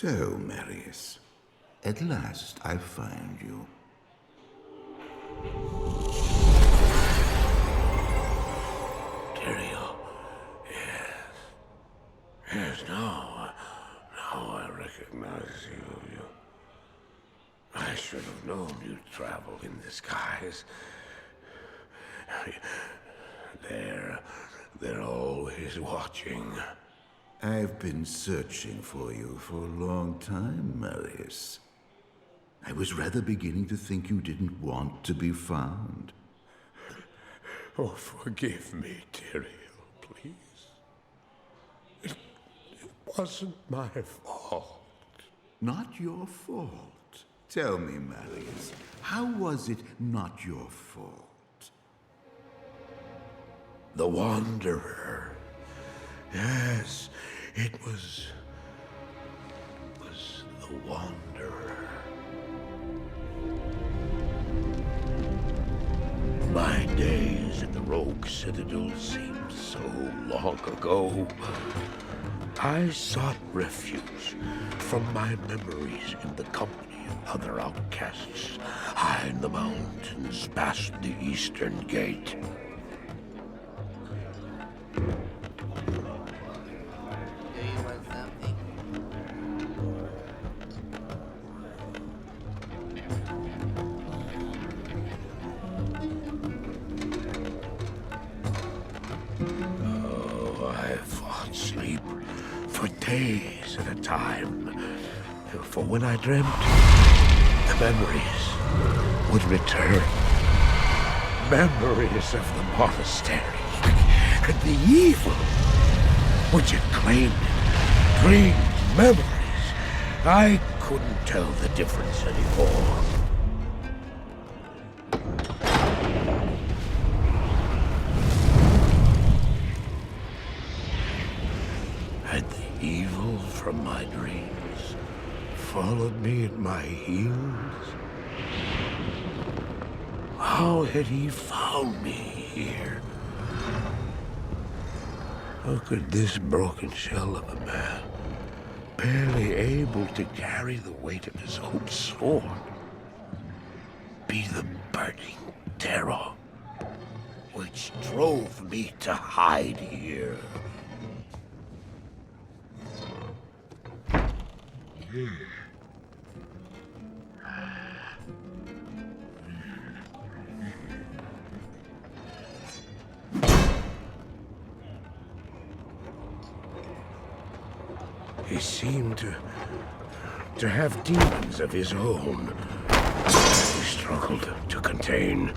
So, Marius, at last I find you. Tyrael, yes. Yes, now I recognize you. I should have known you'd travel in disguise. They're always watching. I've been searching for you for a long time, Marius. I was rather beginning to think you didn't want to be found. Oh, forgive me, Tyrael, please. It wasn't my fault. Not your fault. Tell me, Marius, how was it not your fault? The Wanderer. Yes, it was the Wanderer. My days at the Rogue Citadel seemed so long ago. I sought refuge from my memories in the company of other outcasts, high in the mountains past the Eastern Gate. Days at a time. For when I dreamt, the memories would return. Memories of the monastery and the evil which had claimed it. Dreams, memories. I couldn't tell the difference anymore. Evil from my dreams followed me at my heels. How had he found me here? How could this broken shell of a man, barely able to carry the weight of his own sword, be the burning terror which drove me to hide here? He seemed to have demons of his own. He struggled to contain.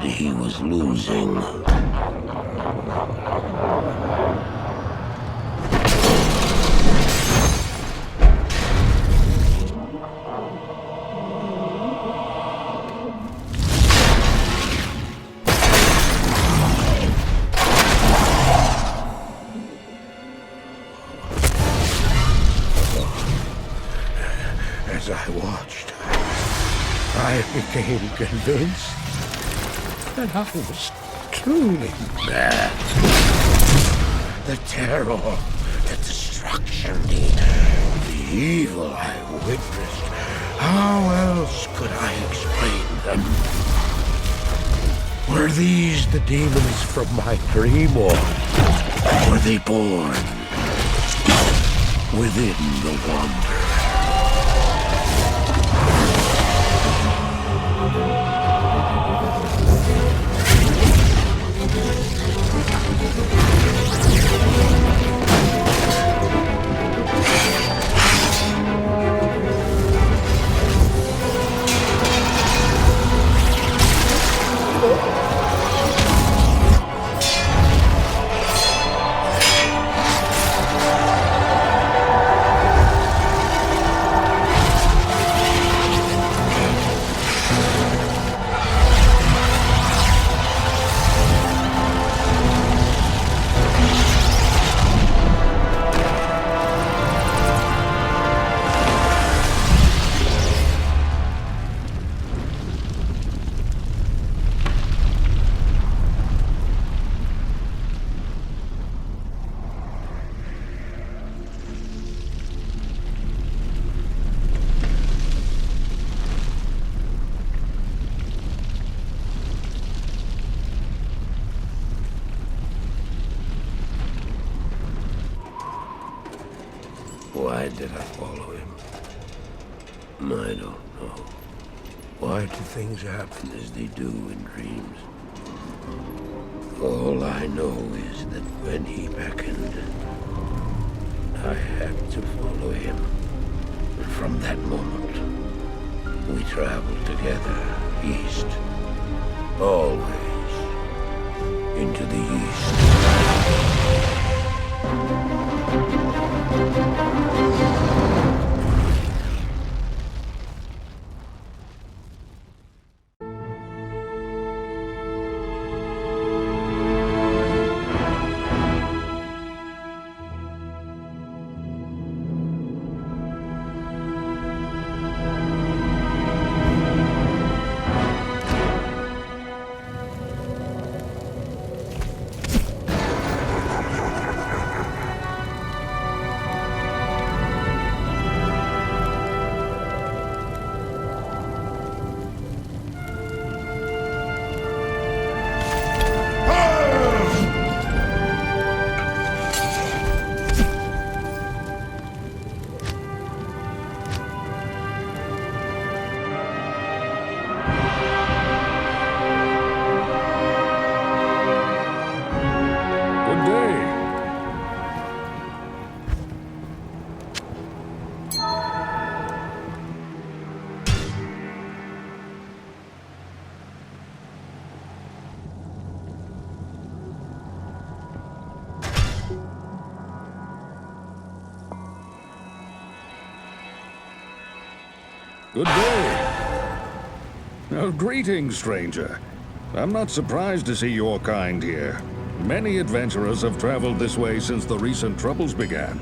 He was losing. As I watched, I became convinced that I was truly mad. The terror, the destruction, the evil I witnessed. How else could I explain them? Were these the demons from my dream, or were they born within the Wanderer? Why did I follow him? I don't know. Why do things happen as they do in dreams? All I know is that when he beckoned, I had to follow him. And from that moment, we traveled together, east. Always into the east. Good day. Oh, greetings, stranger. I'm not surprised to see your kind here. Many adventurers have traveled this way since the recent troubles began.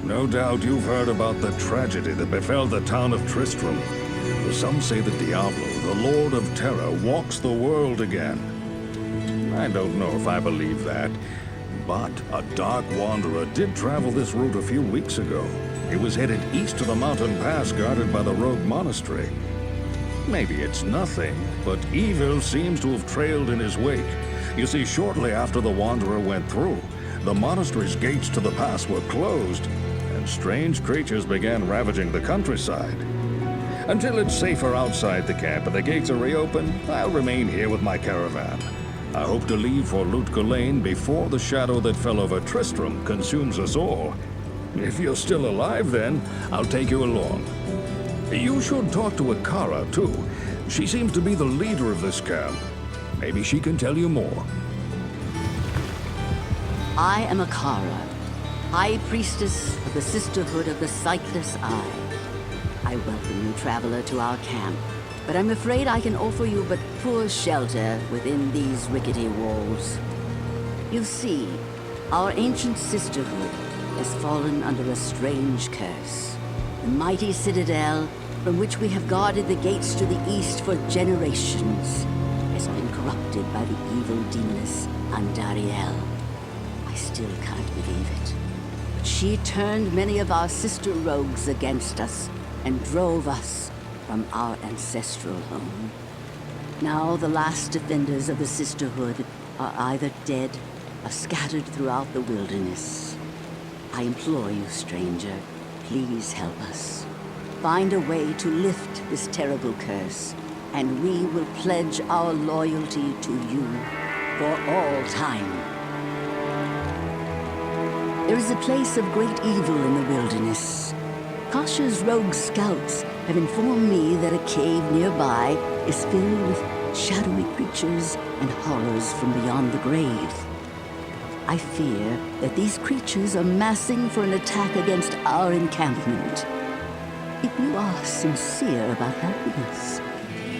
No doubt you've heard about the tragedy that befell the town of Tristram. Some say that Diablo, the Lord of Terror, walks the world again. I don't know if I believe that, but a dark wanderer did travel this route a few weeks ago. He was headed east to the mountain pass guarded by the rogue monastery. Maybe it's nothing, but evil seems to have trailed in his wake. You see, shortly after the wanderer went through, the monastery's gates to the pass were closed, and strange creatures began ravaging the countryside. Until it's safer outside the camp and the gates are reopened, I'll remain here with my caravan. I hope to leave for Lutko Lane before the shadow that fell over Tristram consumes us all. If you're still alive, then I'll take you along. You should talk to Akara, too. She seems to be the leader of this camp. Maybe she can tell you more. I am Akara, High Priestess of the Sisterhood of the Sightless Eye. I welcome you, traveler, to our camp, but I'm afraid I can offer you but poor shelter within these rickety walls. You see, our ancient sisterhood has fallen under a strange curse. The mighty citadel, from which we have guarded the gates to the east for generations, has been corrupted by the evil demoness Andariel. I still can't believe it. But she turned many of our sister rogues against us and drove us from our ancestral home. Now the last defenders of the sisterhood are either dead or scattered throughout the wilderness. I implore you, stranger, please help us. Find a way to lift this terrible curse, and we will pledge our loyalty to you for all time. There is a place of great evil in the wilderness. Kasha's rogue scouts have informed me that a cave nearby is filled with shadowy creatures and horrors from beyond the grave. I fear that these creatures are massing for an attack against our encampment. If you are sincere about helping us,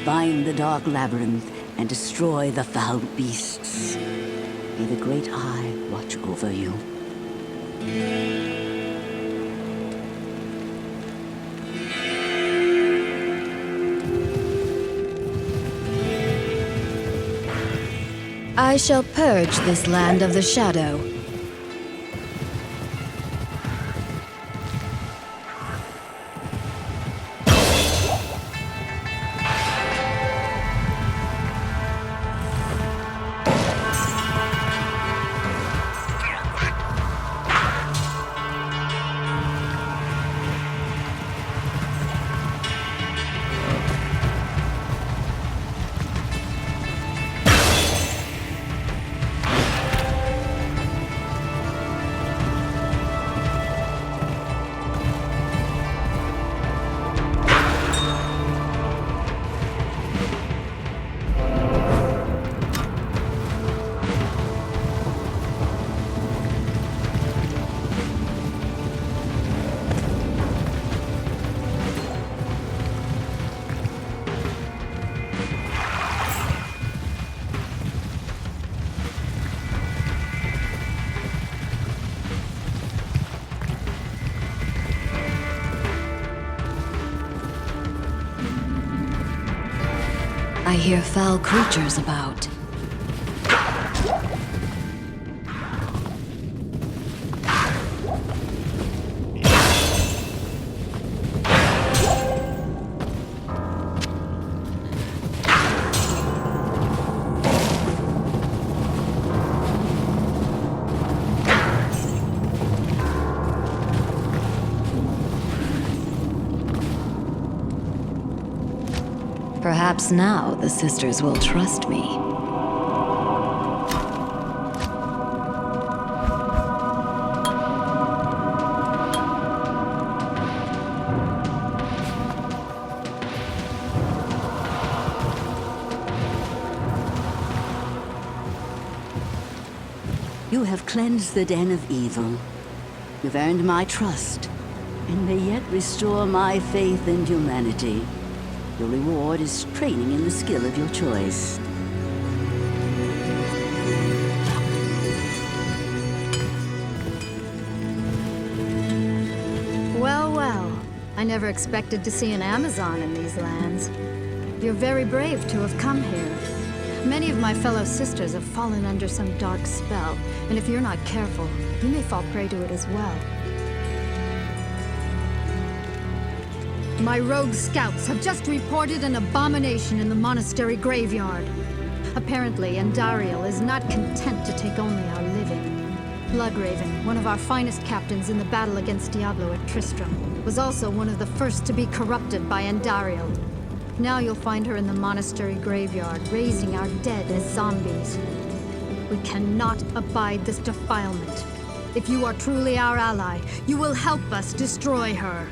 find the dark labyrinth and destroy the foul beasts. May the Great Eye watch over you. I shall purge this land of the shadow. I hear foul creatures about. Perhaps now the sisters will trust me. You have cleansed the den of evil. You've earned my trust, and may yet restore my faith in humanity. Your reward is training in the skill of your choice. Well, well. I never expected to see an Amazon in these lands. You're very brave to have come here. Many of my fellow sisters have fallen under some dark spell, and if you're not careful, you may fall prey to it as well. My rogue scouts have just reported an abomination in the monastery graveyard. Apparently, Andariel is not content to take only our living. Bloodraven, one of our finest captains in the battle against Diablo at Tristram, was also one of the first to be corrupted by Andariel. Now you'll find her in the monastery graveyard, raising our dead as zombies. We cannot abide this defilement. If you are truly our ally, you will help us destroy her.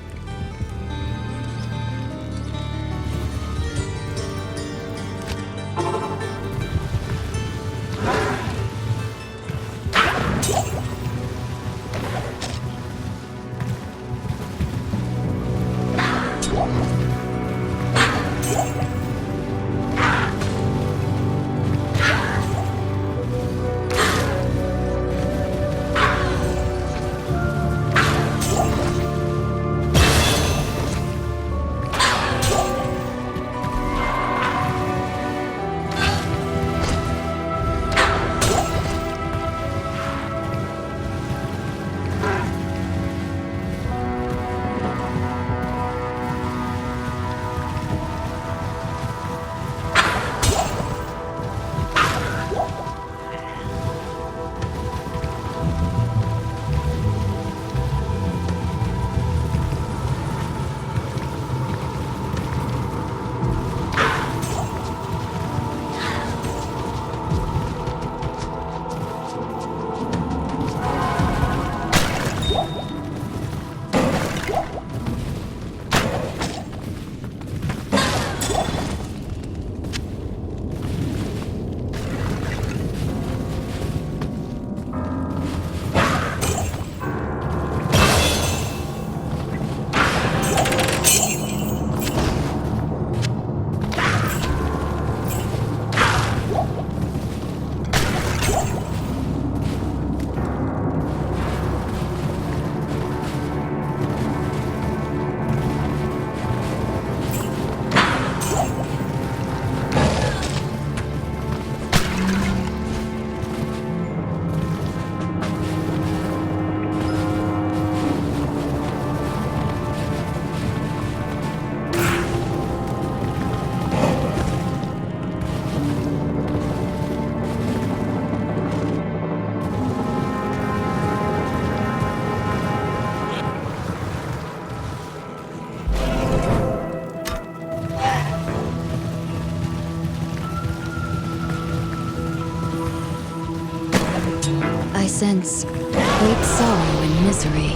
I sense great sorrow and misery.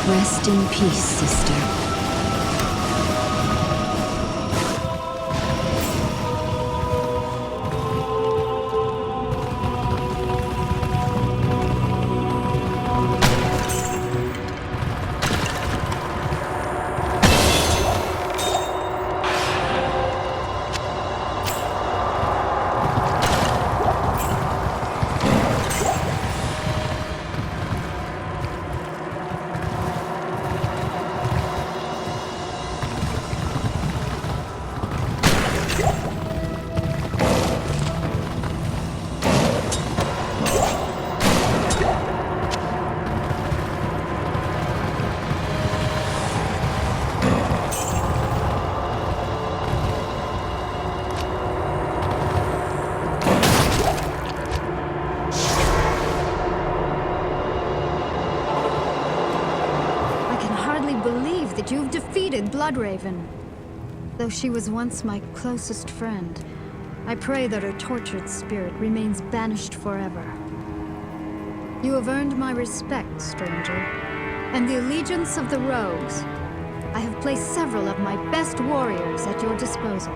Rest in peace, sister. that you've defeated Bloodraven. Though she was once my closest friend, I pray that her tortured spirit remains banished forever. You have earned my respect, stranger, and the allegiance of the rogues. I have placed several of my best warriors at your disposal.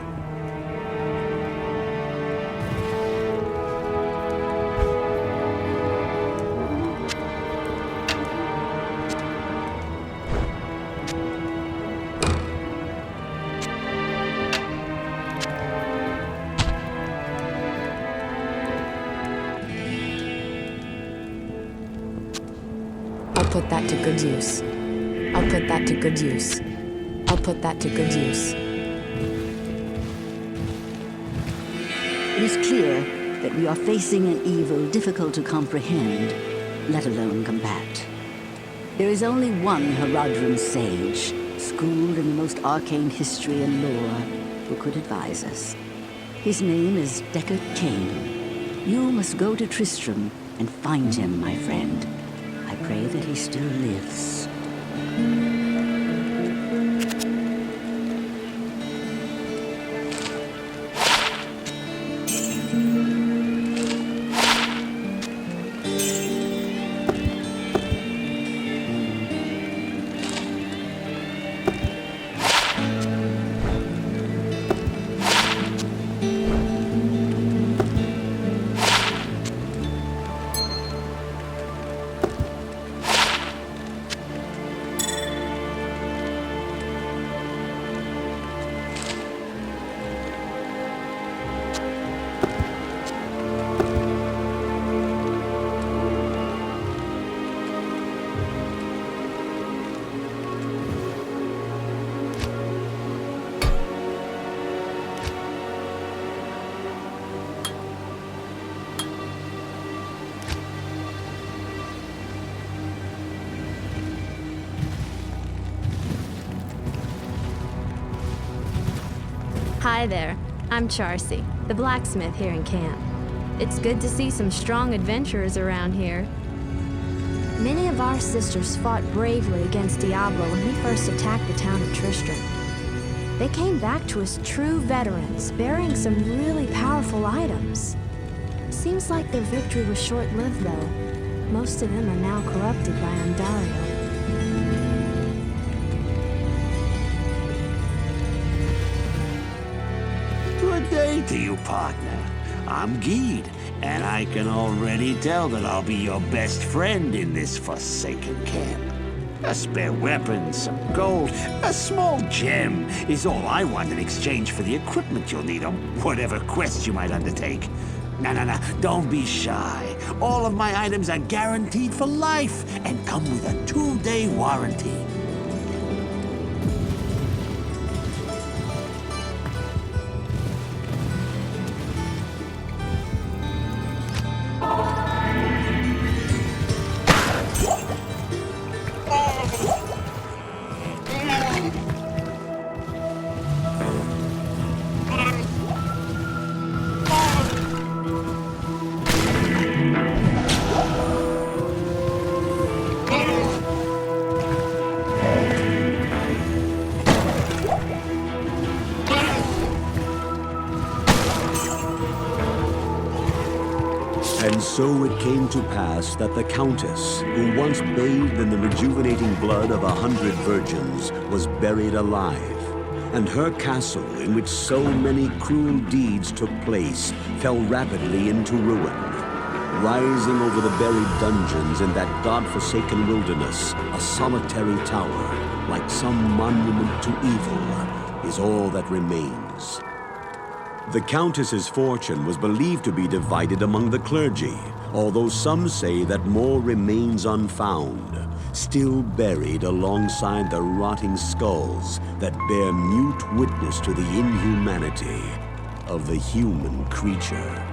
I'll put that to good use. I'll put that to good use. I'll put that to good use. It is clear that we are facing an evil difficult to comprehend, let alone combat. There is only one Horadric sage, schooled in the most arcane history and lore, who could advise us. His name is Deckard Cain. You must go to Tristram and find him, my friend. I pray that he still lives. Hi there, I'm Charcy, the blacksmith here in camp. It's good to see some strong adventurers around here. Many of our sisters fought bravely against Diablo when he first attacked the town of Tristram. They came back to us true veterans, bearing some really powerful items. Seems like their victory was short-lived though. Most of them are now corrupted by Undario. Good day to you, partner. I'm Geed, and I can already tell that I'll be your best friend in this forsaken camp. A spare weapon, some gold, a small gem is all I want in exchange for the equipment you'll need on whatever quest you might undertake. No, don't be shy. All of my items are guaranteed for life and come with a 2-day warranty. And so it came to pass that the Countess, who once bathed in the rejuvenating blood of 100 virgins, was buried alive. And her castle, in which so many cruel deeds took place, fell rapidly into ruin. Rising over the buried dungeons in that god-forsaken wilderness, a solitary tower, like some monument to evil, is all that remains. The Countess's fortune was believed to be divided among the clergy, although some say that more remains unfound, still buried alongside the rotting skulls that bear mute witness to the inhumanity of the human creature.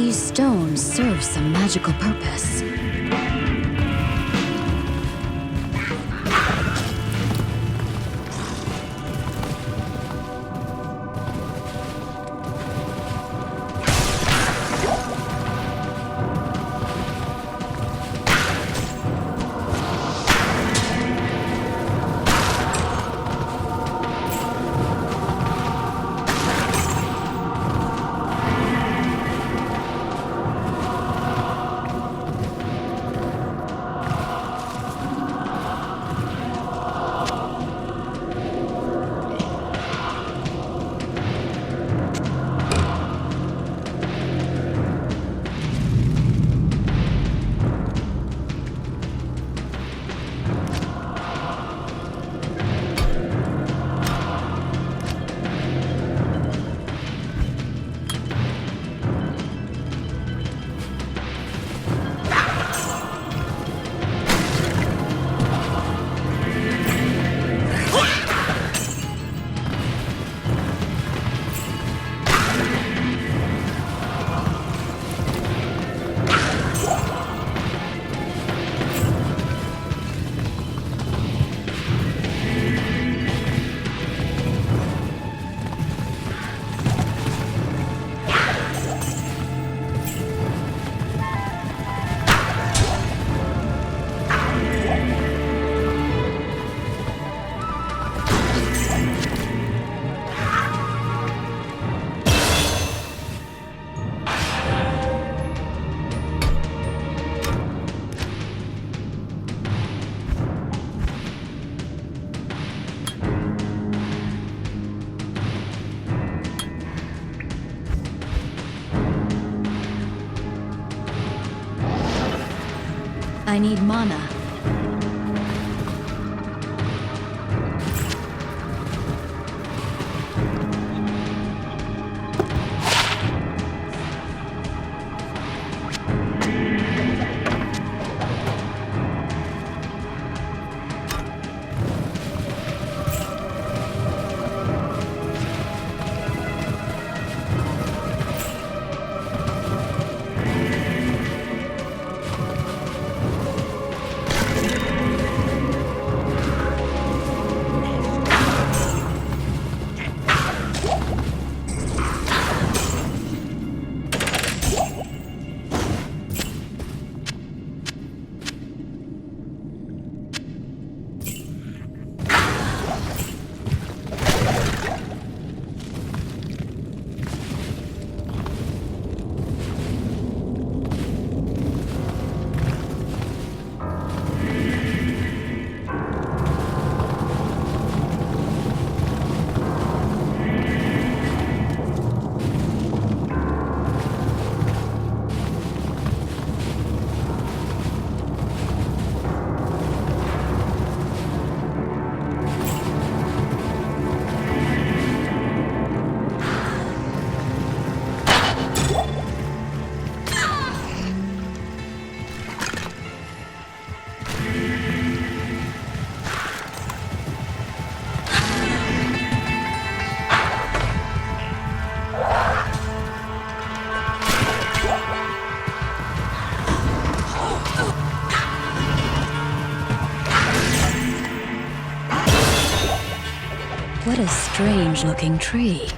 These stones serve some magical purpose. I need mana. What a strange-looking tree.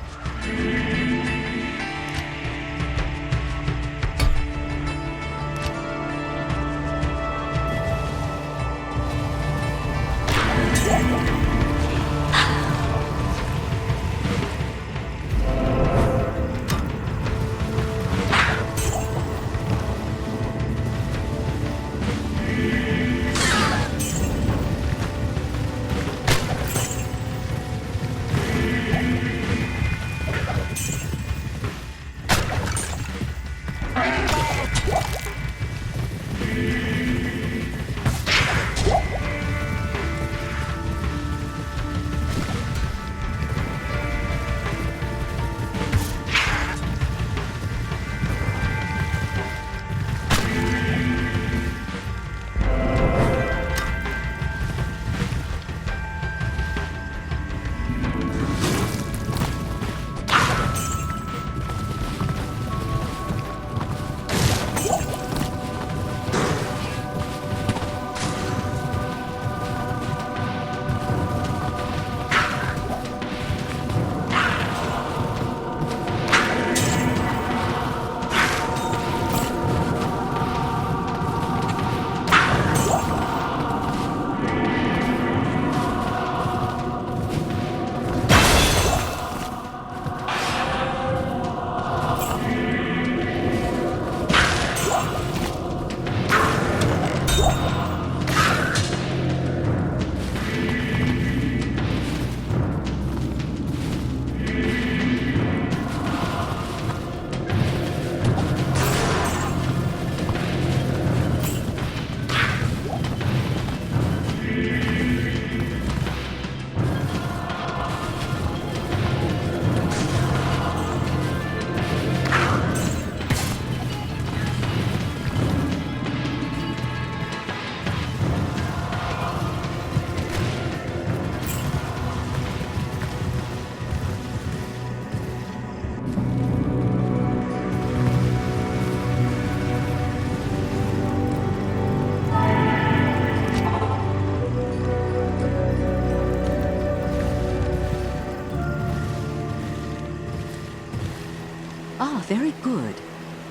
very good.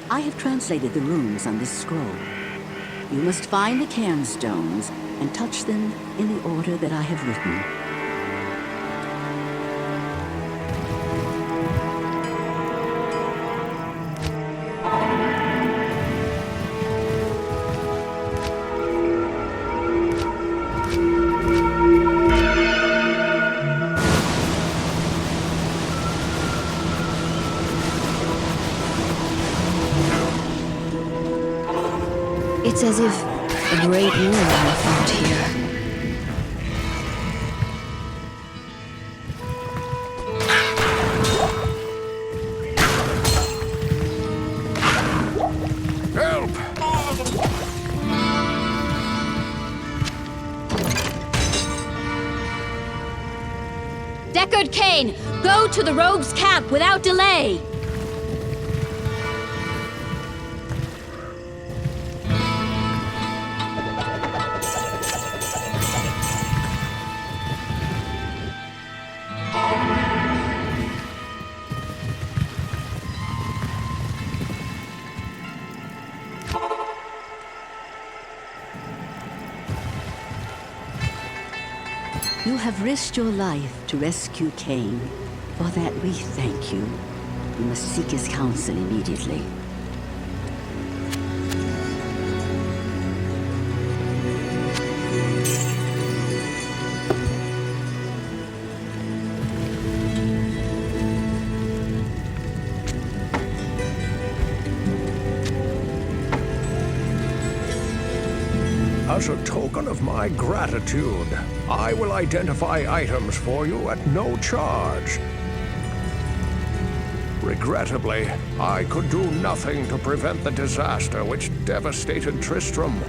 I have translated the runes on this scroll. You must find the cairn stones and touch them in the order that I have written. It's as if a great war fought here. Help! Deckard Cain, go to the rogues' camp without delay! You have risked your life to rescue Cain. For that we thank you. You must seek his counsel immediately. As a token of my gratitude, I will identify items for you at no charge. Regrettably, I could do nothing to prevent the disaster which devastated Tristram.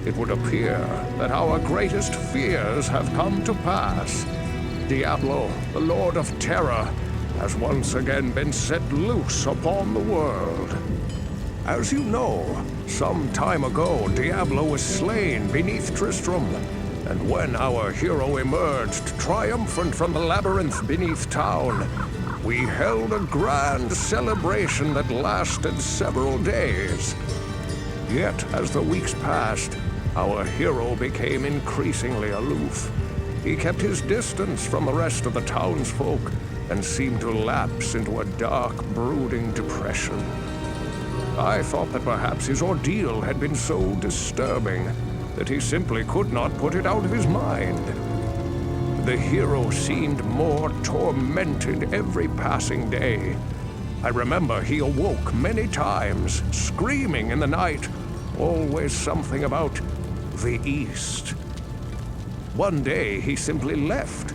It would appear that our greatest fears have come to pass. Diablo, the Lord of Terror, has once again been set loose upon the world. As you know, some time ago, Diablo was slain beneath Tristram, and when our hero emerged triumphant from the labyrinth beneath town, we held a grand celebration that lasted several days. Yet, as the weeks passed, our hero became increasingly aloof. He kept his distance from the rest of the townsfolk and seemed to lapse into a dark, brooding depression. I thought that perhaps his ordeal had been so disturbing that he simply could not put it out of his mind. The hero seemed more tormented every passing day. I remember he awoke many times, screaming in the night, always something about the East. One day he simply left,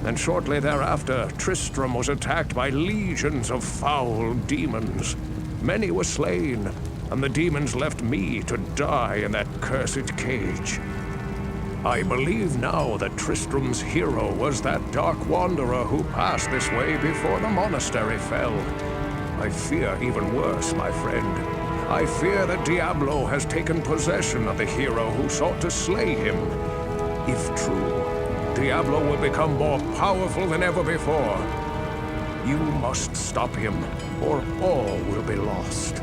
and shortly thereafter Tristram was attacked by legions of foul demons. Many were slain, and the demons left me to die in that cursed cage. I believe now that Tristram's hero was that dark wanderer who passed this way before the monastery fell. I fear even worse, my friend. I fear that Diablo has taken possession of the hero who sought to slay him. If true, Diablo will become more powerful than ever before. You must stop him, or all will be lost.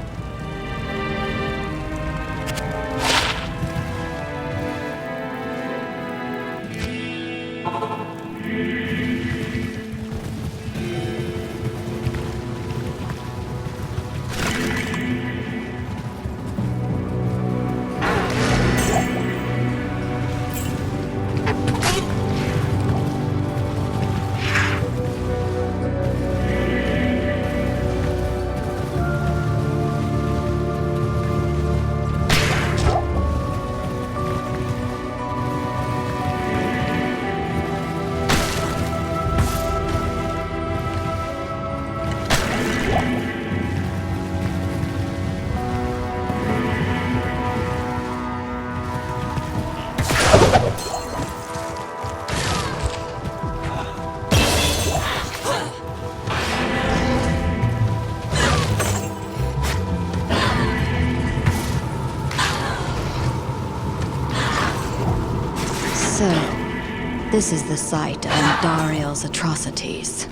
So, this is the site of Andariel's atrocities.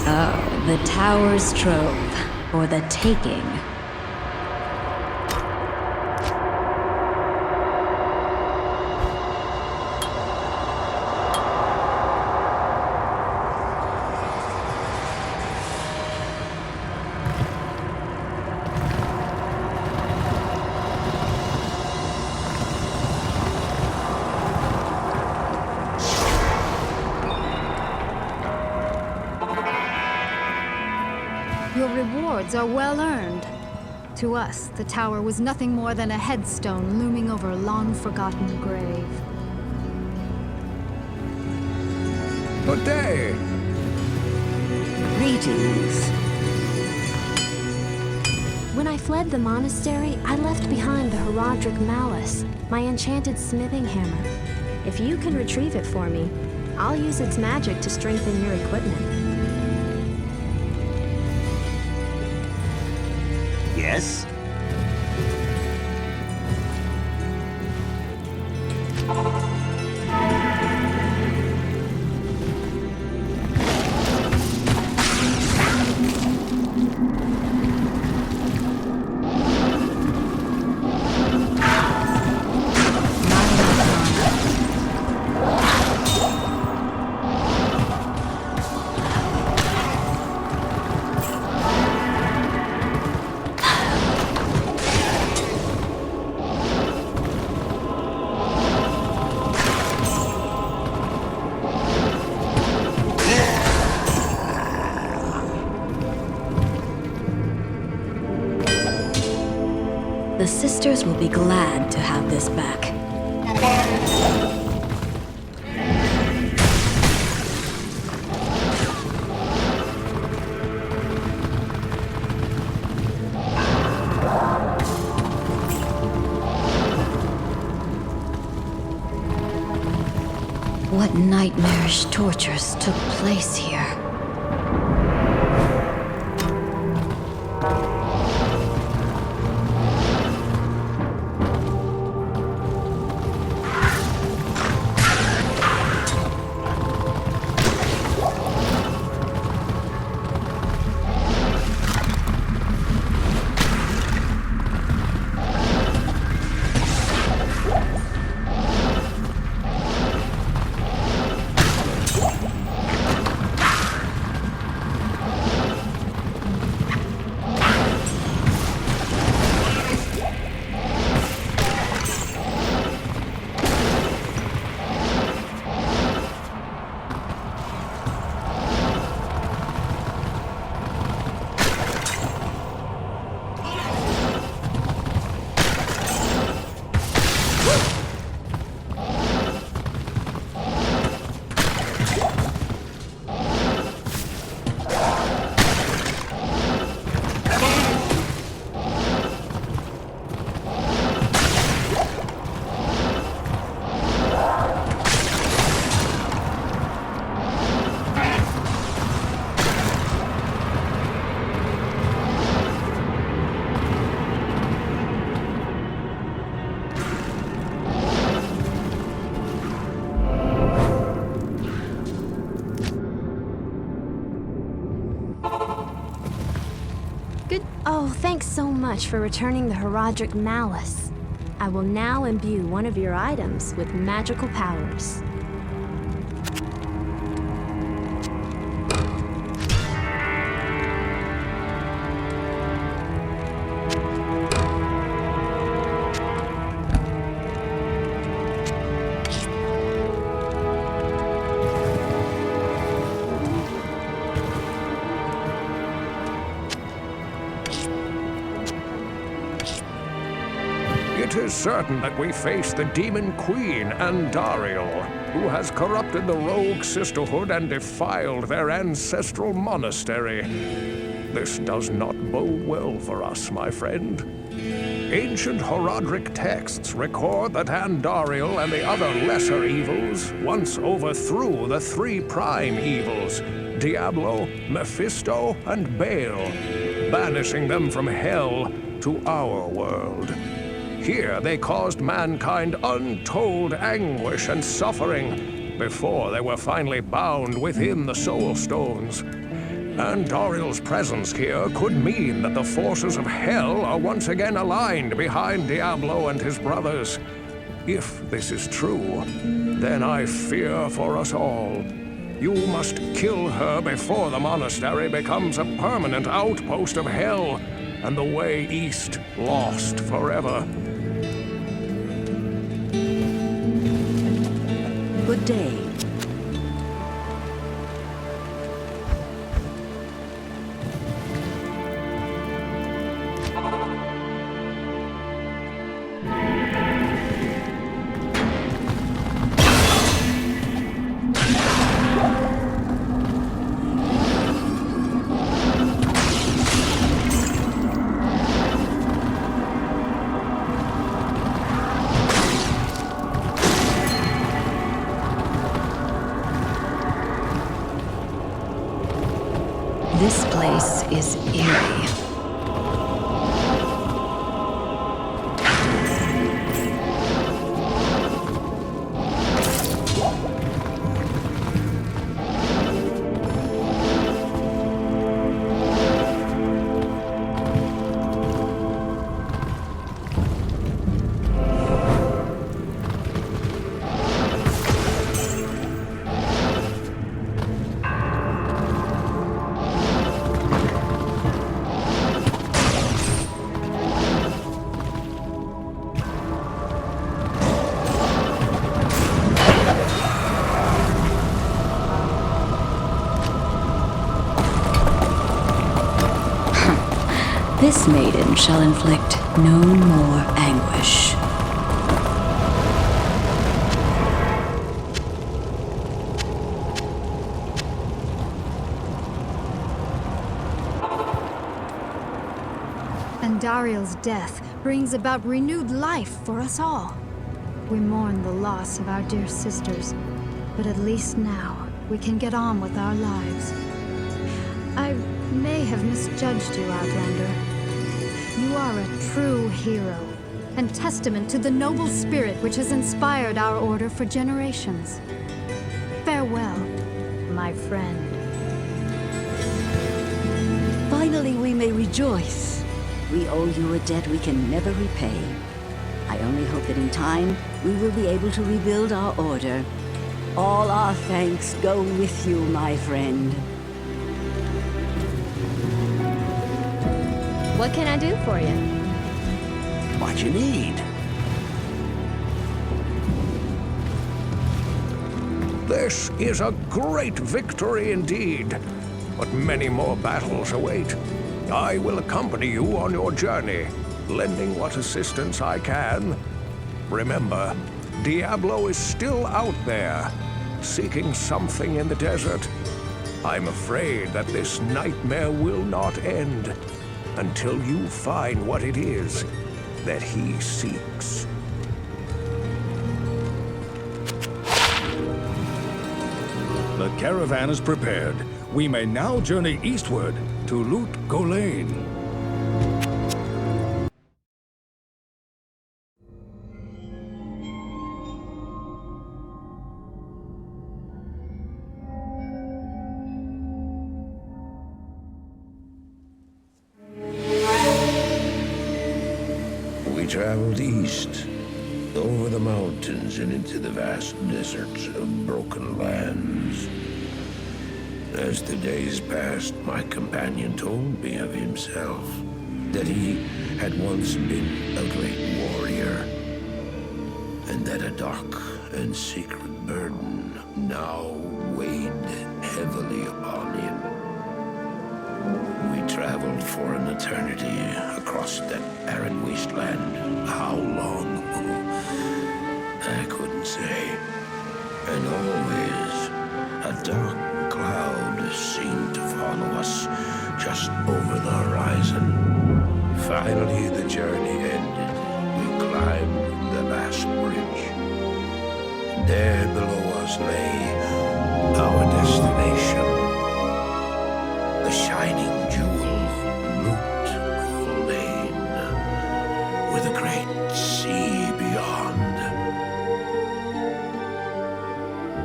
Oh, the Tower's trove, for the taking. Your rewards are well earned. To us, the tower was nothing more than a headstone looming over a long-forgotten grave. Good day. Greetings. When I fled the monastery, I left behind the Horadric mallet, my enchanted smithing hammer. If you can retrieve it for me, I'll use its magic to strengthen your equipment. Yes? The sisters will be glad to have this back. What nightmarish tortures took place here? Oh, thanks so much for returning the Horadric mallet. I will now imbue one of your items with magical powers. It is certain that we face the Demon Queen, Andariel, who has corrupted the rogue sisterhood and defiled their ancestral monastery. This does not bode well for us, my friend. Ancient Horadric texts record that Andariel and the other lesser evils once overthrew the three prime evils, Diablo, Mephisto, and Baal, banishing them from hell to our world. Here they caused mankind untold anguish and suffering before they were finally bound within the Soul Stones. And Dariel's presence here could mean that the forces of Hell are once again aligned behind Diablo and his brothers. If this is true, then I fear for us all. You must kill her before the monastery becomes a permanent outpost of Hell, and the way east lost forever. Good day. This place is eerie. This maiden shall inflict no more anguish. And Dariel's death brings about renewed life for us all. We mourn the loss of our dear sisters, but at least now we can get on with our lives. I may have misjudged you, Outlander. You are a true hero, and testament to the noble spirit which has inspired our order for generations. Farewell, my friend. Finally, we may rejoice. We owe you a debt we can never repay. I only hope that in time, we will be able to rebuild our order. All our thanks go with you, my friend. What can I do for you? What you need? This is a great victory indeed, but many more battles await. I will accompany you on your journey, lending what assistance I can. Remember, Diablo is still out there, seeking something in the desert. I'm afraid that this nightmare will not end until you find what it is that he seeks. The caravan is prepared. We may now journey eastward to Lut Gholein. We traveled east, over the mountains and into the vast deserts of broken lands. As the days passed, my companion told me of himself, that he had once been a great warrior, and that a dark and secret burden now weighed heavily upon him. We traveled for an eternity across that arid wasteland. How long? I couldn't say. And always, a dark cloud seemed to follow us just over the horizon. Finally, the journey ended. We climbed the last bridge. There below us lay our destination. The shining jewel, Lut Gholein, with a great sea beyond.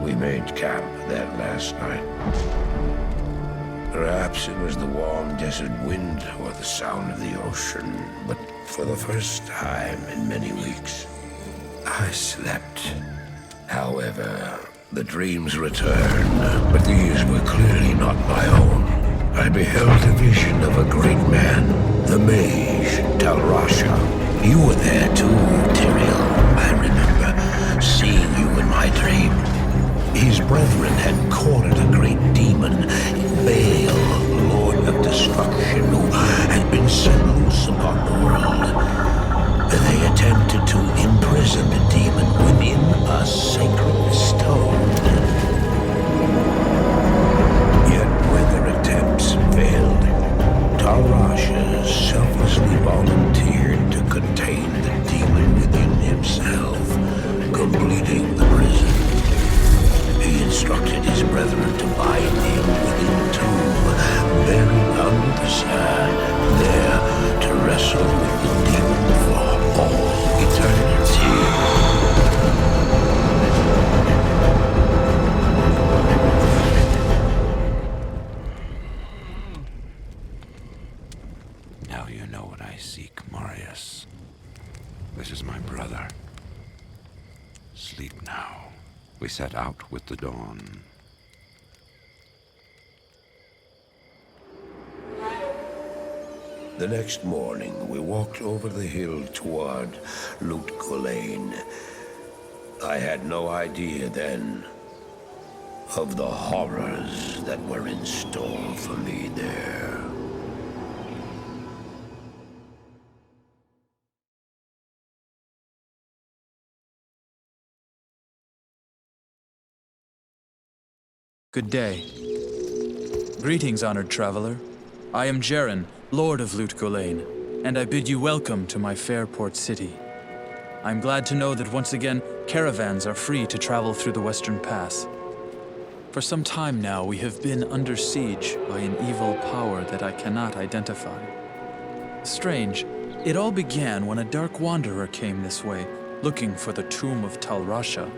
We made camp that last night. Perhaps it was the warm desert wind or the sound of the ocean, but for the first time in many weeks, I slept. However, the dreams returned, but these were clearly not my own. I beheld a vision of a great man, the mage, Talrasha. You were there too, Tyrael. I remember seeing you in my dream. His brethren had cornered a great demon, Baal, Lord of Destruction, who had been set loose upon the world. They attempted to imprison the demon within a sacred stone. Yet when their attempts failed, Talrasha selflessly volunteered to contain the demon within himself, completing the prison. He instructed his brethren to bind him within a tomb, buried under the sand, there to wrestle with the demon for all eternity. Now you know what I seek, Marius. This is my brother. Sleep now. We set out with the dawn. The next morning, we walked over the hill toward Lûk. I had no idea then of the horrors that were in store for me there. Good day. Greetings, honored traveler. I am Jaren, Lord of Lûk, and I bid you welcome to my fair port city. I'm glad to know that once again, caravans are free to travel through the Western Pass. For some time now, we have been under siege by an evil power that I cannot identify. Strange, it all began when a dark wanderer came this way, looking for the Tomb of Talrasha.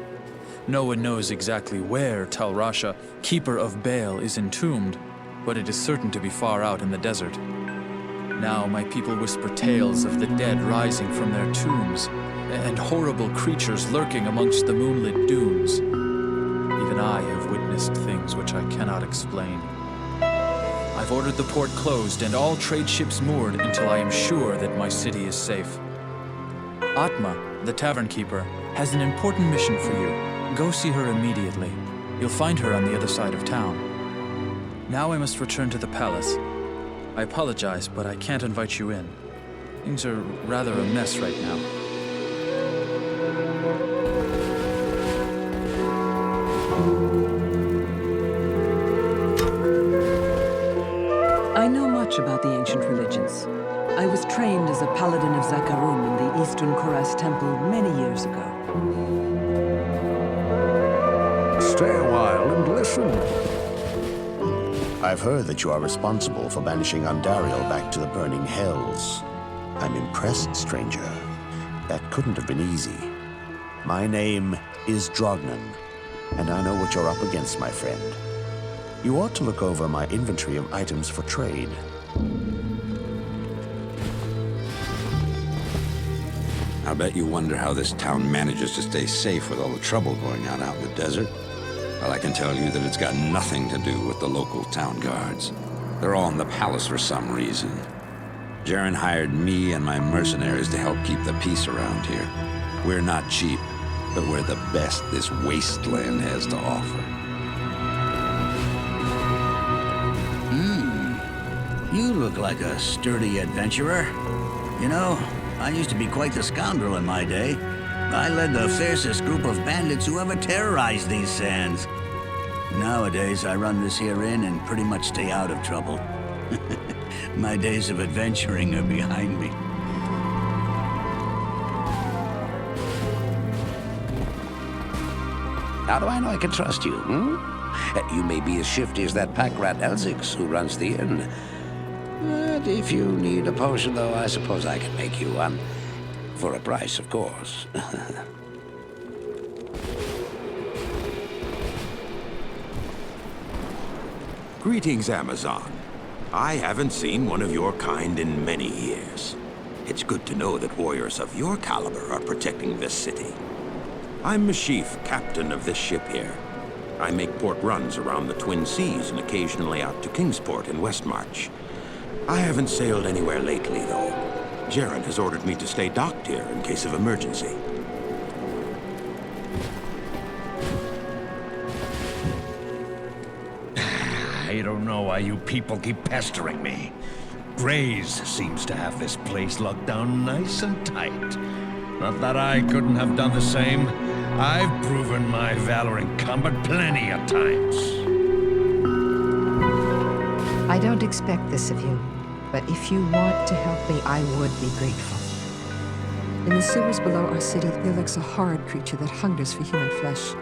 No one knows exactly where Talrasha, keeper of Baal, is entombed, but it is certain to be far out in the desert. Now my people whisper tales of the dead rising from their tombs, and horrible creatures lurking amongst the moonlit dunes. Even I have witnessed things which I cannot explain. I've ordered the port closed and all trade ships moored until I am sure that my city is safe. Atma, the tavern keeper, has an important mission for you. Go see her immediately. You'll find her on the other side of town. Now I must return to the palace. I apologize, but I can't invite you in. Things are rather a mess right now. I know much about the ancient religions. I was trained as a paladin of Zakarum in the Eastern Koras Temple many years ago. Stay a while and listen. I've heard that you are responsible for banishing Andariel back to the burning hells. I'm impressed, stranger. That couldn't have been easy. My name is Drognan, and I know what you're up against, my friend. You ought to look over my inventory of items for trade. I bet you wonder how this town manages to stay safe with all the trouble going on out in the desert. Well, I can tell you that it's got nothing to do with the local town guards. They're all in the palace for some reason. Jaren hired me and my mercenaries to help keep the peace around here. We're not cheap, but we're the best this wasteland has to offer. You look like a sturdy adventurer. You know, I used to be quite the scoundrel in my day. I led the fiercest group of bandits who ever terrorized these sands. Nowadays, I run this here inn and pretty much stay out of trouble. My days of adventuring are behind me. How do I know I can trust you, You may be as shifty as that pack rat Elzix who runs the inn. But if you need a potion, though, I suppose I can make you one. For a price, of course. Greetings, Amazon. I haven't seen one of your kind in many years. It's good to know that warriors of your caliber are protecting this city. I'm Mashif, captain of this ship here. I make port runs around the Twin Seas and occasionally out to Kingsport in Westmarch. I haven't sailed anywhere lately, though. Jaren has ordered me to stay docked here in case of emergency. I don't know why you people keep pestering me. Grays seems to have this place locked down nice and tight. Not that I couldn't have done the same. I've proven my valor in combat plenty of times. I don't expect this of you, but if you want to help me, I would be grateful. In the sewers below our city, there lurks a horrid creature that hungers for human flesh.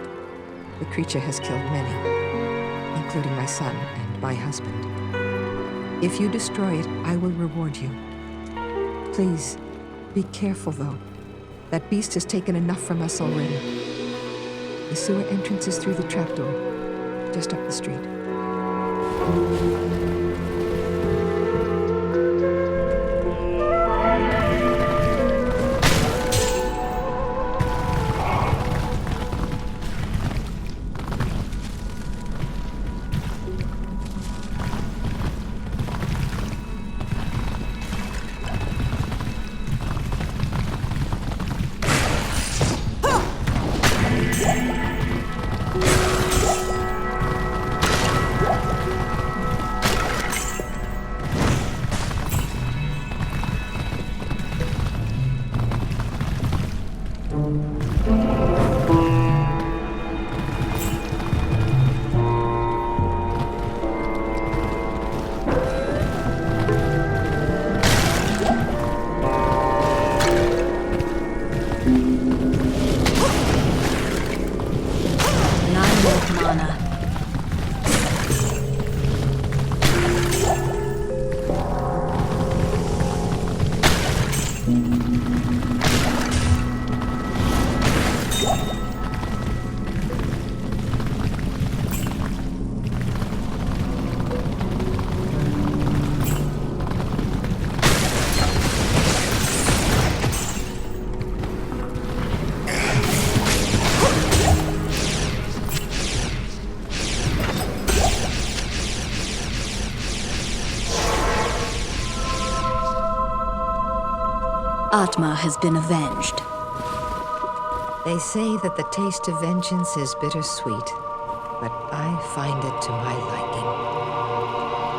The creature has killed many, including my son and my husband. If you destroy it, I will reward you. Please, be careful, though. That beast has taken enough from us already. The sewer entrance is through the trapdoor, just up the street. Atma has been avenged. They say that the taste of vengeance is bittersweet, but I find it to my liking.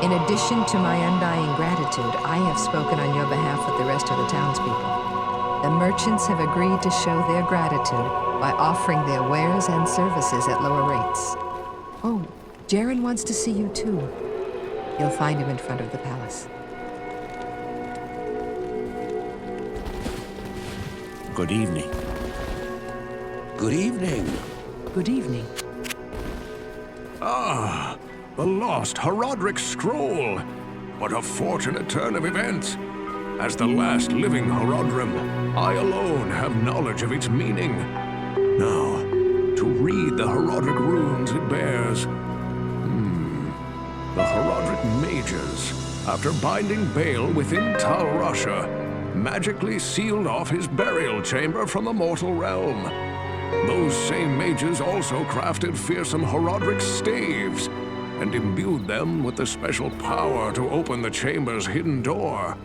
In addition to my undying gratitude, I have spoken on your behalf with the rest of the townspeople. The merchants have agreed to show their gratitude by offering their wares and services at lower rates. Oh, Jaren wants to see you too. You'll find him in front of the palace. Good evening. Good evening. Good evening. Ah, the lost Horadric scroll. What a fortunate turn of events. As the last living Horadrim, I alone have knowledge of its meaning. Now, to read the Horadric runes it bears. The Horadric mages, after binding Bale within Talrasha, magically sealed off his burial chamber from the mortal realm. Those same mages also crafted fearsome Horadric staves and imbued them with the special power to open the chamber's hidden door.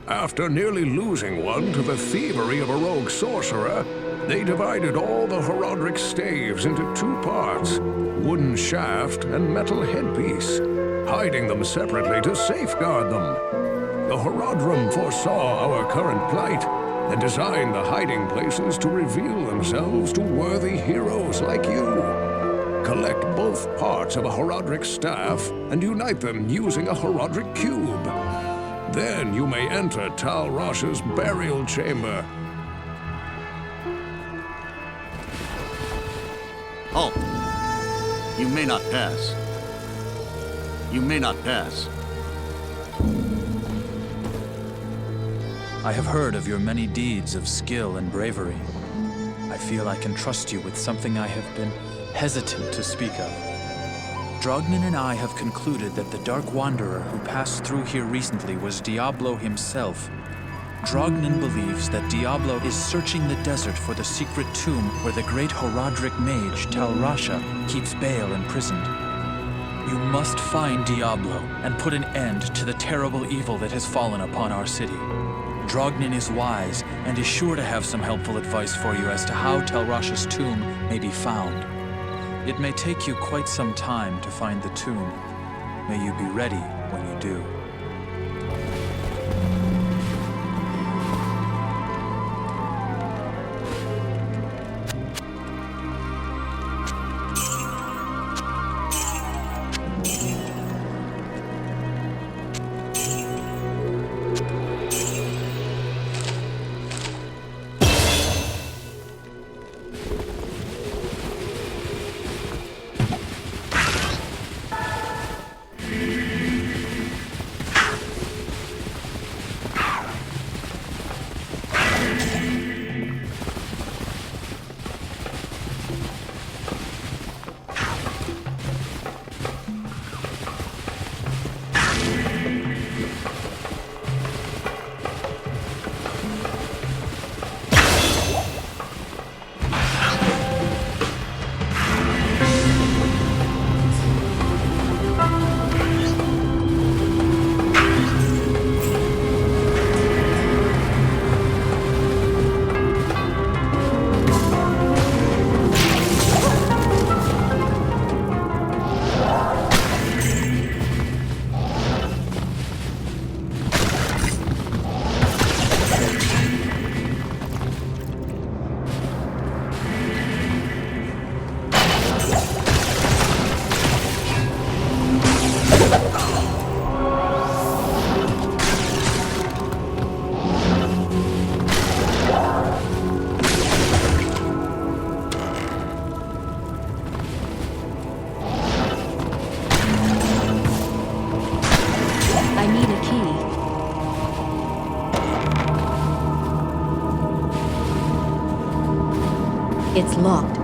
After nearly losing one to the thievery of a rogue sorcerer, they divided all the Horadric staves into two parts, wooden shaft and metal headpiece, hiding them separately to safeguard them. The Horadrim foresaw our current plight and designed the hiding places to reveal themselves to worthy heroes like you. Collect both parts of a Horadric staff and unite them using a Horadric cube. Then you may enter Talrasha's burial chamber. Halt! You may not pass. You may not pass. I have heard of your many deeds of skill and bravery. I feel I can trust you with something I have been hesitant to speak of. Drognin and I have concluded that the Dark Wanderer who passed through here recently was Diablo himself. Drognin believes that Diablo is searching the desert for the secret tomb where the great Horadric mage, Talrasha, keeps Baal imprisoned. You must find Diablo and put an end to the terrible evil that has fallen upon our city. Drognin is wise and is sure to have some helpful advice for you as to how Talrasha's tomb may be found. It may take you quite some time to find the tomb. May you be ready when you do. It's locked.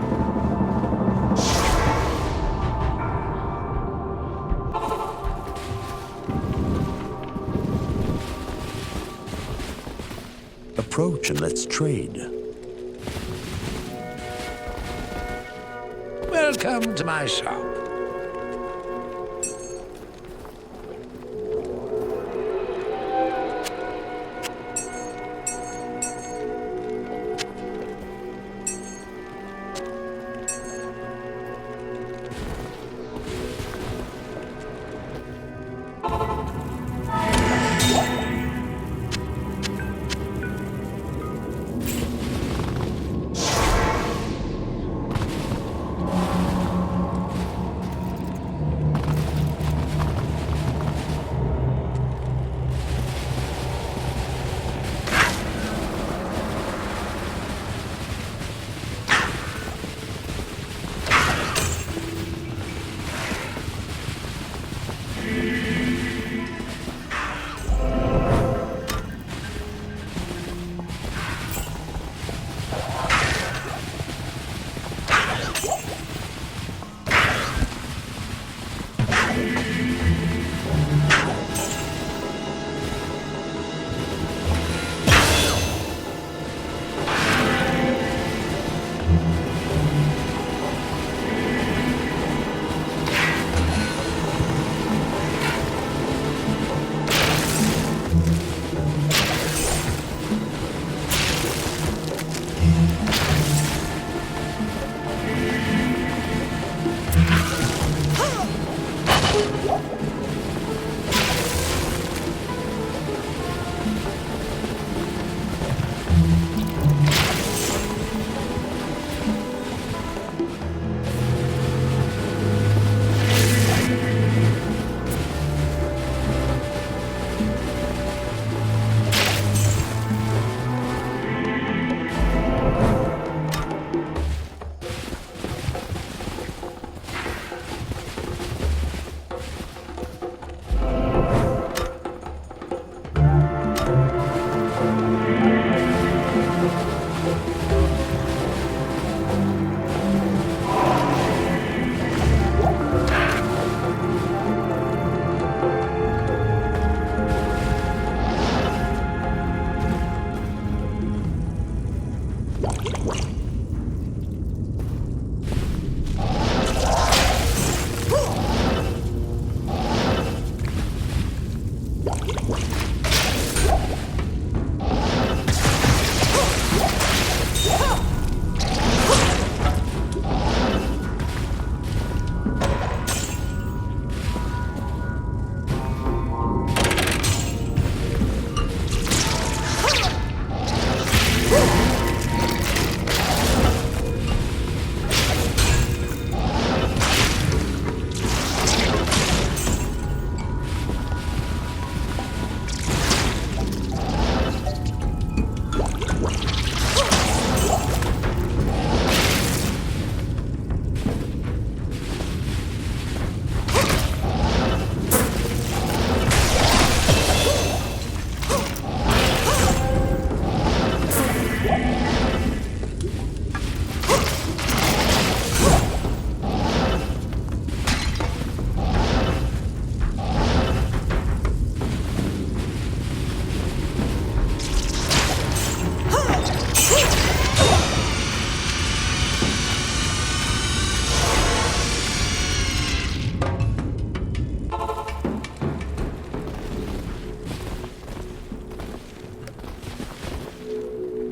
Approach and let's trade. Welcome to my shop.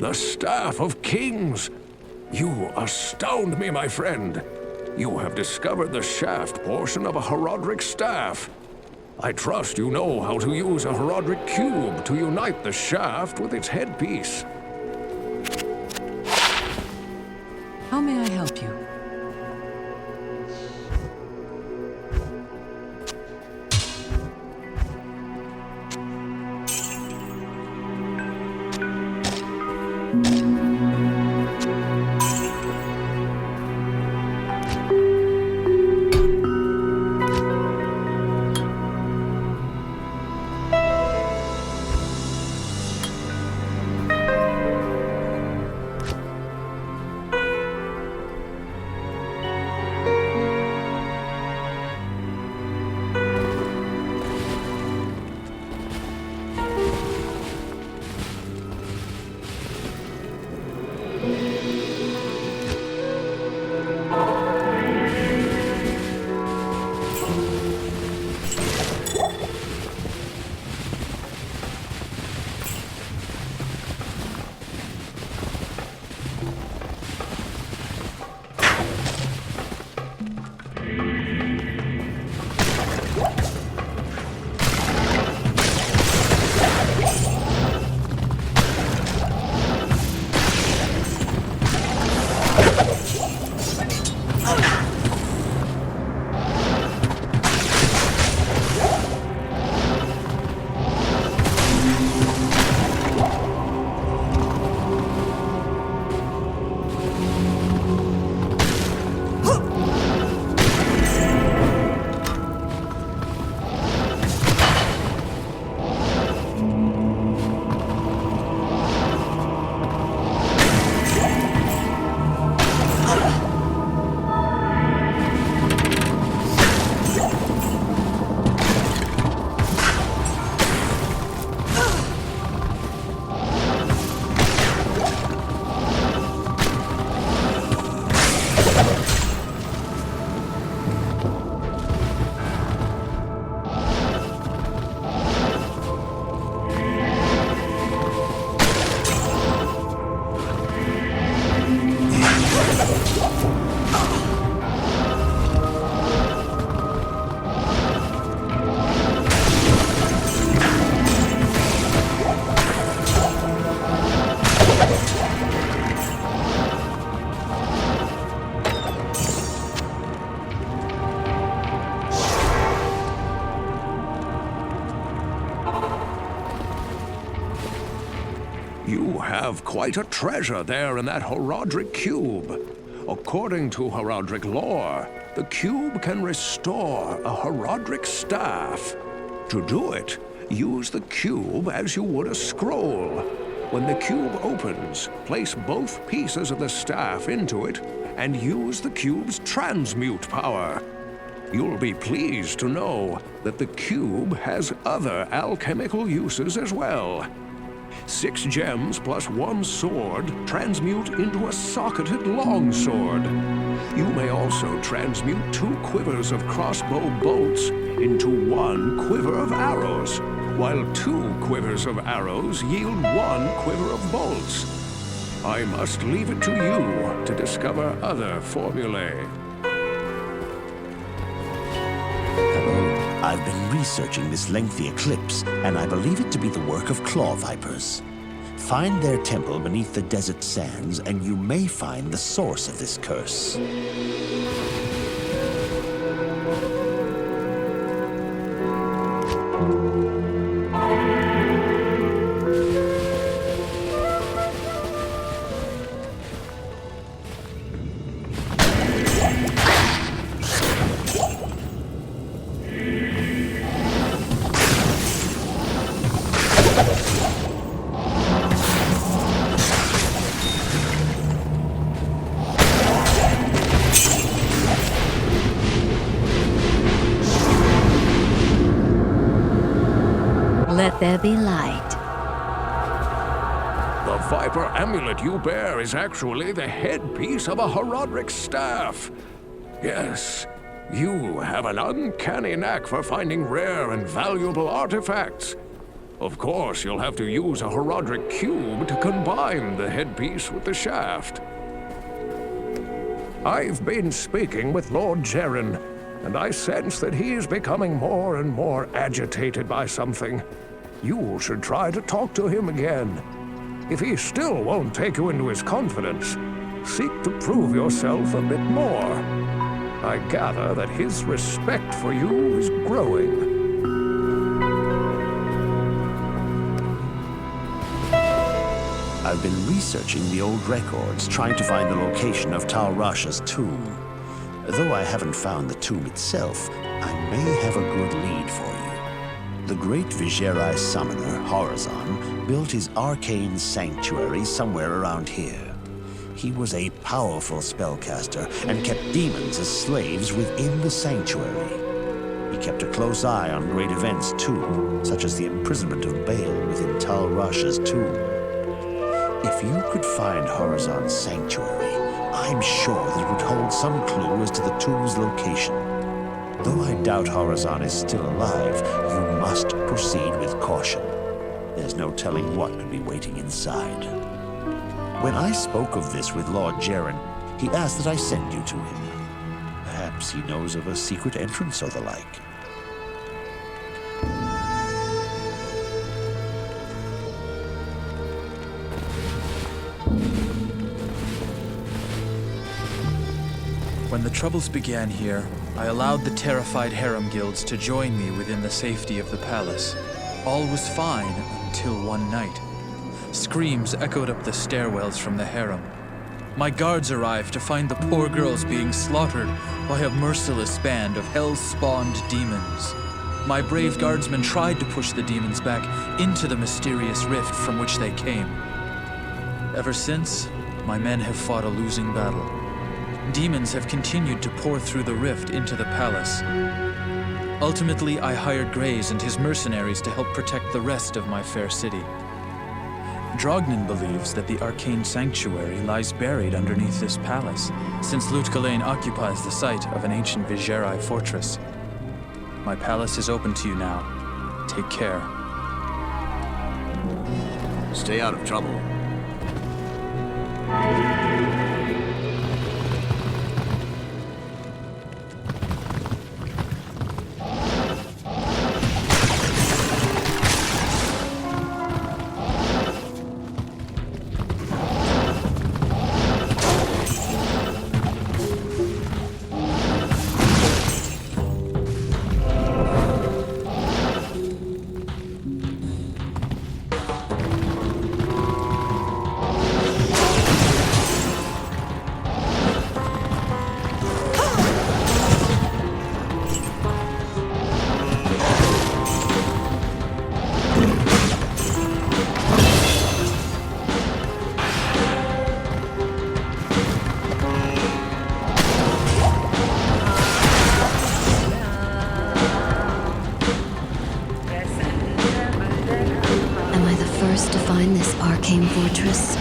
The Staff of Kings! You astound me, my friend. You have discovered the shaft portion of a Horadric staff. I trust you know how to use a Horadric cube to unite the shaft with its headpiece. How may I help you? have quite a treasure there in that Horadric cube. According to Horadric lore, the cube can restore a Horadric staff. To do it, use the cube as you would a scroll. When the cube opens, place both pieces of the staff into it and use the cube's transmute power. You'll be pleased to know that the cube has other alchemical uses as well. 6 gems plus 1 sword transmute into a socketed longsword. You may also transmute 2 quivers of crossbow bolts into 1 quiver of arrows, while 2 quivers of arrows yield 1 quiver of bolts. I must leave it to you to discover other formulae. I've been researching this lengthy eclipse, and I believe it to be the work of claw vipers. Find their temple beneath the desert sands, and you may find the source of this curse. Let there be light. The Viper amulet you bear is actually the headpiece of a Horadric staff. Yes, you have an uncanny knack for finding rare and valuable artifacts. Of course, you'll have to use a Horadric cube to combine the headpiece with the shaft. I've been speaking with Lord Jeren, and I sense that he is becoming more and more agitated by something. You should try to talk to him again. If he still won't take you into his confidence, seek to prove yourself a bit more. I gather that his respect for you is growing. I've been researching the old records, trying to find the location of Talrasha's tomb. Though I haven't found the tomb itself, I may have a good lead for you. The great Viserai summoner, Horazon, built his arcane sanctuary somewhere around here. He was a powerful spellcaster and kept demons as slaves within the sanctuary. He kept a close eye on great events too, such as the imprisonment of Baal within Talrasha's tomb. If you could find Horazon's sanctuary, I'm sure that it would hold some clue as to the tomb's location. Though I doubt Horazon is still alive, you must proceed with caution. There's no telling what could be waiting inside. When I spoke of this with Lord Jeren, he asked that I send you to him. Perhaps he knows of a secret entrance or the like. When the troubles began here, I allowed the terrified harem guilds to join me within the safety of the palace. All was fine until one night. Screams echoed up the stairwells from the harem. My guards arrived to find the poor girls being slaughtered by a merciless band of hell-spawned demons. My brave guardsmen tried to push the demons back into the mysterious rift from which they came. Ever since, my men have fought a losing battle. Demons have continued to pour through the rift into the palace. Ultimately, I hired Graze and his mercenaries to help protect the rest of my fair city. Drognan believes that the arcane sanctuary lies buried underneath this palace, since Lut-Gholein occupies the site of an ancient Viserai fortress. My palace is open to you now. Take care. Stay out of trouble. To find this arcane fortress.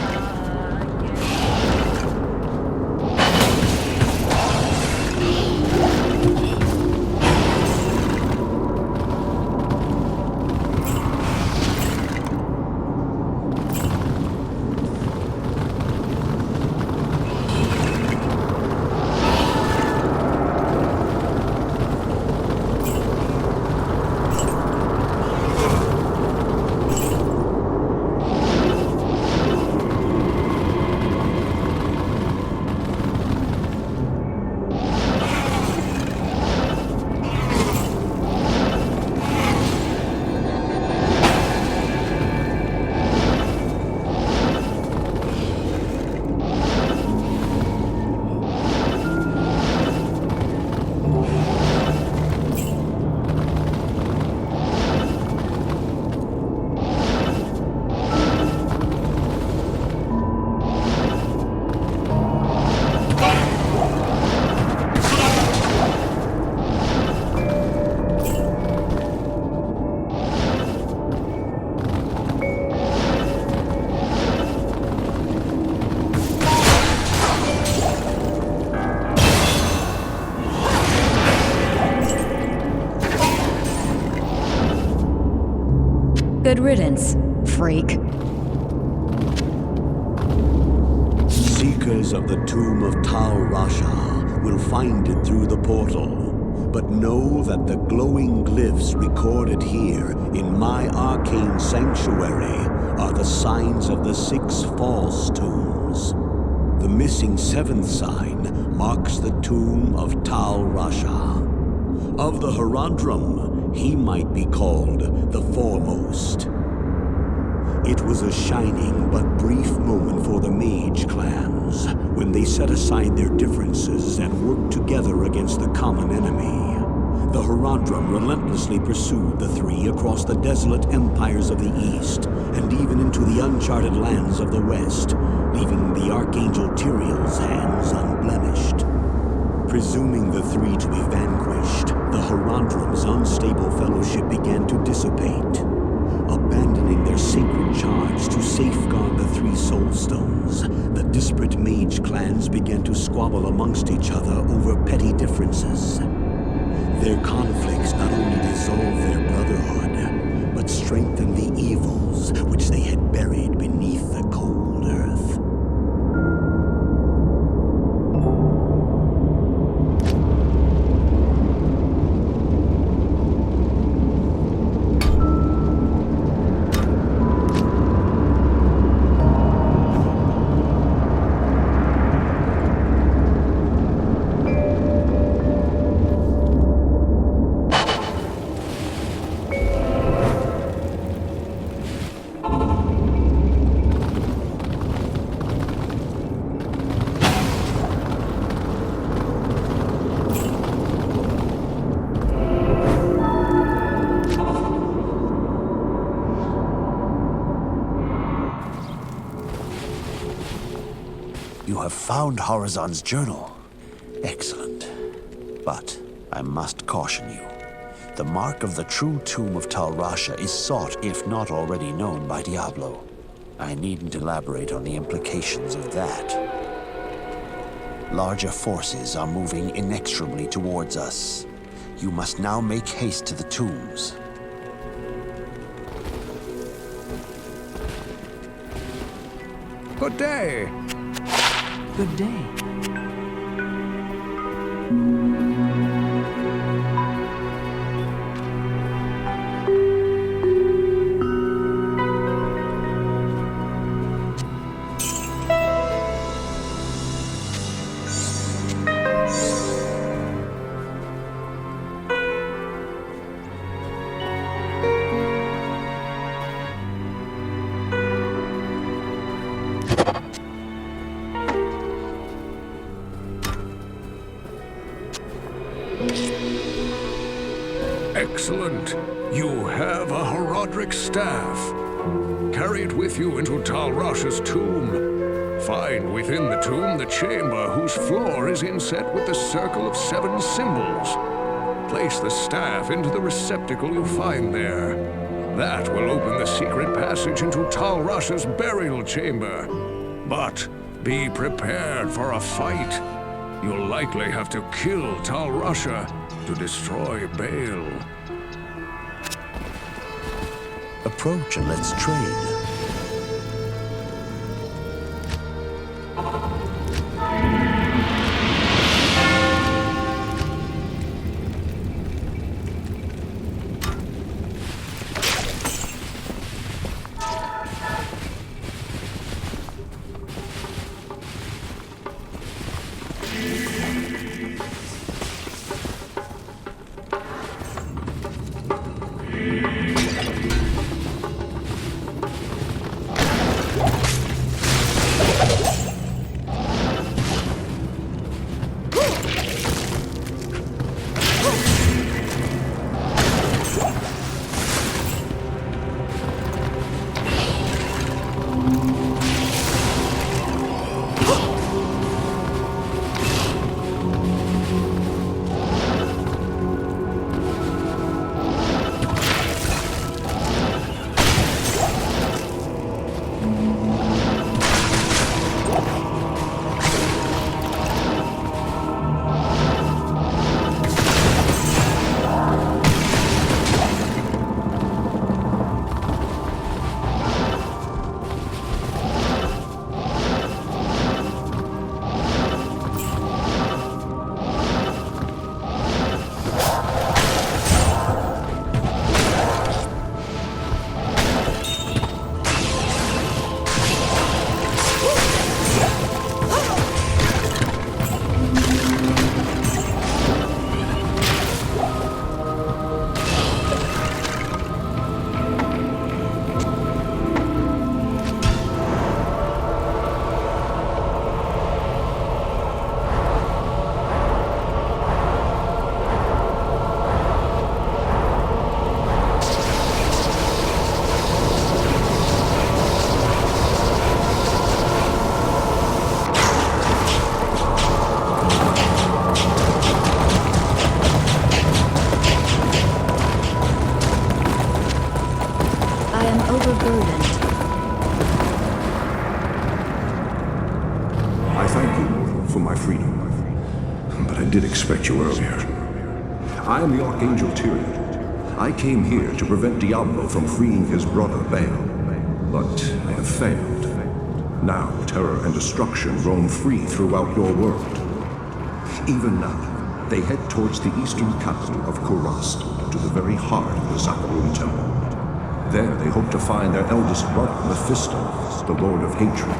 Good riddance, freak. Seekers of the Tomb of Talrasha will find it through the portal, but know that the glowing glyphs recorded here in my arcane sanctuary are the signs of the 6 false tombs. The missing 7th sign marks the Tomb of Talrasha. Of the Horadric, he might be called the foremost. It was a shining but brief moment for the mage clans when they set aside their differences and worked together against the common enemy. The Horadric relentlessly pursued the 3 across the desolate empires of the east and even into the uncharted lands of the west, leaving the Archangel Tyrael's hands unblemished. Presuming the 3 to be vanquished, the Horadric's unstable fellowship began to dissipate. Abandoning their sacred charge to safeguard the 3 soul stones, the disparate mage clans began to squabble amongst each other over petty differences. Their conflicts not only dissolved their brotherhood, but strengthened the evils which they had buried beneath the cold earth. You have found Horazon's journal. Excellent. But I must caution you. The mark of the true Tomb of Talrasha is sought, if not already known, by Diablo. I needn't elaborate on the implications of that. Larger forces are moving inexorably towards us. You must now make haste to the tombs. Good day. Good day. Excellent. You have a Horadric staff. Carry it with you into Talrasha's tomb. Find within the tomb the chamber whose floor is inset with the circle of 7 symbols. Place the staff into the receptacle you find there. That will open the secret passage into Talrasha's burial chamber. But be prepared for a fight. You'll likely have to kill Talrasha to destroy Baal. Approach and let's trade. overburdened. I thank you, mortal, for my freedom. But I did expect you earlier. I am the Archangel Tyrion. I came here to prevent Diablo from freeing his brother Baal. But I have failed. Now terror and destruction roam free throughout your world. Even now, they head towards the eastern capital of Kurast, to the very heart of the Zakarum Temple. There they hope to find their eldest brother, Mephisto, the Lord of Hatred,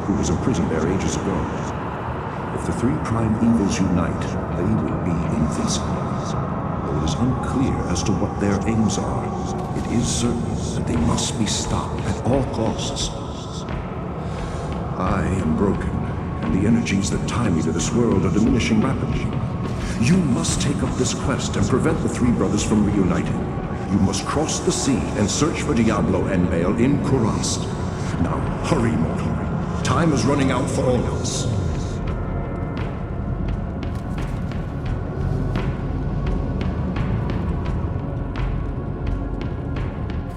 who was imprisoned there ages ago. If the three prime evils unite, they will be invincible. Though it is unclear as to what their aims are, it is certain that they must be stopped at all costs. I am broken, and the energies that tie me to this world are diminishing rapidly. You must take up this quest and prevent the three brothers from reuniting. You must cross the sea and search for Diablo and Baal in Kurast. Now, hurry, mortal. Time is running out for all of us.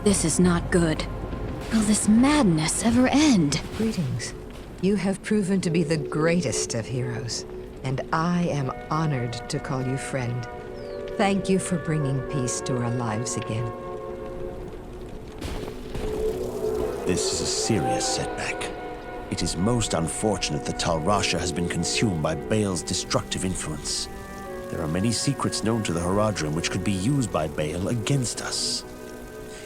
This is not good. Will this madness ever end? Greetings. You have proven to be the greatest of heroes, and I am honored to call you friend. Thank you for bringing peace to our lives again. This is a serious setback. It is most unfortunate that Talrasha has been consumed by Baal's destructive influence. There are many secrets known to the Horadrim which could be used by Baal against us.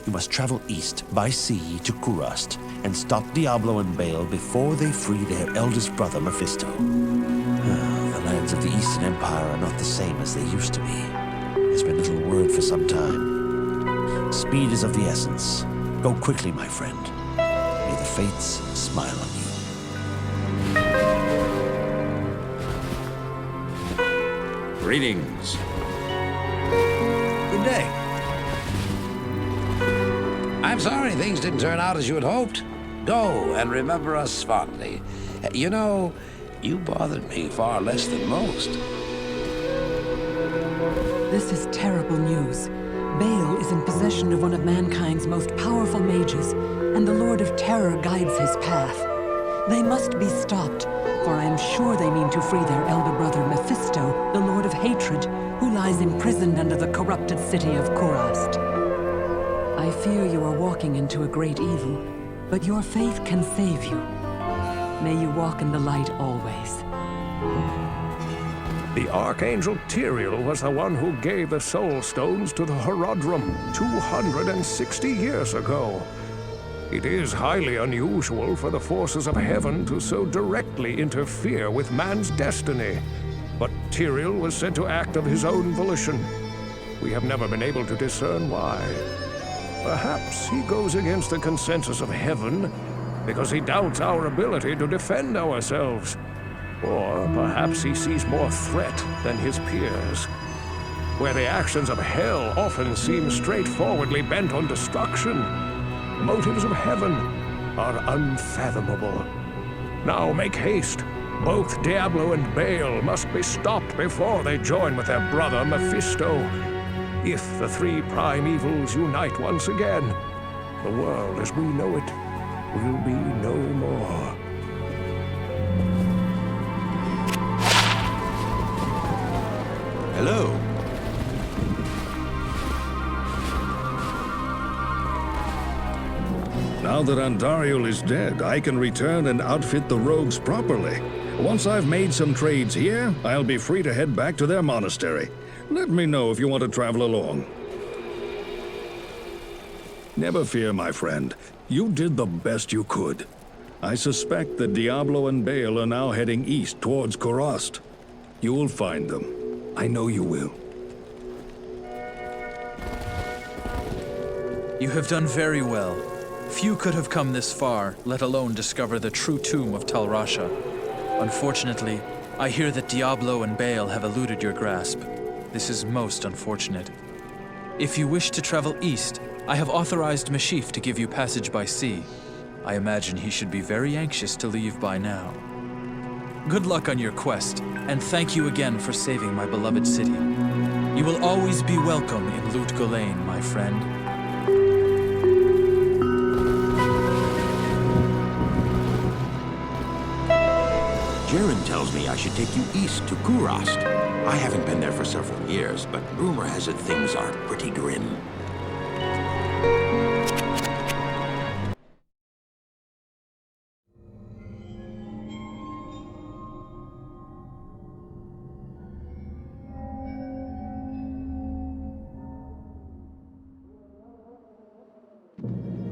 You must travel east by sea to Kurast and stop Diablo and Baal before they free their eldest brother, Mephisto. The lands of the Eastern Empire are not the same as they used to be. There's been little word for some time. Speed is of the essence. Go quickly, my friend. May the fates smile on you. Greetings. Good day. I'm sorry things didn't turn out as you had hoped. Go and remember us fondly. You know, you bothered me far less than most. This is terrible news. Baal is in possession of one of mankind's most powerful mages, and the Lord of Terror guides his path. They must be stopped, for I am sure they mean to free their elder brother Mephisto, the Lord of Hatred, who lies imprisoned under the corrupted city of Kurast. I fear you are walking into a great evil, but your faith can save you. May you walk in the light always. The Archangel Tyrion was the one who gave the Soul Stones to the Horadrim 260 years ago. It is highly unusual for the forces of heaven to so directly interfere with man's destiny, but Tyrion was said to act of his own volition. We have never been able to discern why. Perhaps he goes against the consensus of heaven because he doubts our ability to defend ourselves. Or perhaps he sees more threat than his peers. Where the actions of hell often seem straightforwardly bent on destruction, motives of heaven are unfathomable. Now make haste. Both Diablo and Baal must be stopped before they join with their brother Mephisto. If the three prime evils unite once again, the world as we know it will be no more. Hello. Now that Andariel is dead, I can return and outfit the rogues properly. Once I've made some trades here, I'll be free to head back to their monastery. Let me know if you want to travel along. Never fear, my friend. You did the best you could. I suspect that Diablo and Baal are now heading east towards Kurast. You will find them. I know you will. You have done very well. Few could have come this far, let alone discover the true tomb of Talrasha. Unfortunately, I hear that Diablo and Baal have eluded your grasp. This is most unfortunate. If you wish to travel east, I have authorized Mashif to give you passage by sea. I imagine he should be very anxious to leave by now. Good luck on your quest, and thank you again for saving my beloved city. You will always be welcome in Lut Gholein, my friend. Jaren tells me I should take you east to Kurast. I haven't been there for several years, but rumor has it things are pretty grim.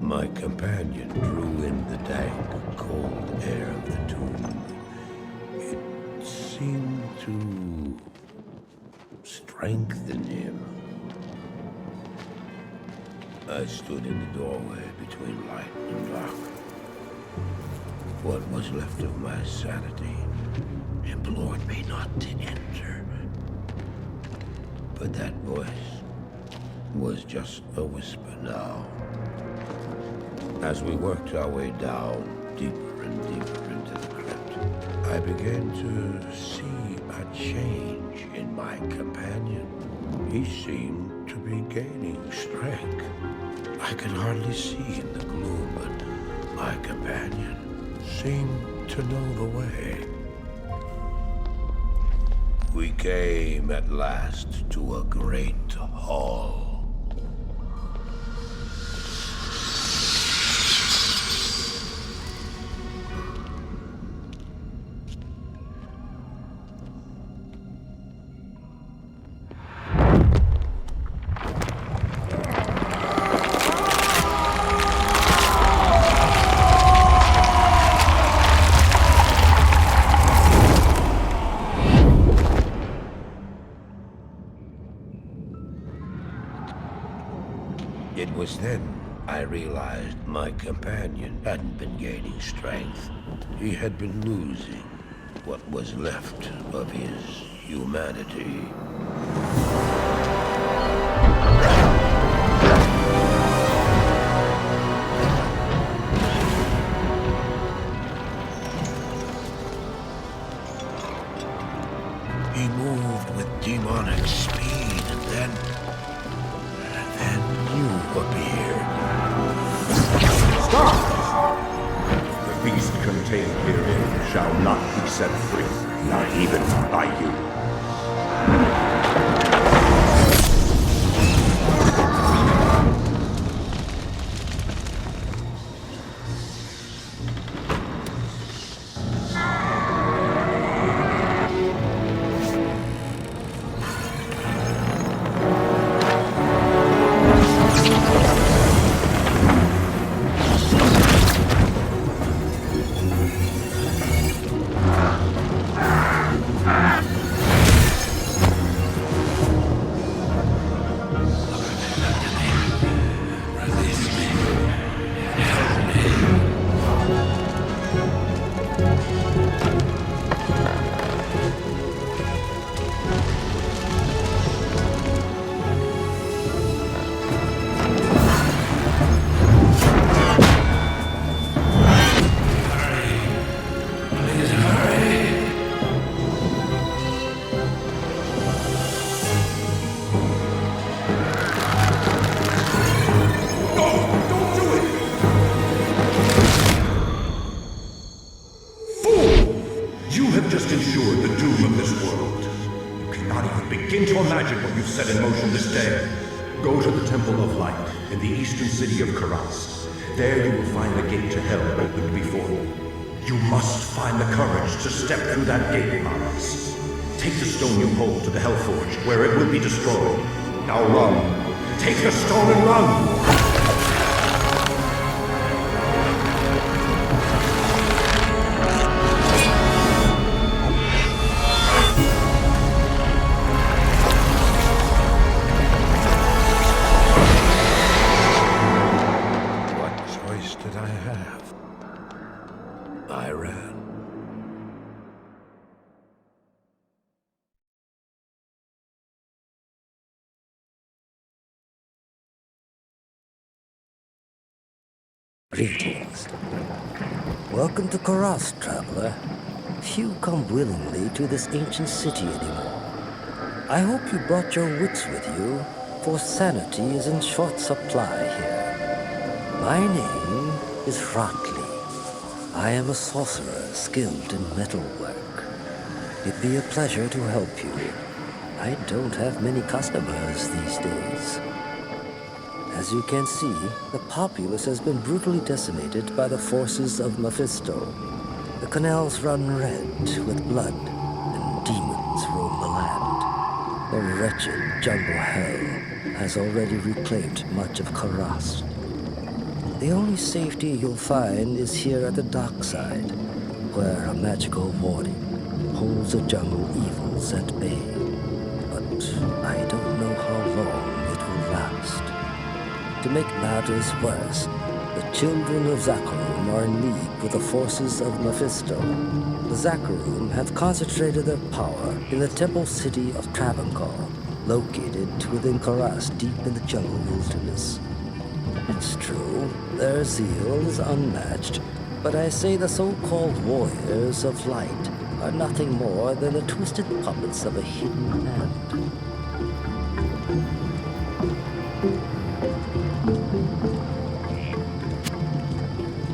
My companion drew in the dank, cold air of the tomb. It seemed to strengthen him. I stood in the doorway between light and dark. What was left of my sanity implored me not to enter. But that voice was just a whisper now. As we worked our way down, deeper and deeper into the crypt, I began to see a change in my companion. He seemed to be gaining strength. I could hardly see in the gloom, but my companion seemed to know the way. We came at last to a great hall. It was then I realized my companion hadn't been gaining strength. He had been losing what was left of his humanity. He moved with demonic speed, and then you appeared. Stop! The beast contained herein shall not be set free, not even by you. Set in motion this day. Go to the Temple of Light in the eastern city of Kurast. There you will find the gate to hell opened before you. You must find the courage to step through that gate, Maris. Take the stone you hold to the Hellforge, where it will be destroyed. Now run. Take the stone and run! Greetings. Welcome to Kurast, traveler. Few come willingly to this ancient city anymore. I hope you brought your wits with you, for sanity is in short supply here. My name is Horadric. I am a sorcerer skilled in metalwork. It'd be a pleasure to help you. I don't have many customers these days. As you can see, the populace has been brutally decimated by the forces of Mephisto. The canals run red with blood, and demons roam the land. The wretched jungle hell has already reclaimed much of Karast. The only safety you'll find is here at the dockside, where a magical warning holds the jungle evils at bay. But I don't know how long it will last. To make matters worse, the children of Zakharum are in league with the forces of Mephisto. The Zakharum have concentrated their power in the temple city of Travancore, located within Karast deep in the jungle wilderness. It's true, their zeal is unmatched, but I say the so-called warriors of light are nothing more than the twisted puppets of a hidden hand.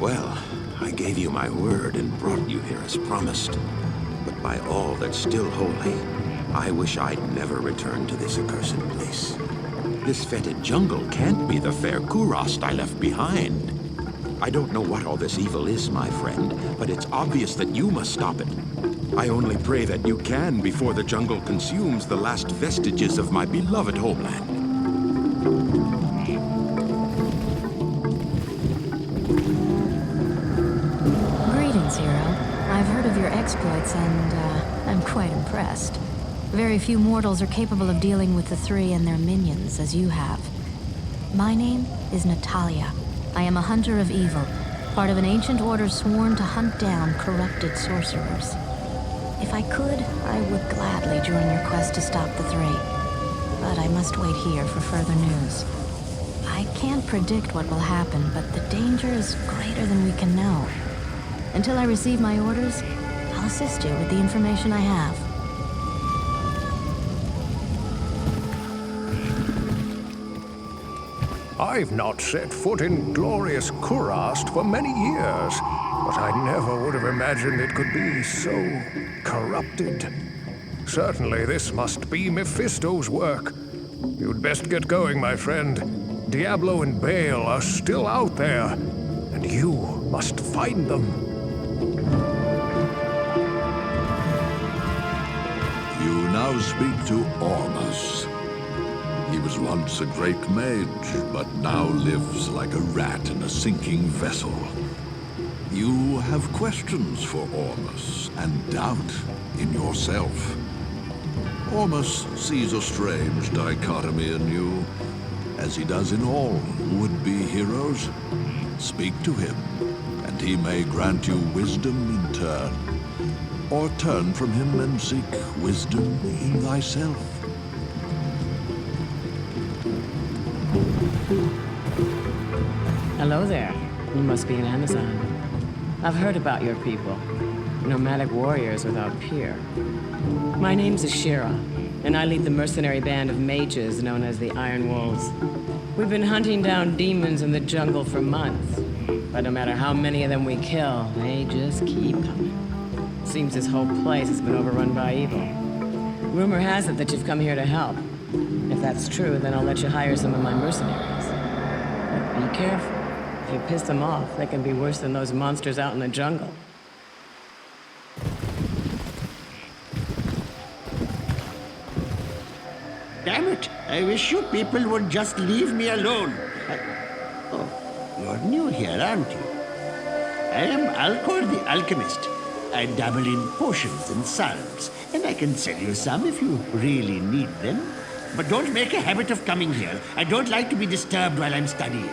Well, I gave you my word and brought you here as promised. But by all that's still holy, I wish I'd never returned to this accursed place. This fetid jungle can't be the fair Kurast I left behind. I don't know what all this evil is, my friend, but it's obvious that you must stop it. I only pray that you can before the jungle consumes the last vestiges of my beloved homeland. Greetings, hero. I've heard of your exploits and, I'm quite impressed. Very few mortals are capable of dealing with the three and their minions as you have. My name is Natalia. I am a hunter of evil, part of an ancient order sworn to hunt down corrupted sorcerers. If I could, I would gladly join your quest to stop the three. But I must wait here for further news. I can't predict what will happen, but the danger is greater than we can know. Until I receive my orders, I'll assist you with the information I have. I've not set foot in glorious Kurast for many years, but I never would have imagined it could be so corrupted. Certainly this must be Mephisto's work. You'd best get going, my friend. Diablo and Baal are still out there, and you must find them. You now speak to Ormus. He was once a great mage, but now lives like a rat in a sinking vessel. You have questions for Ormus, and doubt in yourself. Ormus sees a strange dichotomy in you, as he does in all would-be heroes. Speak to him, and he may grant you wisdom in turn, or turn from him and seek wisdom in thyself. Hello there. You must be an Amazon. I've heard about your people. Nomadic warriors without peer. My name's Ashira, and I lead the mercenary band of mages known as the Iron Wolves. We've been hunting down demons in the jungle for months, but no matter how many of them we kill, they just keep coming. Seems this whole place has been overrun by evil. Rumor has it that you've come here to help. If that's true, then I'll let you hire some of my mercenaries. But be careful. If you piss them off, they can be worse than those monsters out in the jungle. Damn it! I wish you people would just leave me alone. Oh, you're new here, aren't you? I am Alcor the Alchemist. I dabble in potions and salves, and I can sell you some if you really need them. But don't make a habit of coming here. I don't like to be disturbed while I'm studying.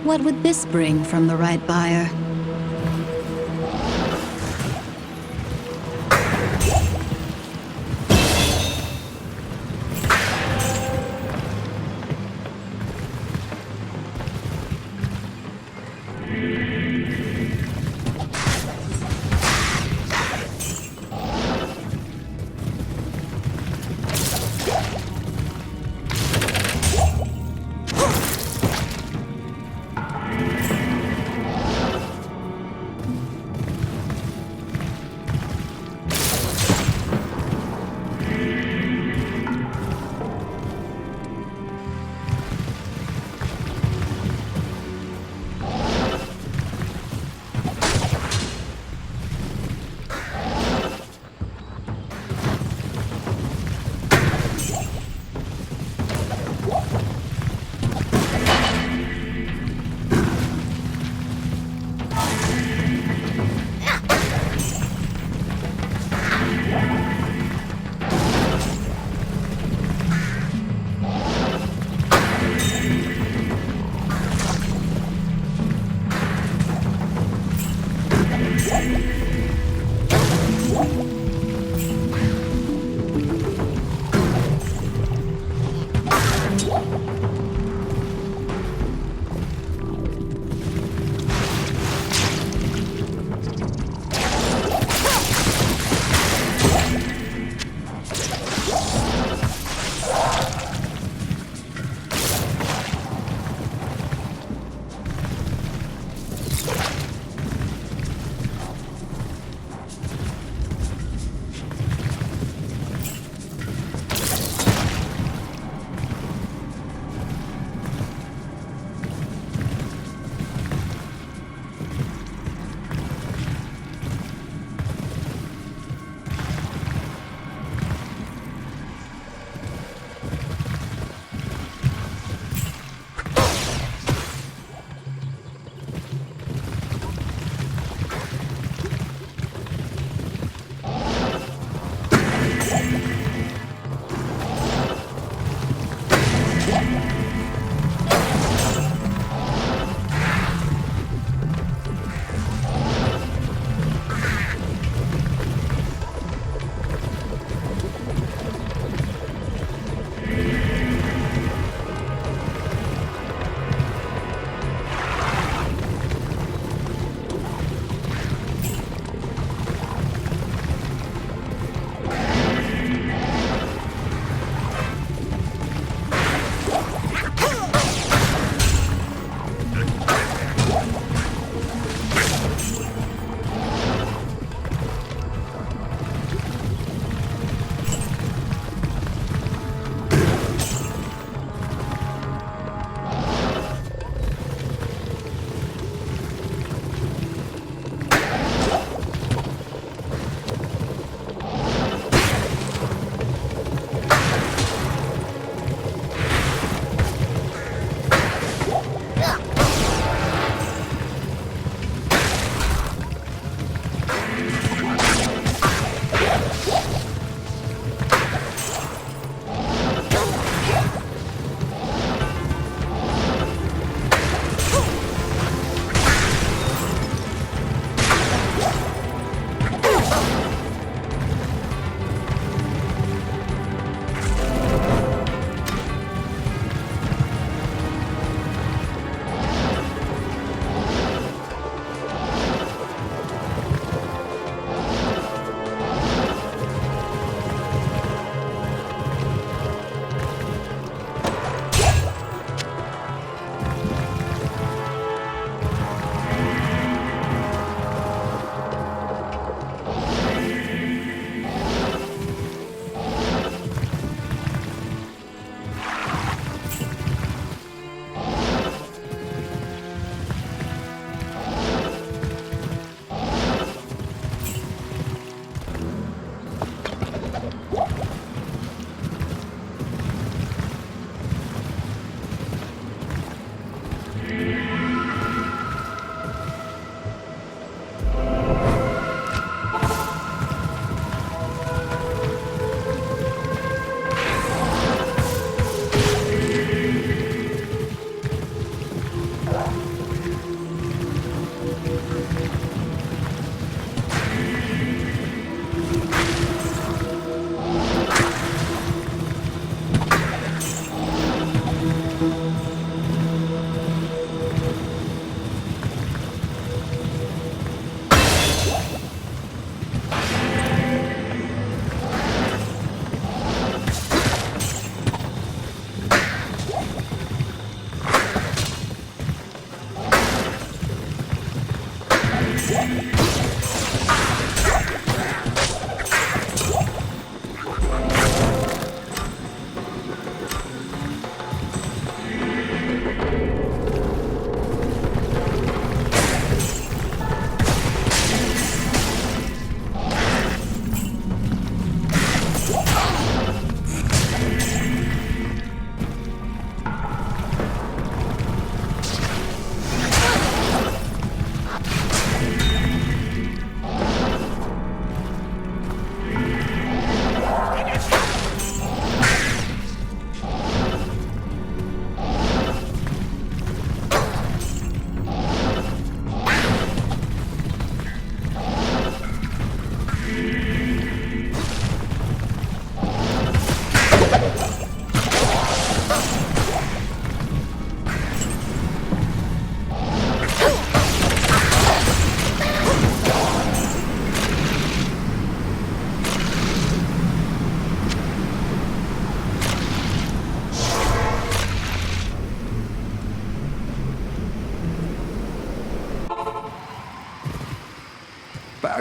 What would this bring from the right buyer?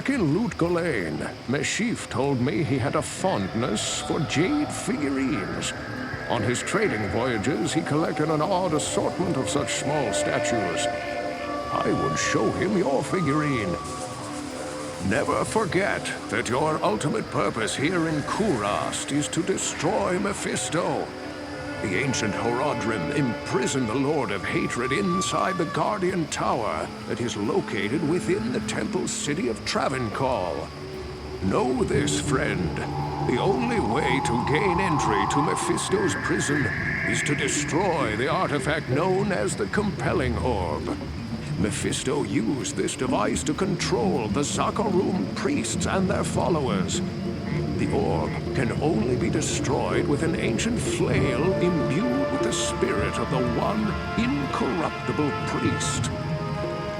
Back in Lut-Gholein, Meshif told me he had a fondness for jade figurines. On his trading voyages, he collected an odd assortment of such small statues. I would show him your figurine. Never forget that your ultimate purpose here in Kurast is to destroy Mephisto. The ancient Horadric imprisoned the Lord of Hatred inside the Guardian Tower that is located within the temple city of Travancore. Know this, friend. The only way to gain entry to Mephisto's prison is to destroy the artifact known as the Compelling Orb. Mephisto used this device to control the Zakarum priests and their followers. The orb can only be destroyed with an ancient flail imbued with the spirit of the one incorruptible priest.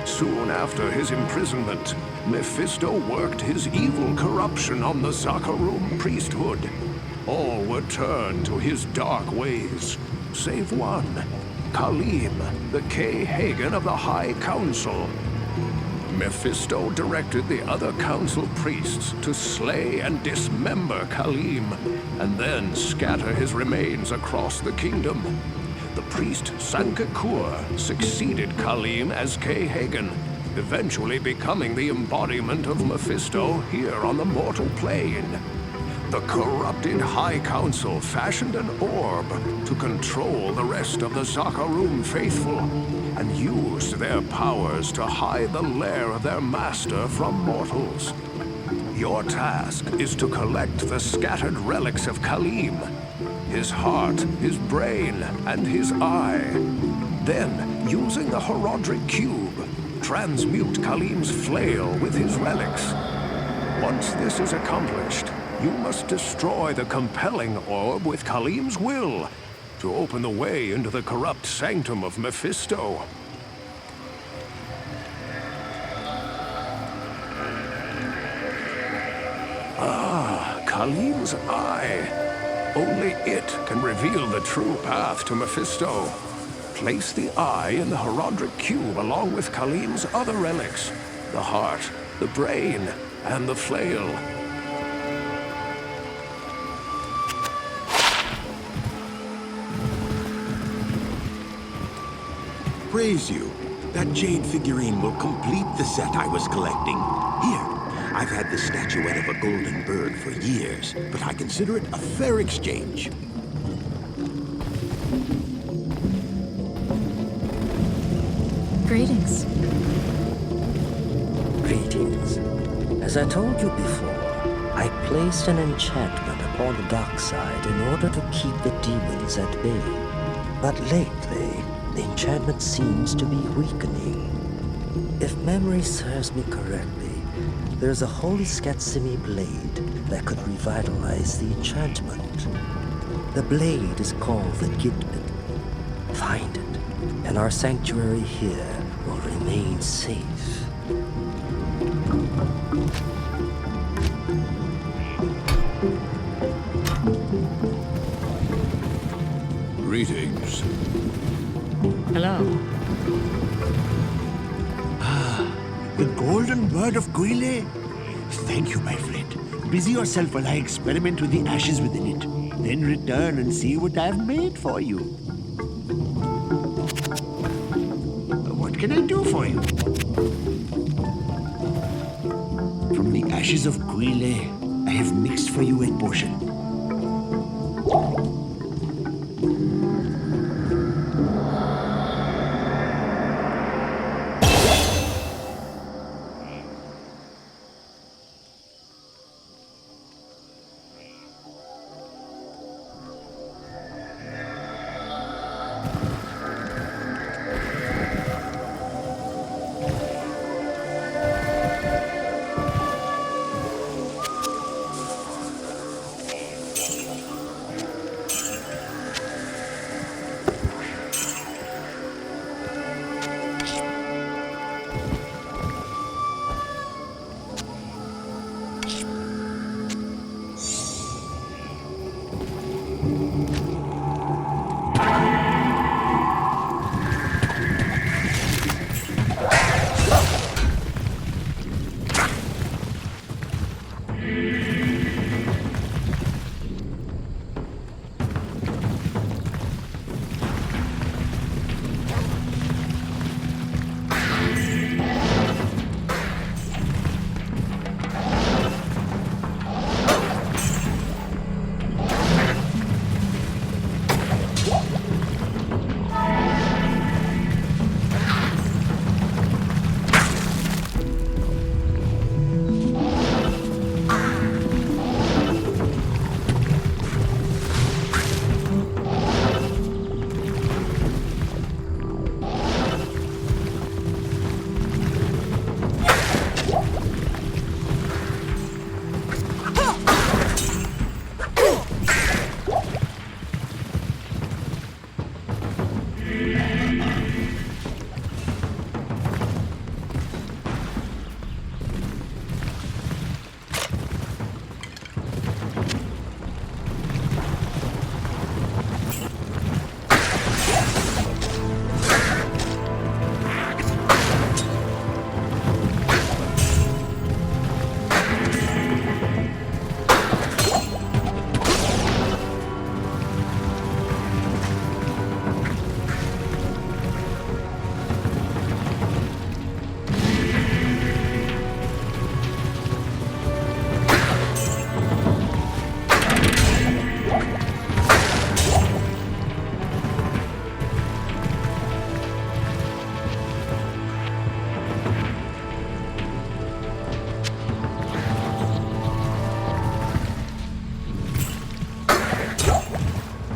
Soon after his imprisonment, Mephisto worked his evil corruption on the Zakarum priesthood. All were turned to his dark ways, save one, Khalim, the K-Hagen of the High Council. Mephisto directed the other council priests to slay and dismember Khalim, and then scatter his remains across the kingdom. The priest Sankakur succeeded Khalim as K-Hagen, eventually becoming the embodiment of Mephisto here on the mortal plane. The corrupted High Council fashioned an orb to control the rest of the Zakarum faithful, and used their powers to hide the lair of their master from mortals. Your task is to collect the scattered relics of Khalim, his heart, his brain, and his eye. Then, using the Horadric cube, transmute Khalim's flail with his relics. Once this is accomplished, you must destroy the Compelling Orb with Khalim's will to open the way into the corrupt sanctum of Mephisto. Ah, Khalim's eye. Only it can reveal the true path to Mephisto. Place the eye in the Horadric cube along with Khalim's other relics, the heart, the brain, and the flail. Praise you. That jade figurine will complete the set I was collecting. Here, I've had the statuette of a golden bird for years, but I consider it a fair exchange. Greetings. Greetings. As I told you before, I placed an enchantment upon the dark side in order to keep the demons at bay. But lately, the enchantment seems to be weakening. If memory serves me correctly, there's a holy Skatsimi blade that could revitalize the enchantment. The blade is called the gimbatul. Find it, and our sanctuary here will remain safe. Greetings. Hello. The golden bird of Guile? Thank you, my friend. Busy yourself while I experiment with the ashes within it. Then return and see what I've made for you. What can I do for you? From the ashes of Guile, I have mixed for you a potion.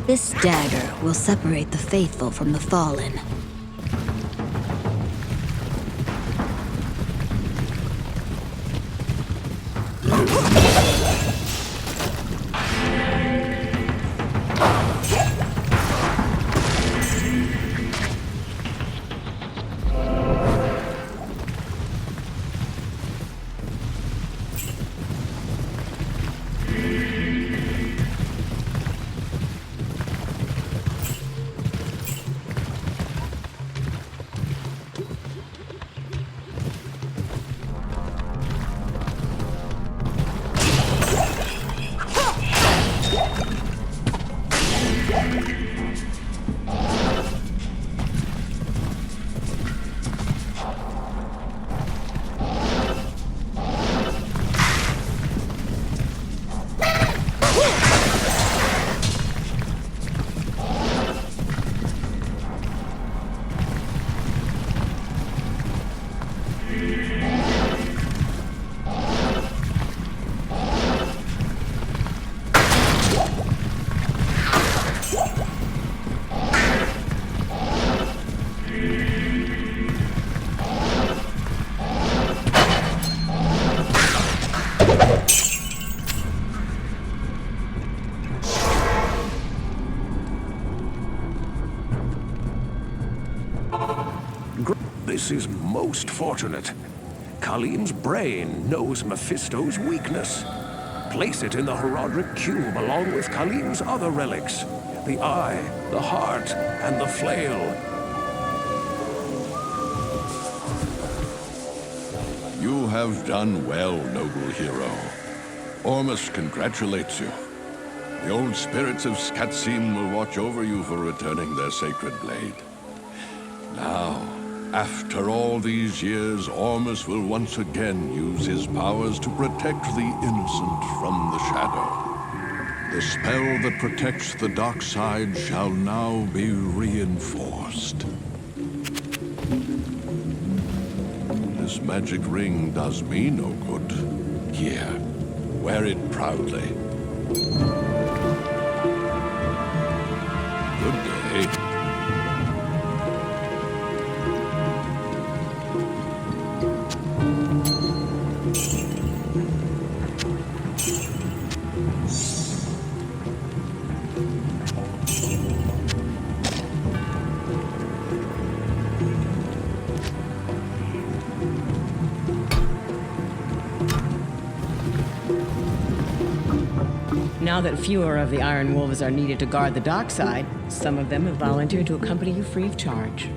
This dagger will separate the faithful from the fallen. This is most fortunate. Khalim's brain knows Mephisto's weakness. Place it in the Horadric cube along with Khalim's other relics. The eye, the heart, and the flail. You have done well, noble hero. Ormus congratulates you. The old spirits of Skatsim will watch over you for returning their sacred blade. Now, after all these years, Ormus will once again use his powers to protect the innocent from the shadow. The spell that protects the dark side shall now be reinforced. This magic ring does me no good. Here, wear it proudly. Good day. Now that fewer of the Iron Wolves are needed to guard the dock side, some of them have volunteered to accompany you free of charge.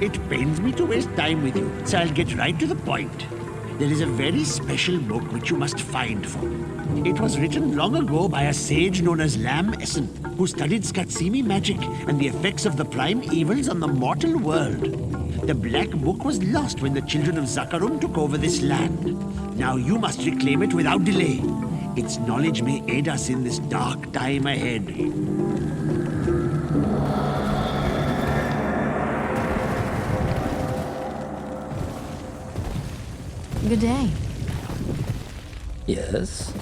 It pains me to waste time with you, so I'll get right to the point. There is a very special book which you must find for me. It was written long ago by a sage known as Lam Essen, who studied Skatsimi magic and the effects of the prime evils on the mortal world. The Black Book was lost when the children of Zakarum took over this land. Now you must reclaim it without delay. Its knowledge may aid us in this dark time ahead. Good day. Yes?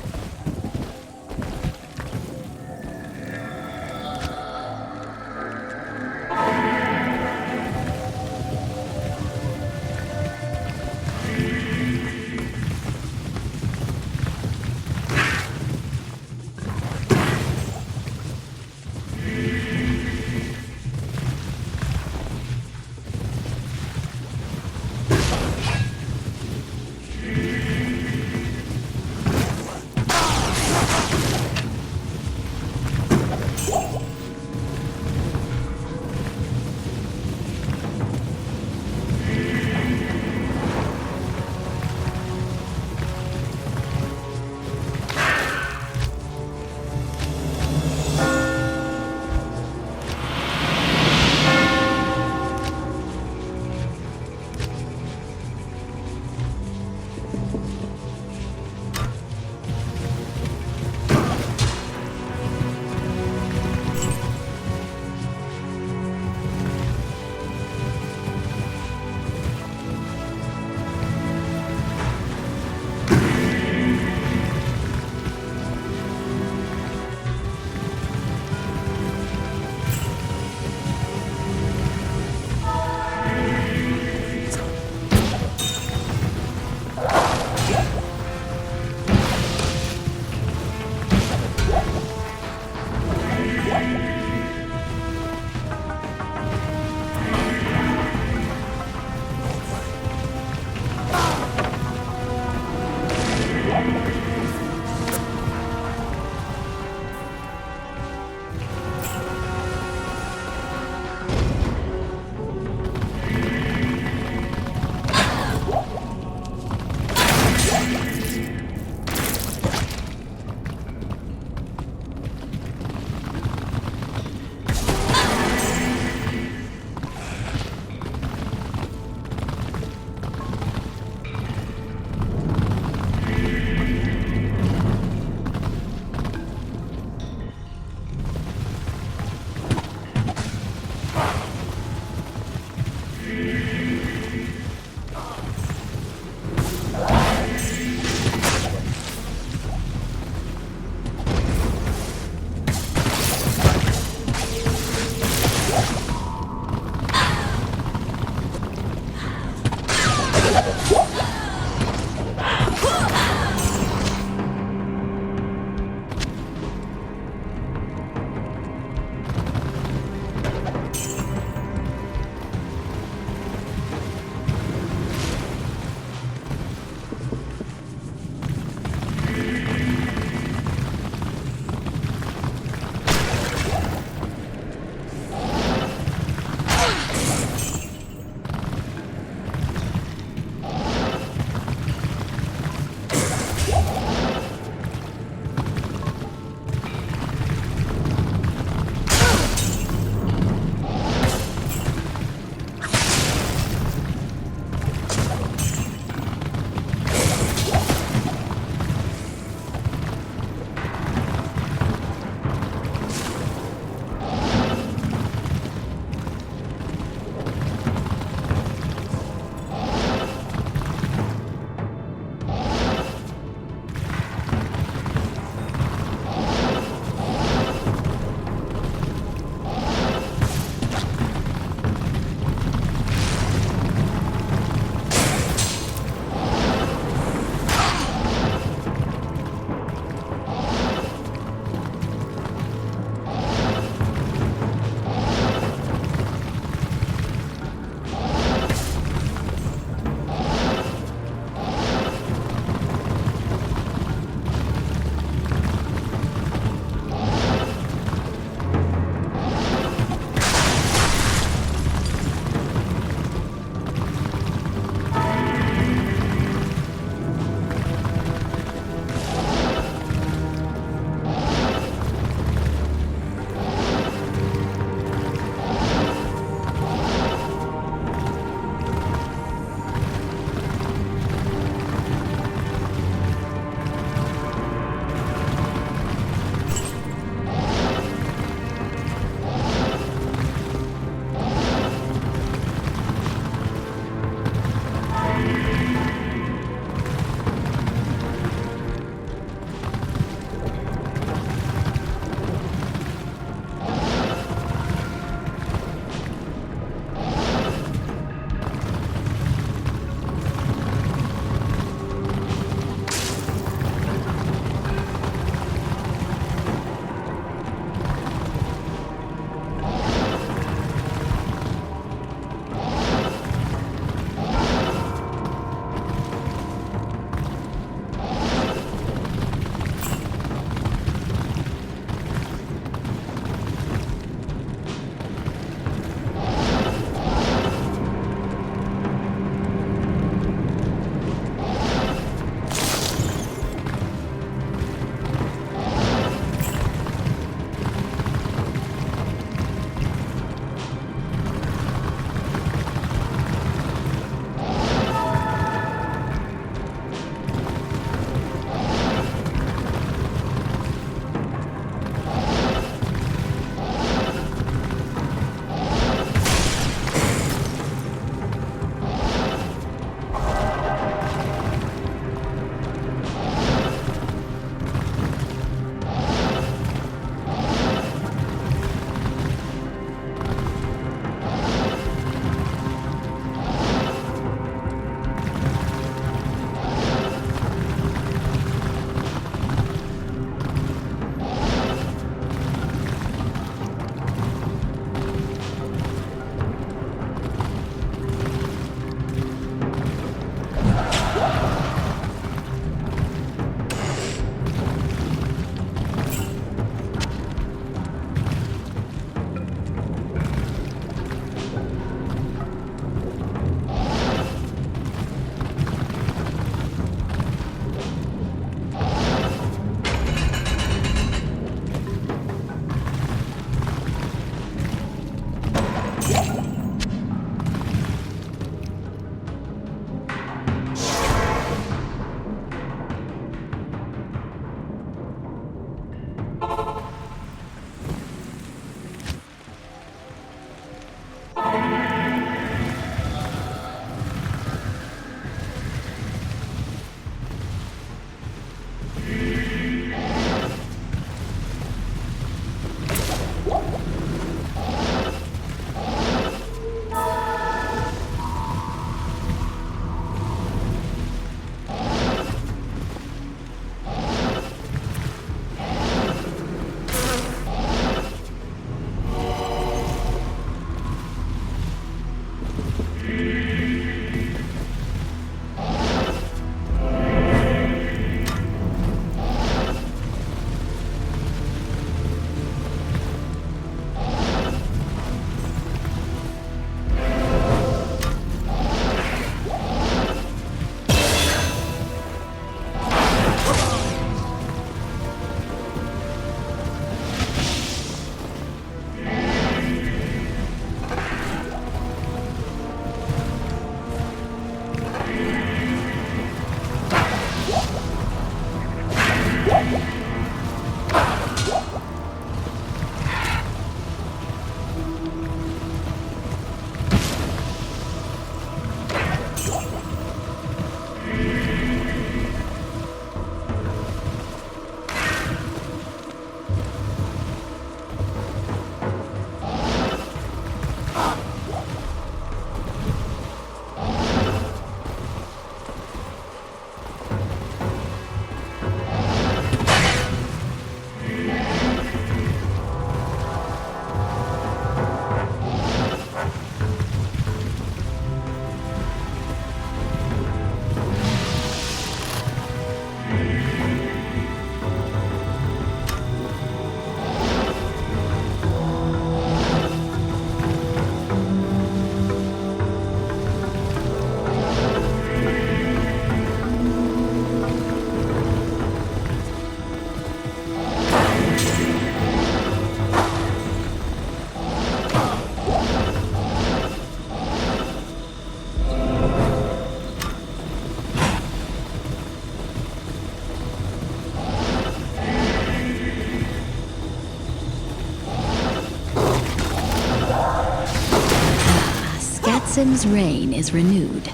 Asim's reign is renewed.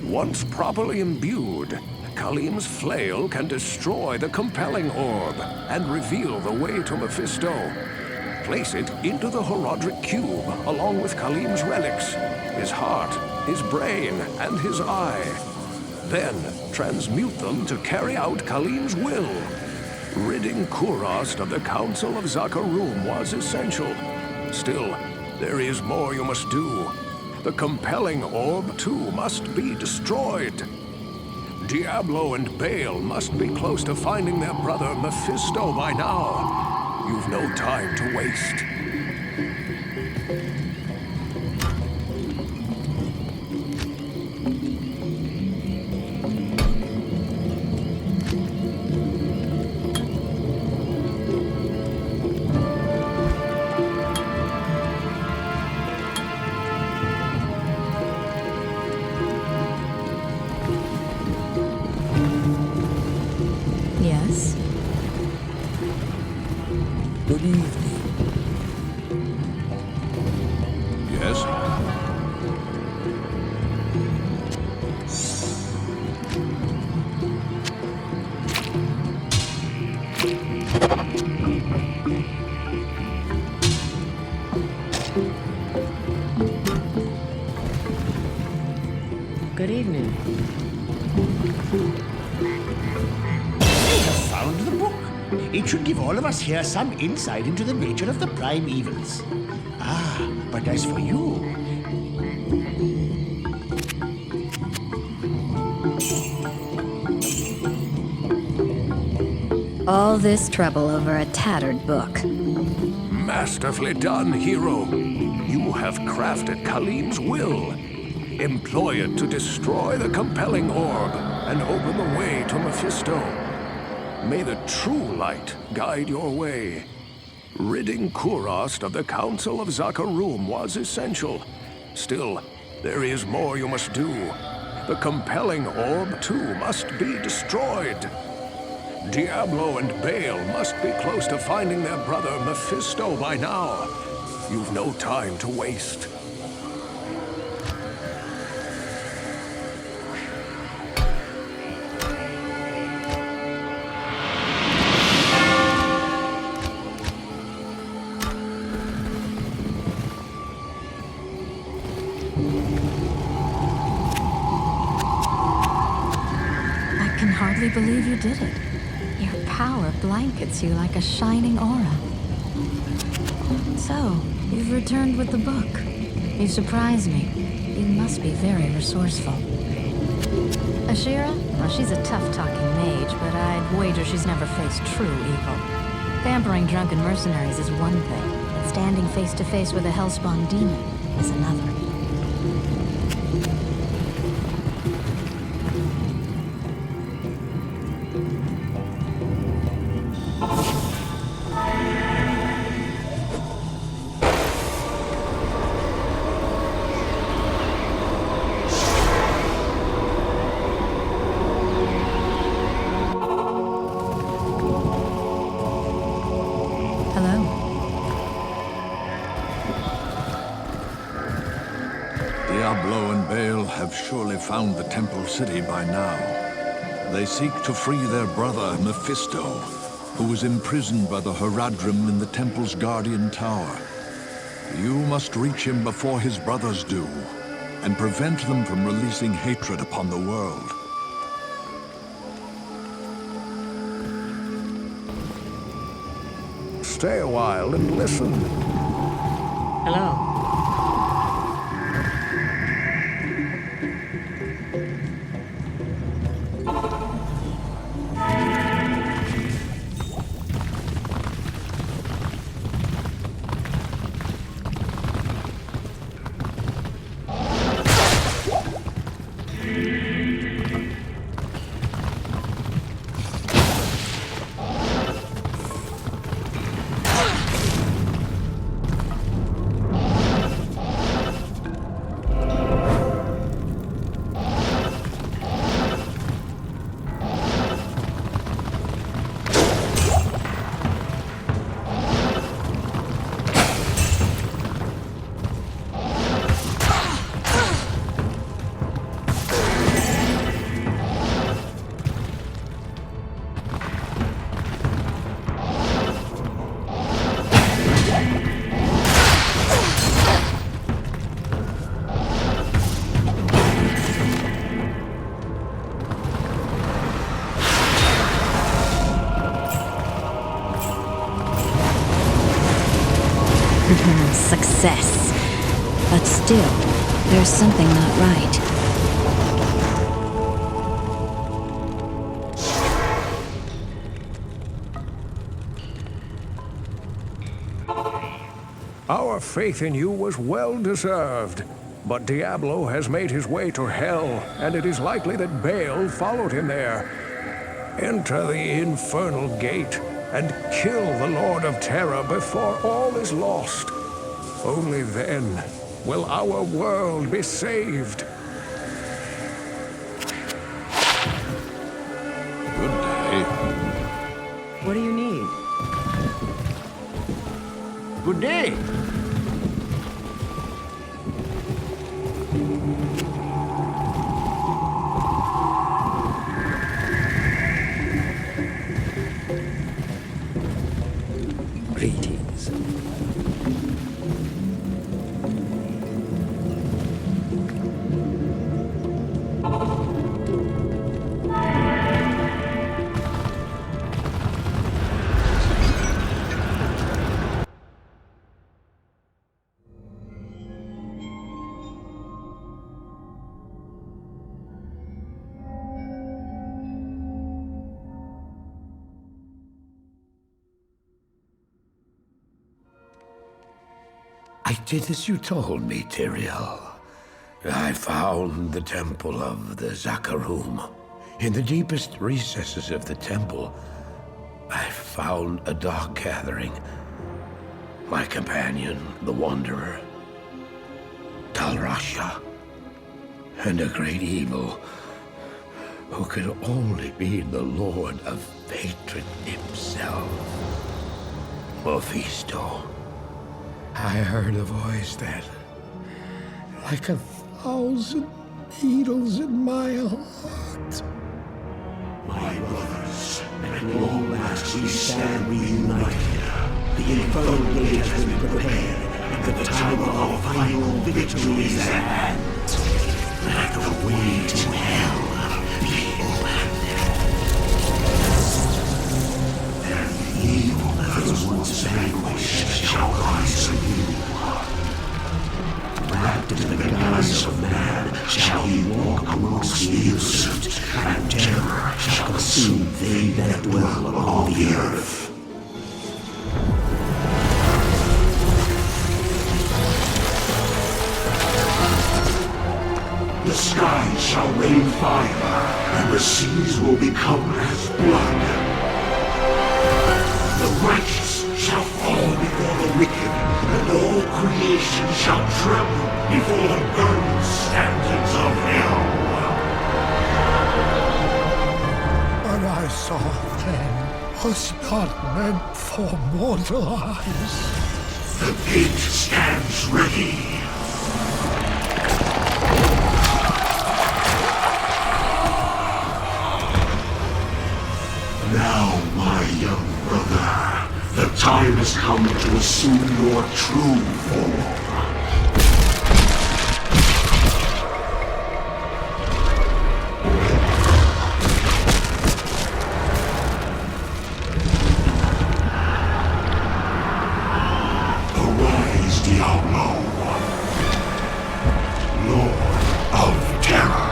Once properly imbued, Khalim's flail can destroy the compelling orb and reveal the way to Mephisto. Place it into the Horadric cube along with Khalim's relics, his heart, his brain, and his eye. Then transmute them to carry out Khalim's will. Ridding Kurast of the Council of Zakarum was essential. Still, there is more you must do. The compelling orb, too, must be destroyed. Diablo and Baal must be close to finding their brother Mephisto by now. You've no time to waste. Yes? Good evening. Yes? Good evening. They have found the book. It should give all of us here some insight into the nature of the prime evils. Ah, but as for you... All this trouble over a tattered book. Masterfully done, hero. You have crafted Khalim's will. Employ it to destroy the compelling orb and open the way to Mephisto. May the true light guide your way. Ridding Kurast of the Council of Zakarum was essential. Still, there is more you must do. The compelling orb, too, must be destroyed. Diablo and Baal must be close to finding their brother Mephisto by now. You've no time to waste. I can hardly believe you did it. Your power blankets you like a shining aura. So, you've returned with the book. You surprise me. You must be very resourceful. Ashira? Well, she's a tough-talking mage, but I'd wager she's never faced true evil. Pampering drunken mercenaries is one thing, but standing face-to-face with a hellspawn demon is another. Diablo and Baal have surely found the Temple City by now. They seek to free their brother, Mephisto, who was imprisoned by the Horadrim in the Temple's Guardian Tower. You must reach him before his brothers do, and prevent them from releasing hatred upon the world. Stay a while and listen. Hello. Success. But still, there's something not right. Our faith in you was well deserved. But Diablo has made his way to Hell, and it is likely that Baal followed him there. Enter the infernal gate and kill the Lord of Terror before all is lost. Only then will our world be saved. Good day. What do you need? Good day. Greetings. I did as you told me, Tyrael. I found the temple of the Zakarum. In the deepest recesses of the temple, I found a dark gathering. My companion, the Wanderer, Talrasha, and a great evil who could only be the Lord of Hatred himself, Mephisto. I heard a voice that, like 1,000 needles in my heart. My brothers, at long last we stand reunited. The infernal gate has been prepared, and the time of our final victory is at hand. Let the way to hell be opened. And the evil that was once vanquished shall rise anew. Wrapped in the guise of man shall he walk amongst the innocent, and terror shall consume they that dwell upon the earth. The skies shall rain fire, and the seas will become as blood. The righteous shall fall before the wicked, and all creation shall tremble before the burning standards of hell. What I saw then was not meant for mortal eyes. The gate stands ready. Now, my young brother, the time has come to assume your true form. Arise, Diablo, Lord of Terror.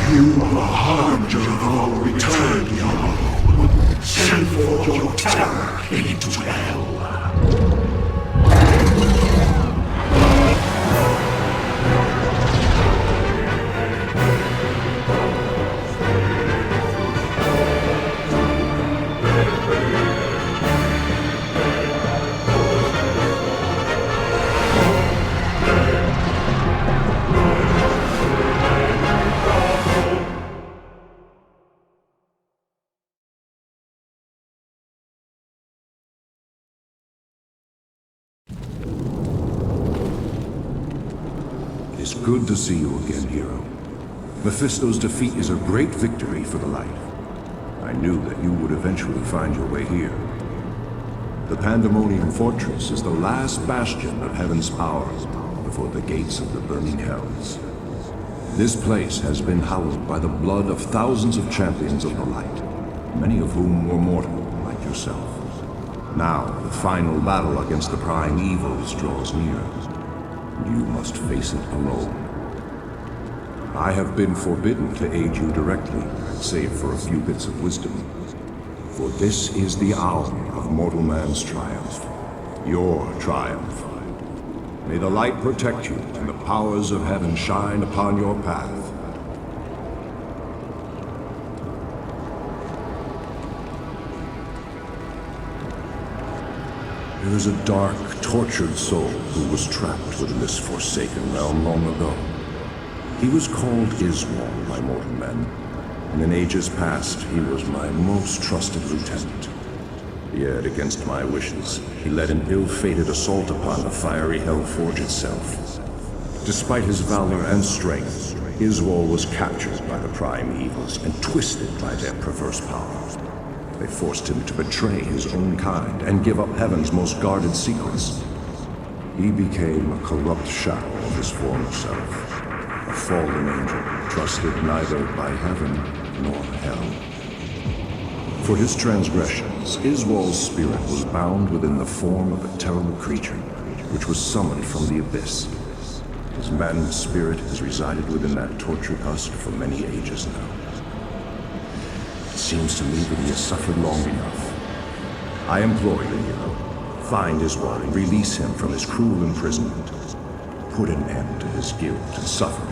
You are the harbinger of our return, Diablo. Send forth your terror into hell. It's good to see you again, hero. Mephisto's defeat is a great victory for the light. I knew that you would eventually find your way here. The Pandemonium Fortress is the last bastion of Heaven's power before the gates of the burning hells. This place has been hallowed by the blood of thousands of champions of the light, many of whom were mortal, like yourself. Now, the final battle against the prime evils draws near. You must face it alone. I have been forbidden to aid you directly, save for a few bits of wisdom. For this is the hour of mortal man's triumph. Your triumph. May the light protect you, and the powers of heaven shine upon your path. There is a dark, tortured soul who was trapped within this forsaken realm long ago. He was called Iswal by mortal men, and in ages past he was my most trusted lieutenant. Yet, against my wishes, he led an ill-fated assault upon the fiery Hellforge itself. Despite his valor and strength, Iswal was captured by the prime evils and twisted by their perverse power. They forced him to betray his own kind and give up heaven's most guarded secrets. He became a corrupt shadow of his former self, a fallen angel trusted neither by heaven nor hell. For his transgressions, Iswal's spirit was bound within the form of a terrible creature, which was summoned from the abyss. His maddened spirit has resided within that tortured husk for many ages now. It seems to me that he has suffered long enough. I implore you, find Iswal and release him from his cruel imprisonment. Put an end to his guilt and suffering.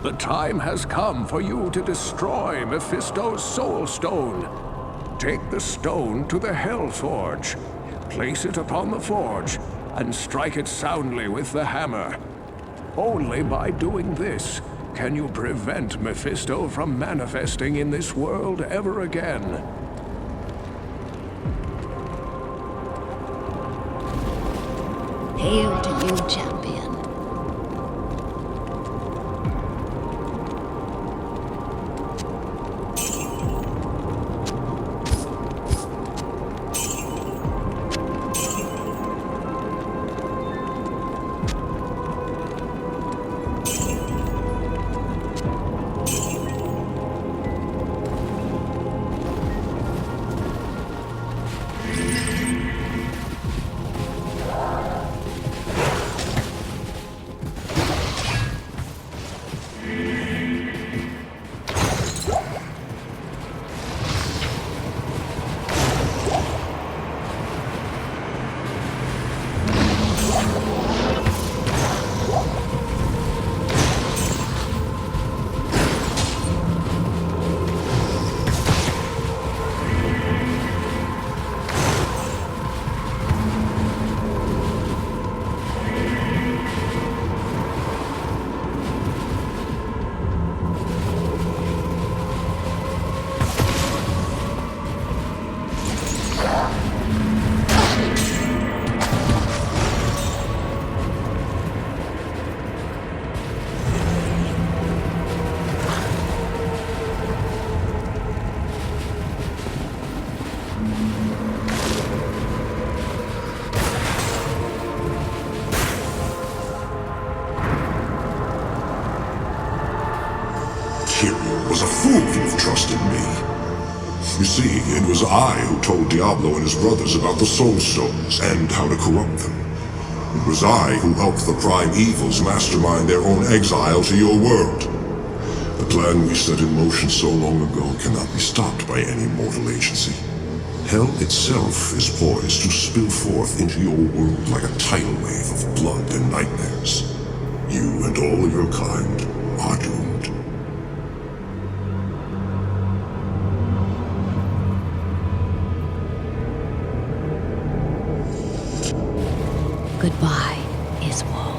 The time has come for you to destroy Mephisto's Soul Stone. Take the stone to the Hellforge, place it upon the forge, and strike it soundly with the hammer. Only by doing this can you prevent Mephisto from manifesting in this world ever again. Hail to you, champion. Was a fool to have trusted me. You see, it was I who told Diablo and his brothers about the Soul Stones and how to corrupt them. It was I who helped the Prime Evils mastermind their own exile to your world. The plan we set in motion so long ago cannot be stopped by any mortal agency. Hell itself is poised to spill forth into your world like a tidal wave of blood and nightmares. You and all your kind are doomed. Goodbye, Iswal.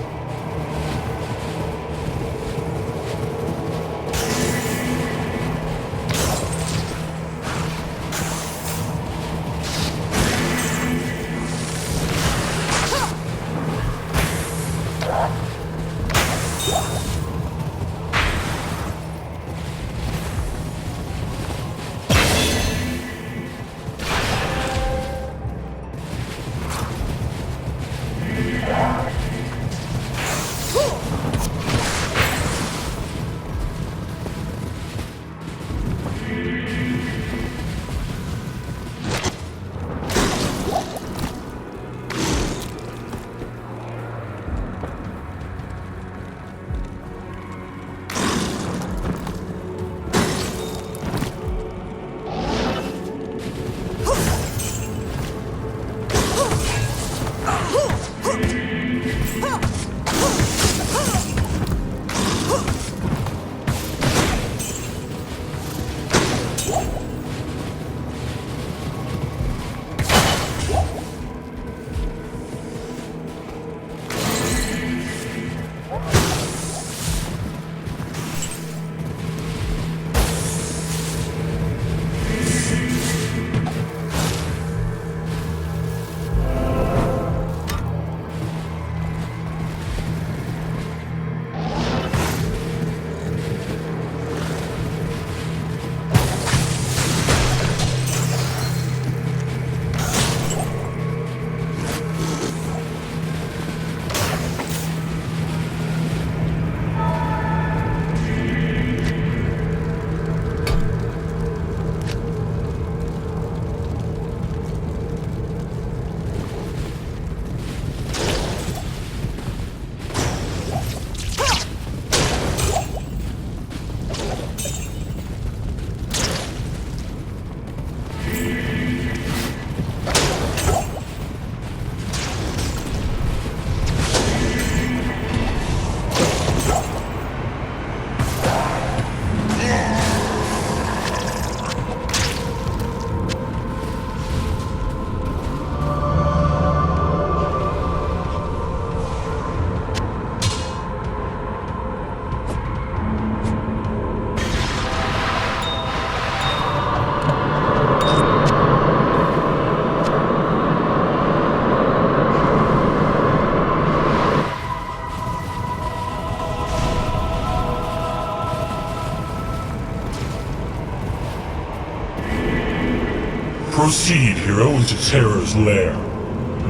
Proceed, hero, into Terror's lair.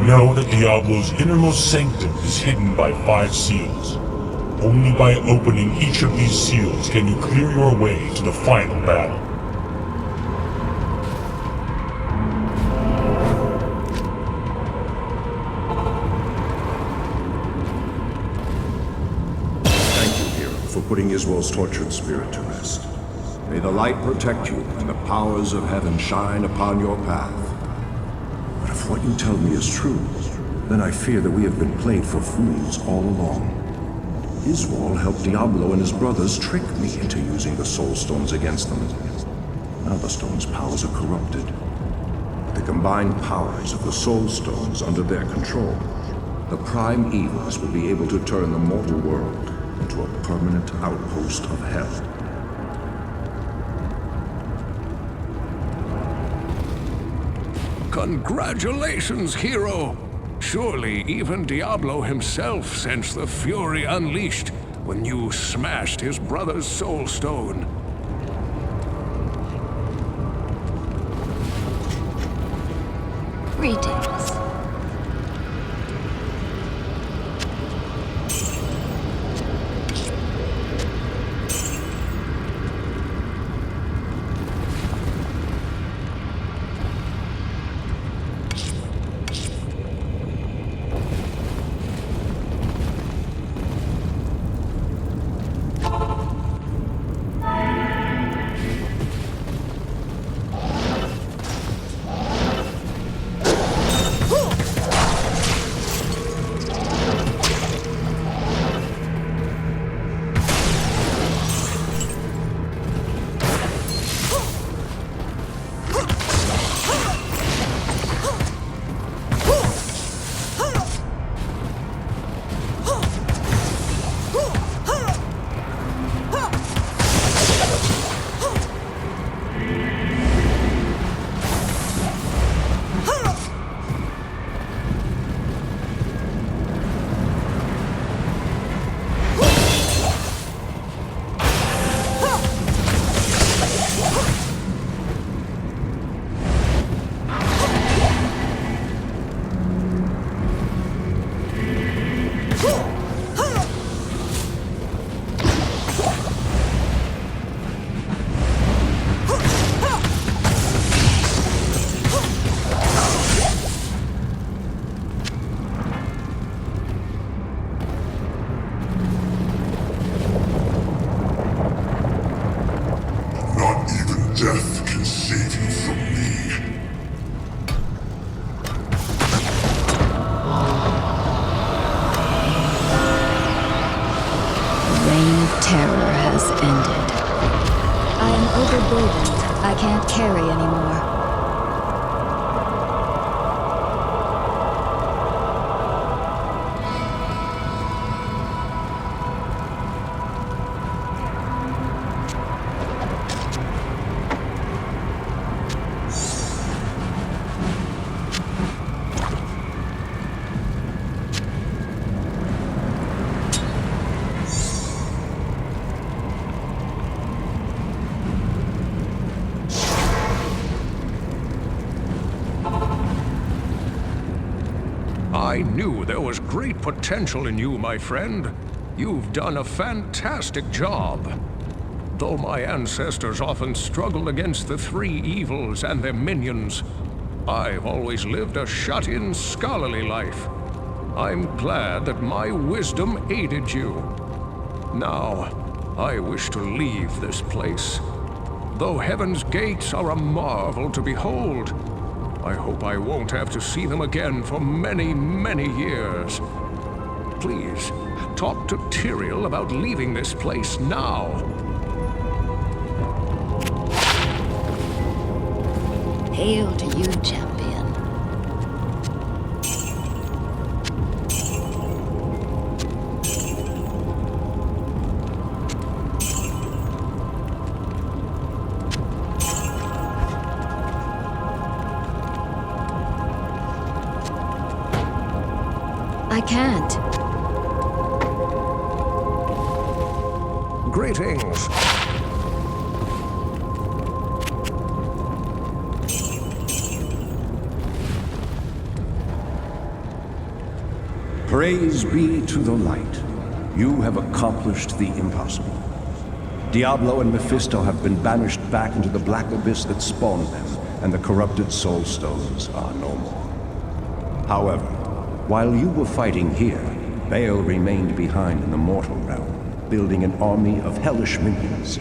Know that Diablo's innermost sanctum is hidden by 5 seals. Only by opening each of these seals can you clear your way to the final battle. Thank you, hero, for putting Israel's tortured spirit to rest. May the light protect you and the powers of heaven shine upon your path. But if what you tell me is true, then I fear that we have been played for fools all along. Israel helped Diablo and his brothers trick me into using the Soul Stones against them. Now the Stones' powers are corrupted. With the combined powers of the Soul Stones under their control, the Prime Evils will be able to turn the mortal world into a permanent outpost of hell. Congratulations, hero! Surely even Diablo himself sensed the fury unleashed when you smashed his brother's soul stone. Greetings. Death can save you from me. The reign of terror has ended. I am overburdened. I can't carry anymore. I knew there was great potential in you, my friend. You've done a fantastic job. Though my ancestors often struggled against the 3 evils and their minions, I've always lived a shut-in, scholarly life. I'm glad that my wisdom aided you. Now, I wish to leave this place. Though heaven's gates are a marvel to behold, I hope I won't have to see them again for many, many years. Please, talk to Tyrael about leaving this place now. Hail to you, champion. I can't. Greetings. Praise be to the light. You have accomplished the impossible. Diablo and Mephisto have been banished back into the black abyss that spawned them, and the corrupted soul stones are no more. However, while you were fighting here, Baal remained behind in the mortal realm, building an army of hellish minions.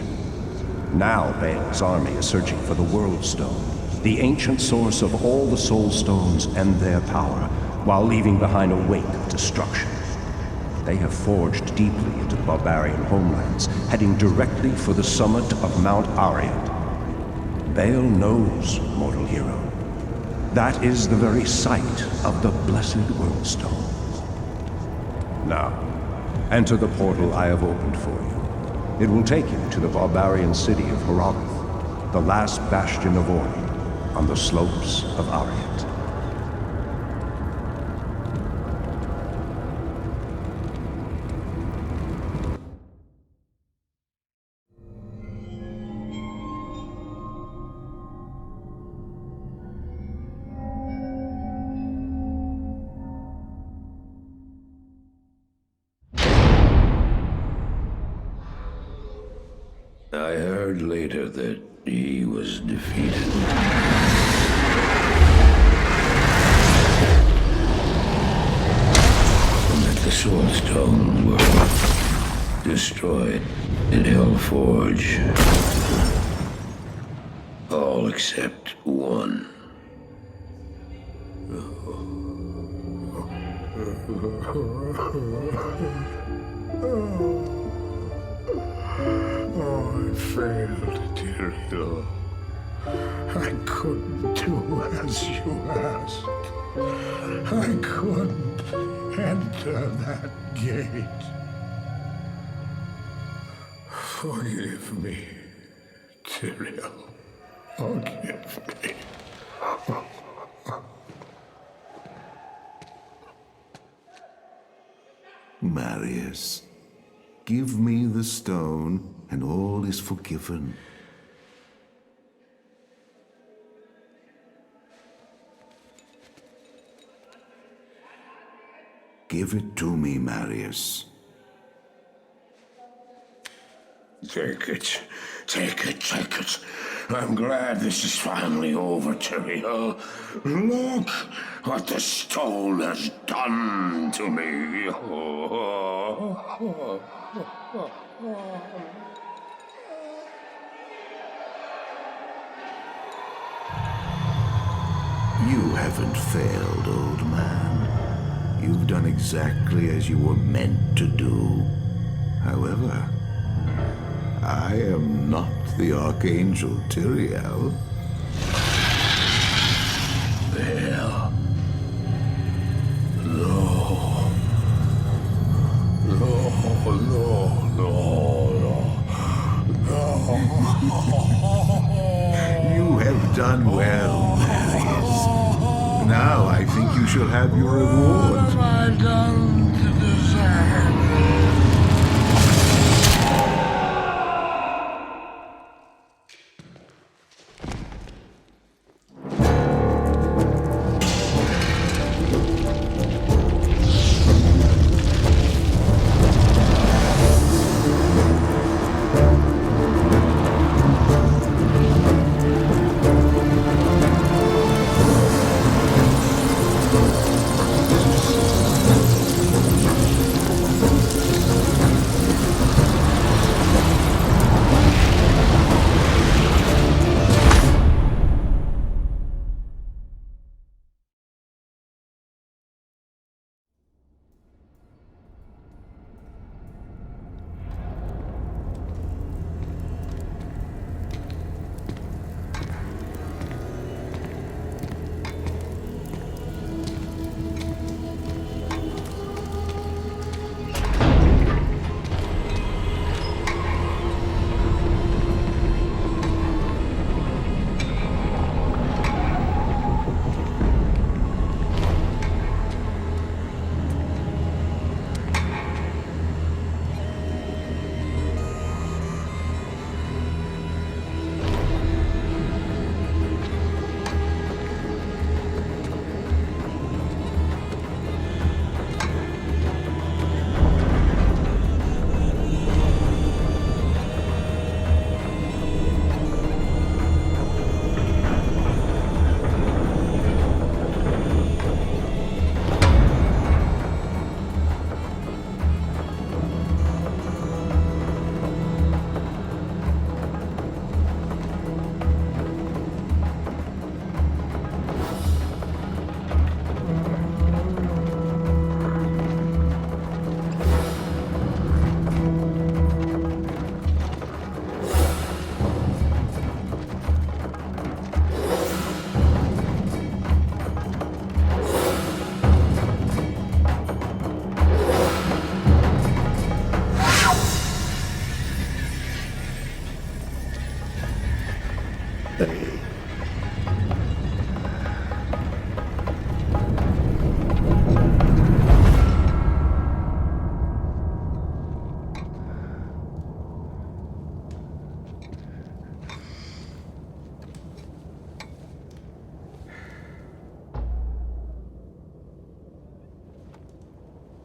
Now Baal's army is searching for the World Stone, the ancient source of all the soul stones and their power, while leaving behind a wake of destruction. They have forged deeply into the barbarian homelands, heading directly for the summit of Mount Ariad. Baal knows, mortal hero. That is the very site of the Blessed World Stone. Now, enter the portal I have opened for you. It will take you to the barbarian city of Horadric, the last bastion of order on the slopes of Ariad. I heard later that he was defeated. And that the Soul Stone were destroyed in Hellforge. All except one. Oh, I failed, Tyrael. I couldn't do as you asked. I couldn't enter that gate. Forgive me, Tyrael. Forgive me. Marius, give me the stone, and all is forgiven. Give it to me, Marius. Take it. Take it, take it. I'm glad this is finally over, Tyrael. Look what the stone has done to me. You haven't failed, old man. You've done exactly as you were meant to do. However, I am not the Archangel Tyrael. There. No. No, no, no, no. You have done well, Marius. Now I think you shall have your reward. What have I done to deserve?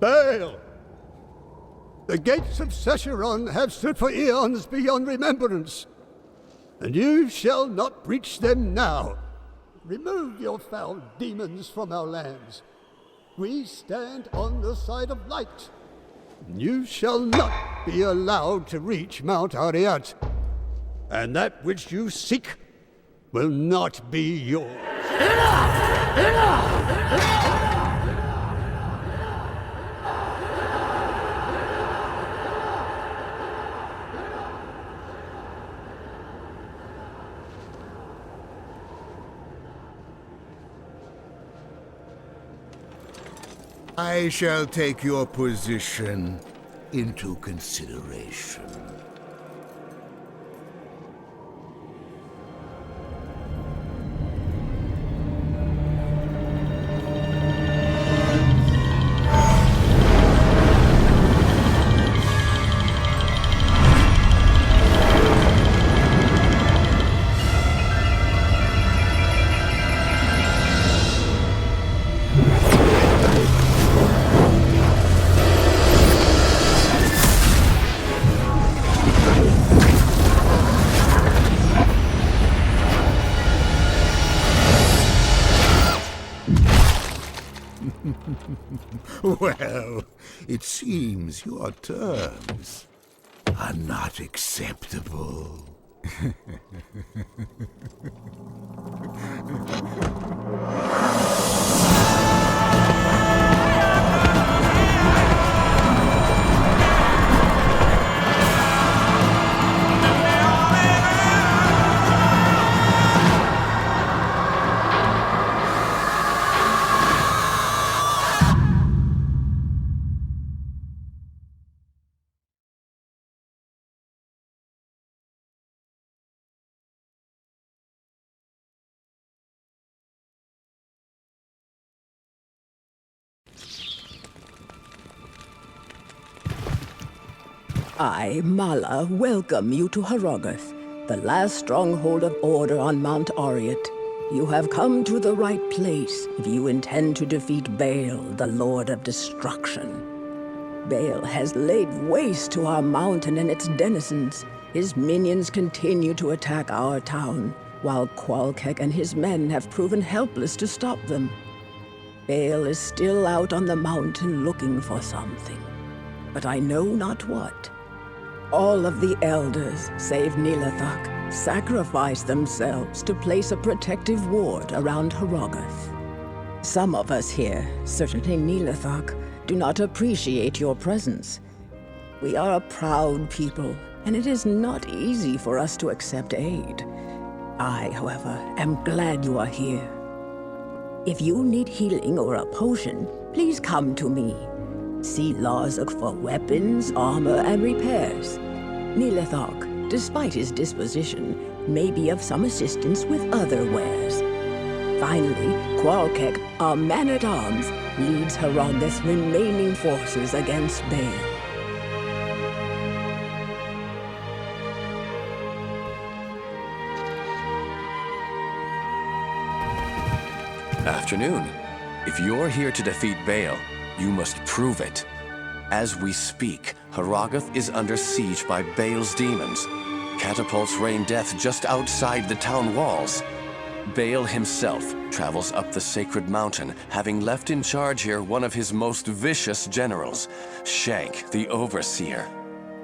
Baal! The gates of Secheron have stood for eons beyond remembrance, and you shall not breach them now. Remove your foul demons from our lands. We stand on the side of light. You shall not be allowed to reach Mount Ariat, and that which you seek will not be yours. I shall take your position into consideration. Well, it seems your terms are not acceptable. I, Mala, welcome you to Harrogath, the last stronghold of order on Mount Ariat. You have come to the right place if you intend to defeat Baal, the Lord of Destruction. Baal has laid waste to our mountain and its denizens. His minions continue to attack our town, while Qualkek and his men have proven helpless to stop them. Baal is still out on the mountain looking for something, but I know not what. All of the elders, save Nilathak, sacrificed themselves to place a protective ward around Harrogath. Some of us here, certainly Nilathak, do not appreciate your presence. We are a proud people, and it is not easy for us to accept aid. I, however, am glad you are here. If you need healing or a potion, please come to me. See nazg for weapons, armor, and repairs. Nilathak, despite his disposition, may be of some assistance with other wares. Finally, Qualkek, our man-at-arms, leads Harrogath's remaining forces against Baal. Afternoon. If you're here to defeat Baal, you must prove it. As we speak, Harrogath is under siege by Baal's demons. Catapults rain death just outside the town walls. Baal himself travels up the sacred mountain, having left in charge here one of his most vicious generals, Shank, the Overseer.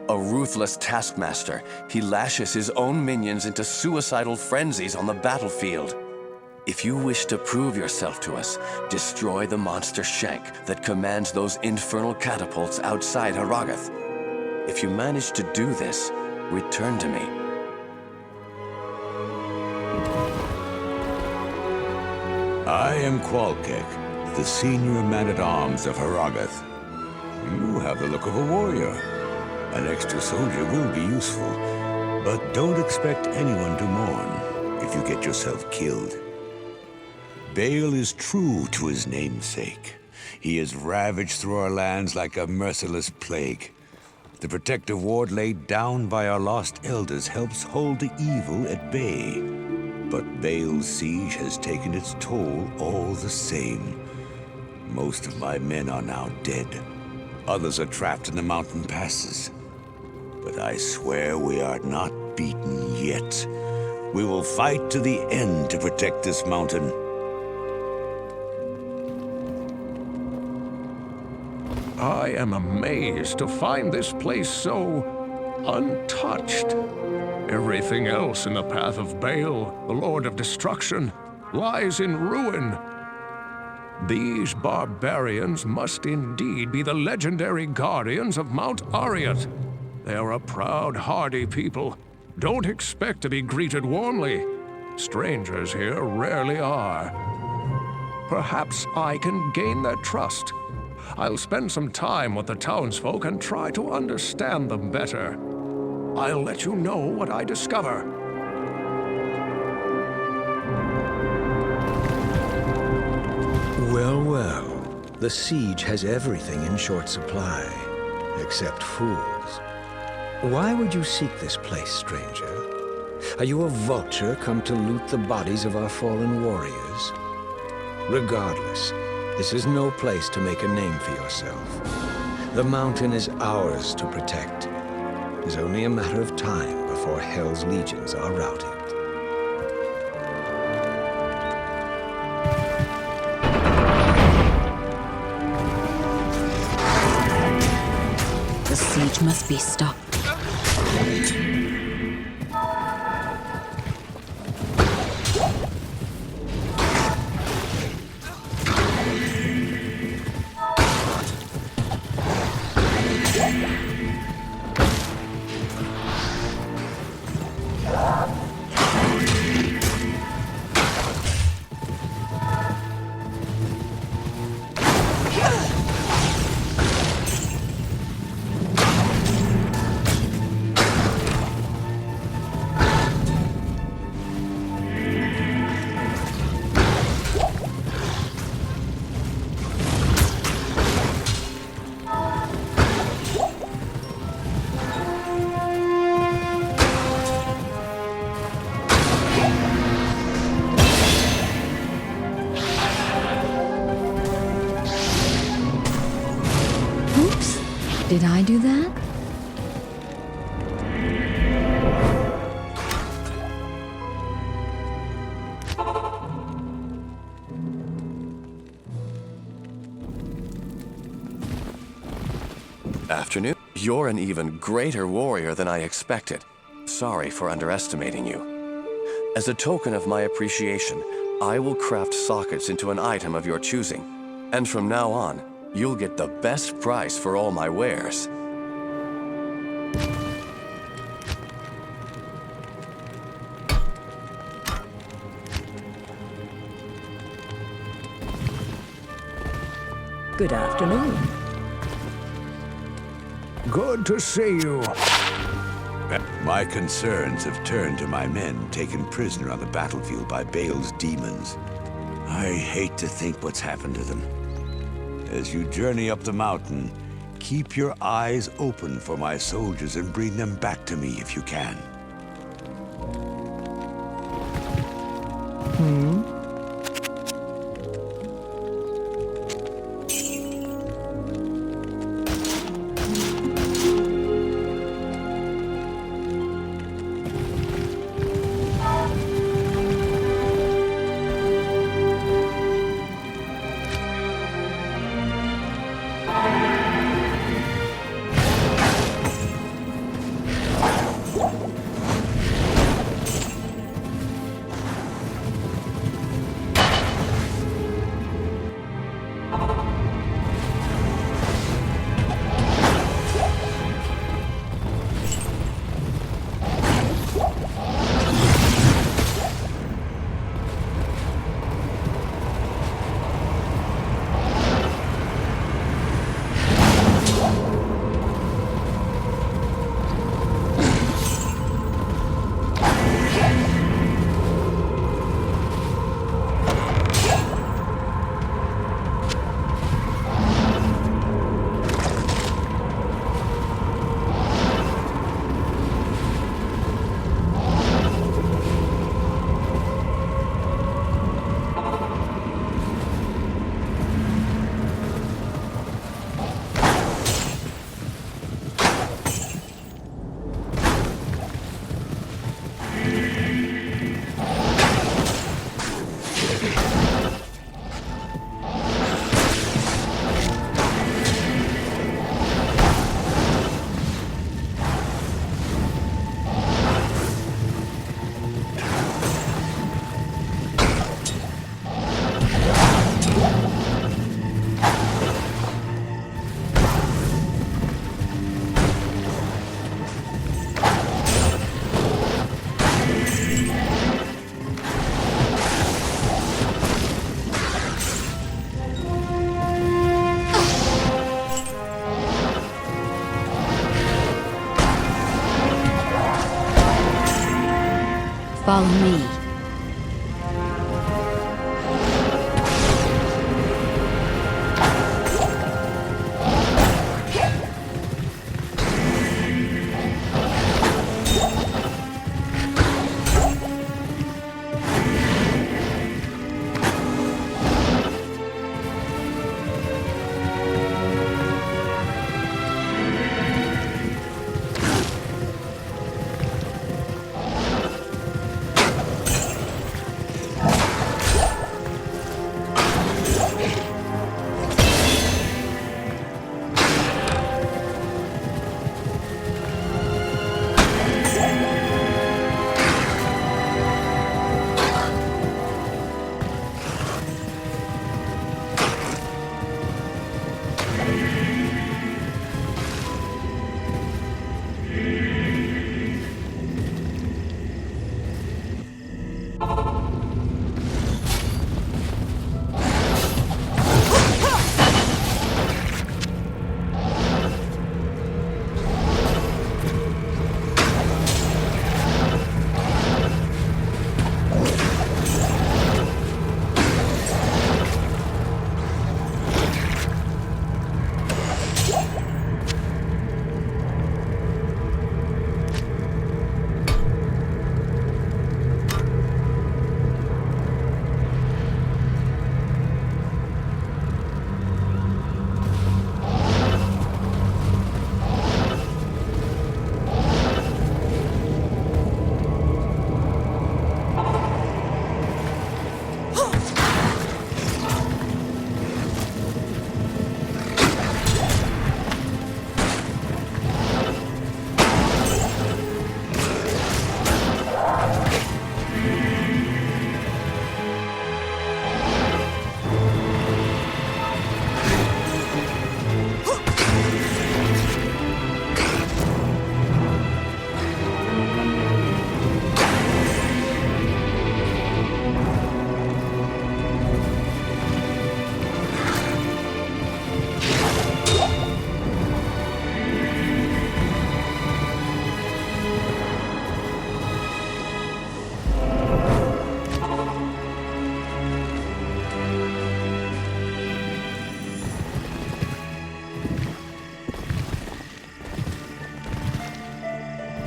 A ruthless taskmaster, he lashes his own minions into suicidal frenzies on the battlefield. If you wish to prove yourself to us, destroy the monster Shank that commands those infernal catapults outside Harrogath. If you manage to do this, return to me. I am Qualkek, the senior man-at-arms of Harrogath. You have the look of a warrior. An extra soldier will be useful, but don't expect anyone to mourn if you get yourself killed. Baal is true to his namesake. He has ravaged through our lands like a merciless plague. The protective ward laid down by our lost elders helps hold the evil at bay. But Baal's siege has taken its toll all the same. Most of my men are now dead, Others are trapped in the mountain passes. But I swear we are not beaten yet. We will fight to the end to protect this mountain. I am amazed to find this place so untouched. Everything else in the path of Baal, the Lord of Destruction, lies in ruin. These barbarians must indeed be the legendary guardians of Mount Arreat. They are a proud, hardy people. Don't expect to be greeted warmly. Strangers here rarely are. Perhaps I can gain their trust. I'll spend some time with the townsfolk and try to understand them better. I'll let you know what I discover. Well, well. The siege has everything in short supply, except fools. Why would you seek this place, stranger? Are you a vulture come to loot the bodies of our fallen warriors? Regardless, this is no place to make a name for yourself. The mountain is ours to protect. It's only a matter of time before Hell's legions are routed. The siege must be stopped. Did I do that? Afternoon. You're an even greater warrior than I expected. Sorry for underestimating you. As a token of my appreciation, I will craft sockets into an item of your choosing. And from now on, you'll get the best price for all my wares. Good afternoon. Good to see you. My concerns have turned to my men taken prisoner on the battlefield by Baal's demons. I hate to think what's happened to them. As you journey up the mountain, keep your eyes open for my soldiers and bring them back to me if you can. Follow me.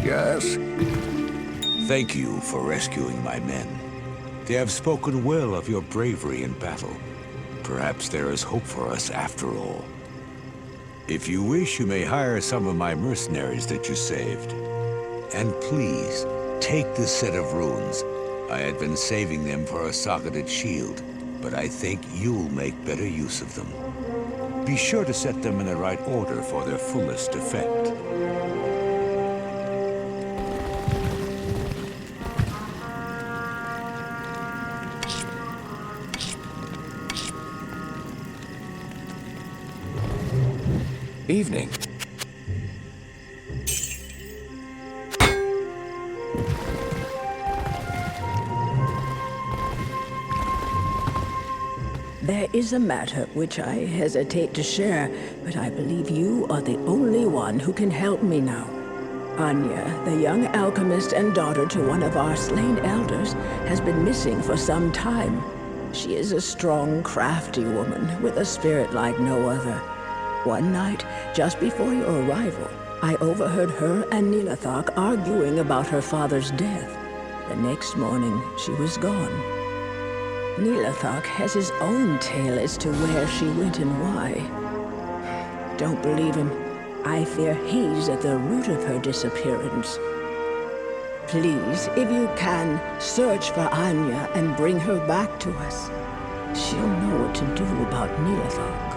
Yes? Thank you for rescuing my men. They have spoken well of your bravery in battle. Perhaps there is hope for us after all. If you wish, you may hire some of my mercenaries that you saved. And please, take this set of runes. I had been saving them for a socketed shield, but I think you'll make better use of them. Be sure to set them in the right order for their fullest effect. Evening. There is a matter which I hesitate to share, but I believe you are the only one who can help me now. Anya, the young alchemist and daughter to one of our slain elders, has been missing for some time. She is a strong, crafty woman with a spirit like no other. One night, just before your arrival, I overheard her and Nilathak arguing about her father's death. The next morning, she was gone. Nilathak has his own tale as to where she went and why. Don't believe him. I fear he's at the root of her disappearance. Please, if you can, search for Anya and bring her back to us. She'll know what to do about Nilathak.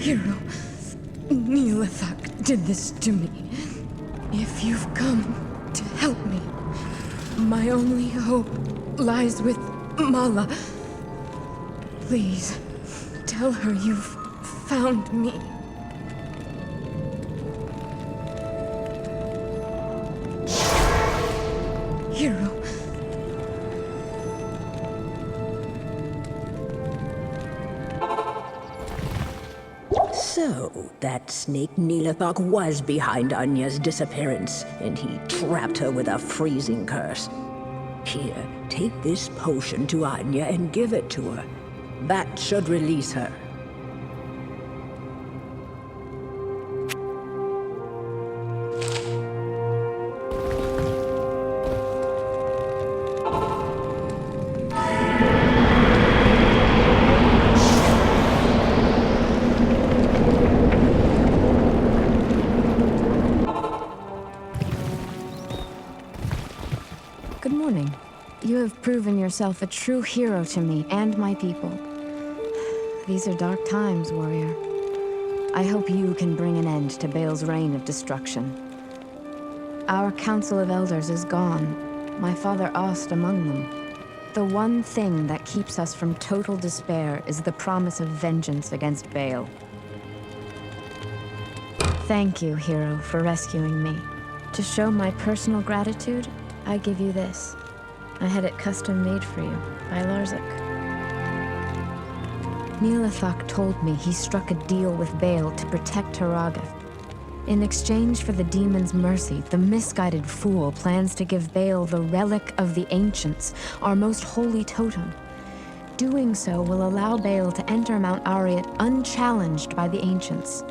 Hero, Neelathak did this to me. If you've come to help me, my only hope lies with Mala. Please, tell her you've found me. Hero. So, that snake Neelathak was behind Anya's disappearance, and he trapped her with a freezing curse. Here, take this potion to Anya and give it to her. That should release her. Good morning. You have proven yourself a true hero to me and my people. These are dark times, warrior. I hope you can bring an end to Baal's reign of destruction. Our Council of Elders is gone, my father Ost among them. The one thing that keeps us from total despair is the promise of vengeance against Baal. Thank you, hero, for rescuing me. To show my personal gratitude, I give you this. I had it custom made for you by Larzik. Neelathak told me he struck a deal with Baal to protect Horadric. In exchange for the demon's mercy, the misguided fool plans to give Baal the relic of the ancients, our most holy totem. Doing so will allow Baal to enter Mount Arreat unchallenged by the ancients.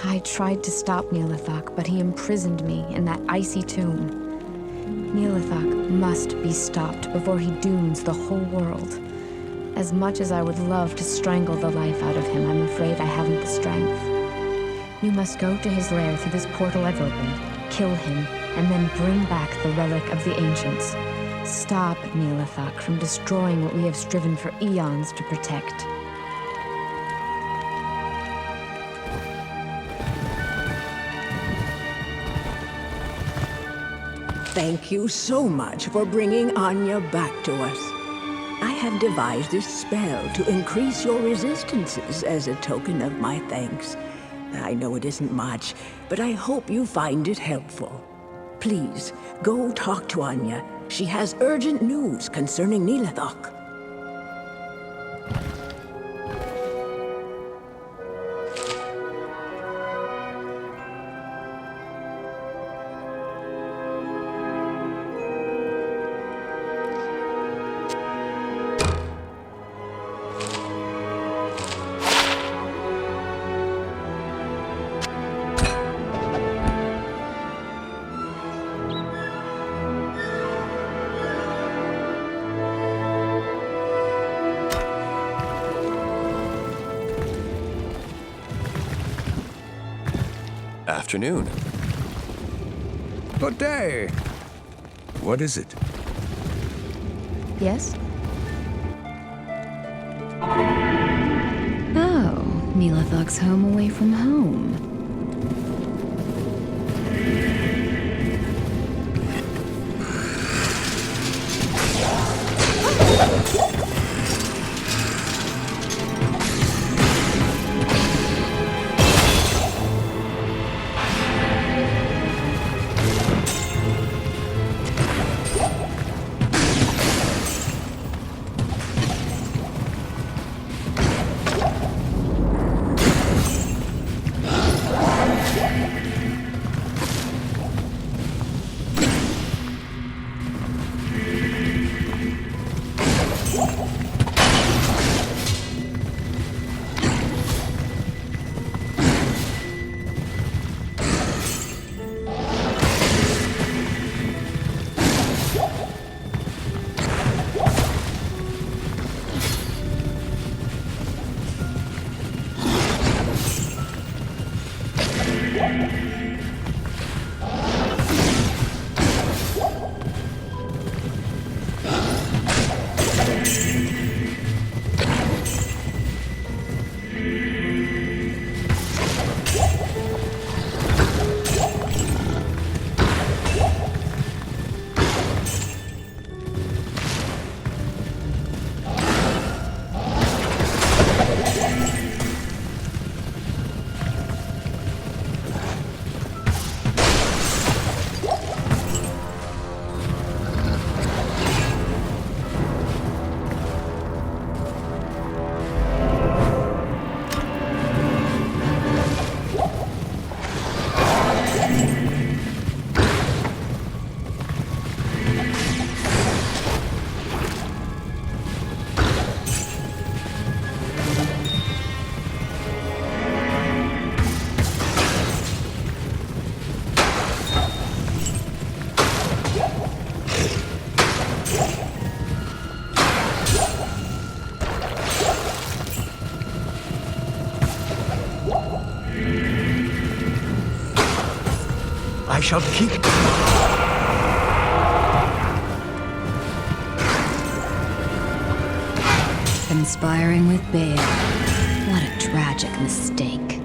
I tried to stop Neelathak, but he imprisoned me in that icy tomb. Neelathak must be stopped before he dooms the whole world. As much as I would love to strangle the life out of him, I'm afraid I haven't the strength. You must go to his lair through this portal I've opened, kill him, and then bring back the relic of the ancients. Stop Neelathak from destroying what we have striven for eons to protect. Thank you so much for bringing Anya back to us. I have devised this spell to increase your resistances as a token of my thanks. I know it isn't much, but I hope you find it helpful. Please, go talk to Anya. She has urgent news concerning Neelathak. Afternoon. Good day. What is it? Yes? Oh, Neelathak's home away from home. I shall keep... Conspiring with Baal. What a tragic mistake.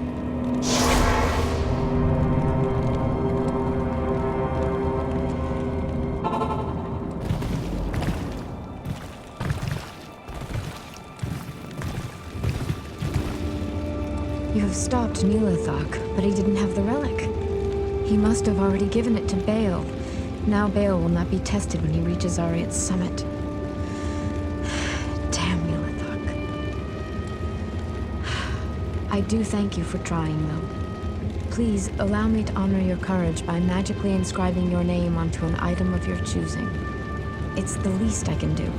You have stopped Neelathok, but he didn't have the relic. He must have already given it to Baal. Now Baal will not be tested when he reaches Ariat's summit. Damn Neelathok. I do thank you for trying, though. Please, allow me to honor your courage by magically inscribing your name onto an item of your choosing. It's the least I can do.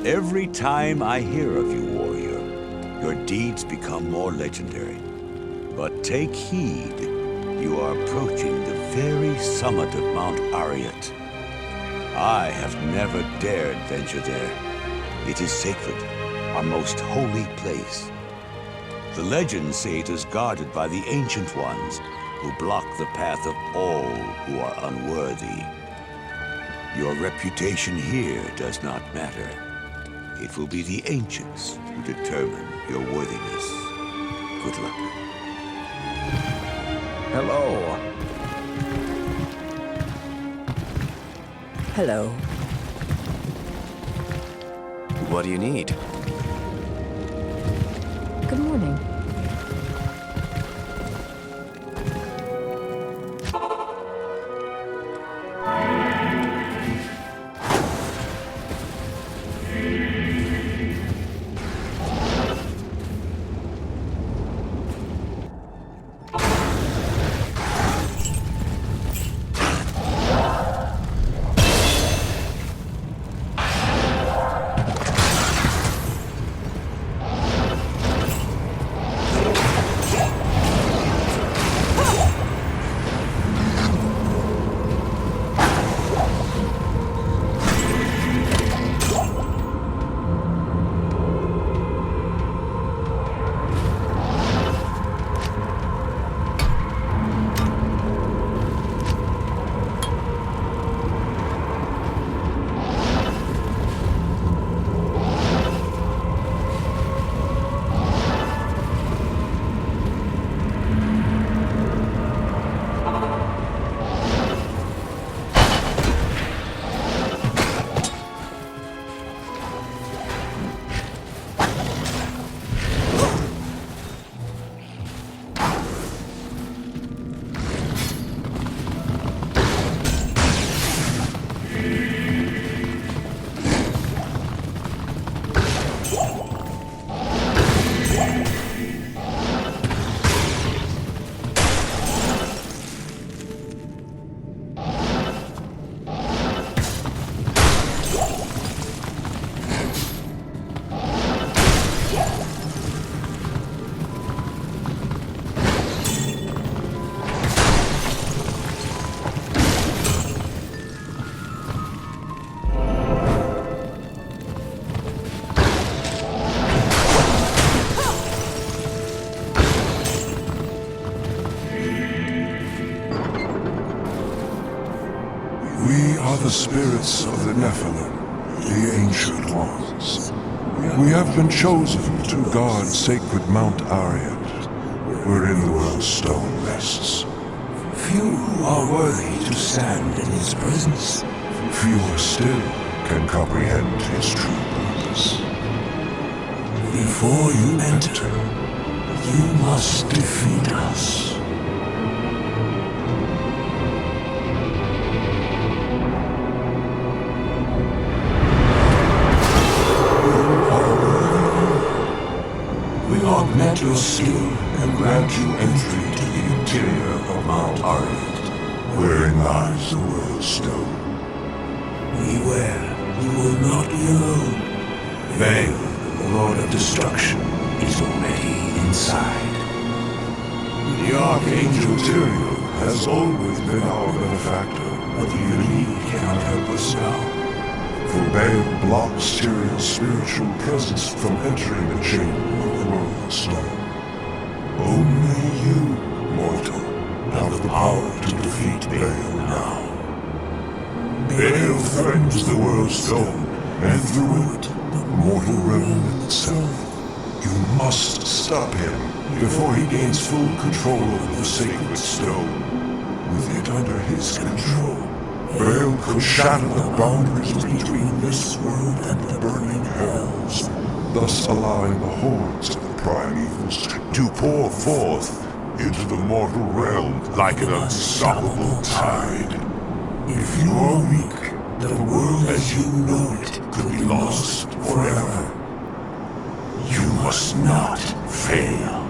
Every time I hear of you, warrior, your deeds become more legendary. But take heed, you are approaching the very summit of Mount Ariat. I have never dared venture there. It is sacred, our most holy place. The legends say it is guarded by the Ancient Ones, who block the path of all who are unworthy. Your reputation here does not matter. It will be the Ancients who determine your worthiness. Good luck. Hello. Hello. What do you need? Good morning. We are the spirits of the Nephilim, the Ancient Ones. We have been chosen to guard sacred Mount Ariat, wherein the world's stone rests. Few are worthy to stand in his presence. Fewer still can comprehend his true purpose. Before you enter, you must defeat us. Augment your skill and grant you entry to the interior of Mount Ariat, wherein lies the world's stone. Beware, you will not be alone. Vale, the Lord of Destruction, is already inside. The Archangel Tyrael has always been our benefactor, but even he cannot help us now. For Baal blocks Tyrael's spiritual presence from entering the chamber of the world's stone. Only you, mortal, have the power to defeat Baal now. Baal threatens the world's stone, and through it, the mortal realm itself. You must stop him before he gains full control of the sacred stone. With it under his control, Baal could shatter the boundaries between this world and the burning hells, thus allowing the hordes of the primevals to pour forth into the mortal realm like an unstoppable tide. If you are weak, the world as you know it could be lost forever. You must not fail.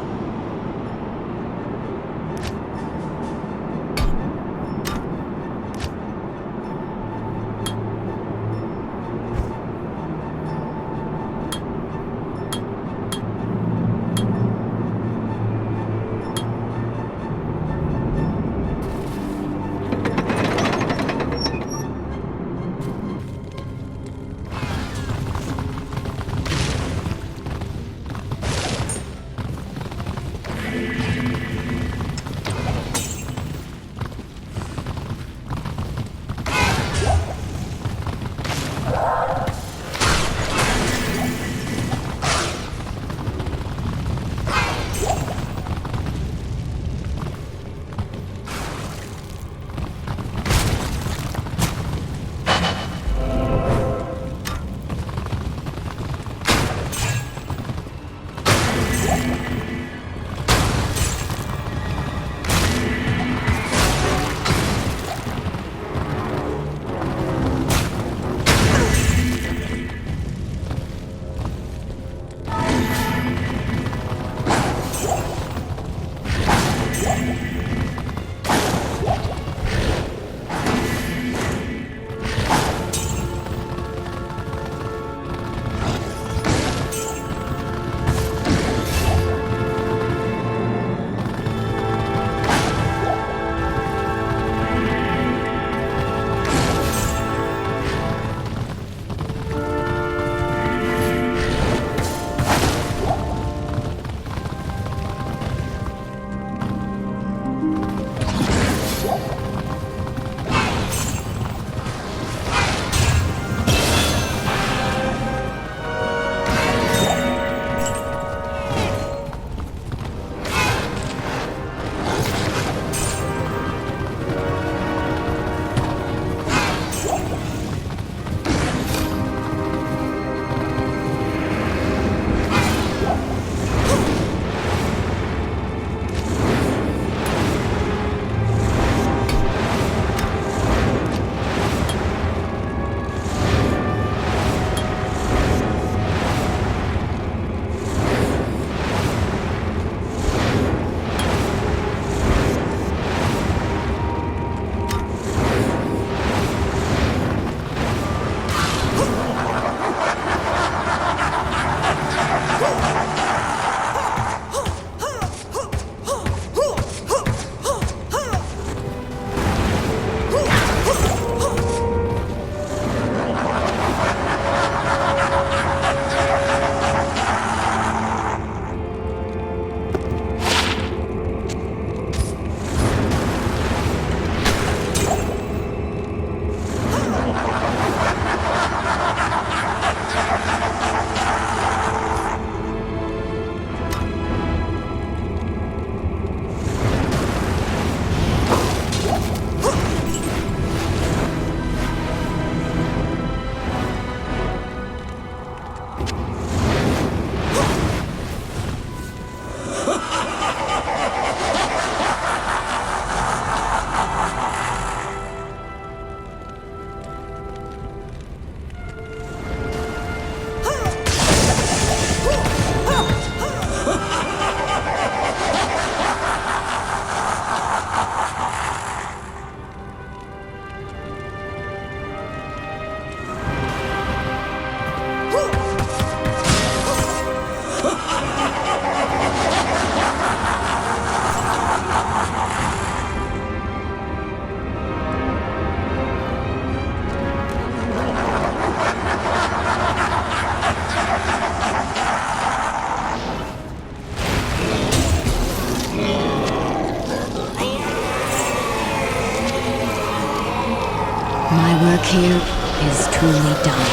My work here is truly done.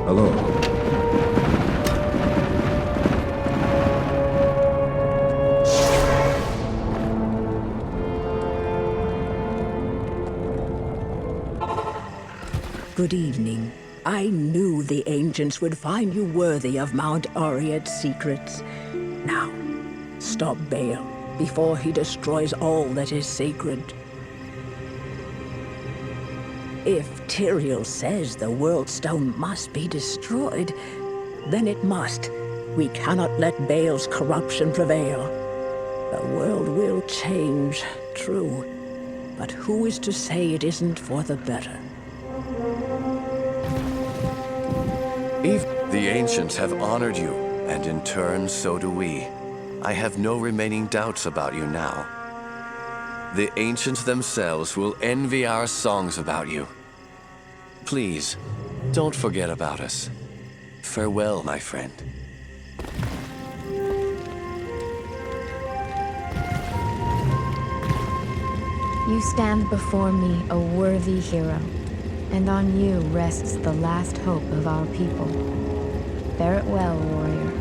Hello. Good evening. I knew the ancients would find you worthy of Mount Ariat's secrets. Now, stop Baal before he destroys all that is sacred. If Tyrael says the World Stone must be destroyed, then it must. We cannot let Baal's corruption prevail. The world will change, true. But who is to say it isn't for the better? The ancients have honored you, and in turn, so do we. I have no remaining doubts about you now. The ancients themselves will envy our songs about you. Please, don't forget about us. Farewell, my friend. You stand before me a worthy hero, and on you rests the last hope of our people. Bear it well, warrior.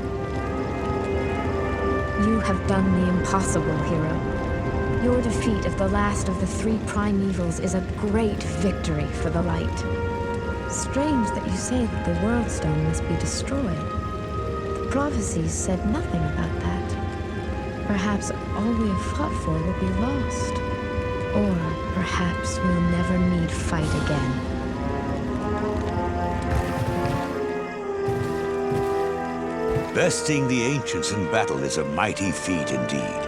You have done the impossible, hero. Your defeat of the last of the three prime evils is a great victory for the light. Strange that you say that the World Stone must be destroyed. The prophecies said nothing about that. Perhaps all we have fought for will be lost. Or perhaps we'll never need fight again. Besting the ancients in battle is a mighty feat indeed.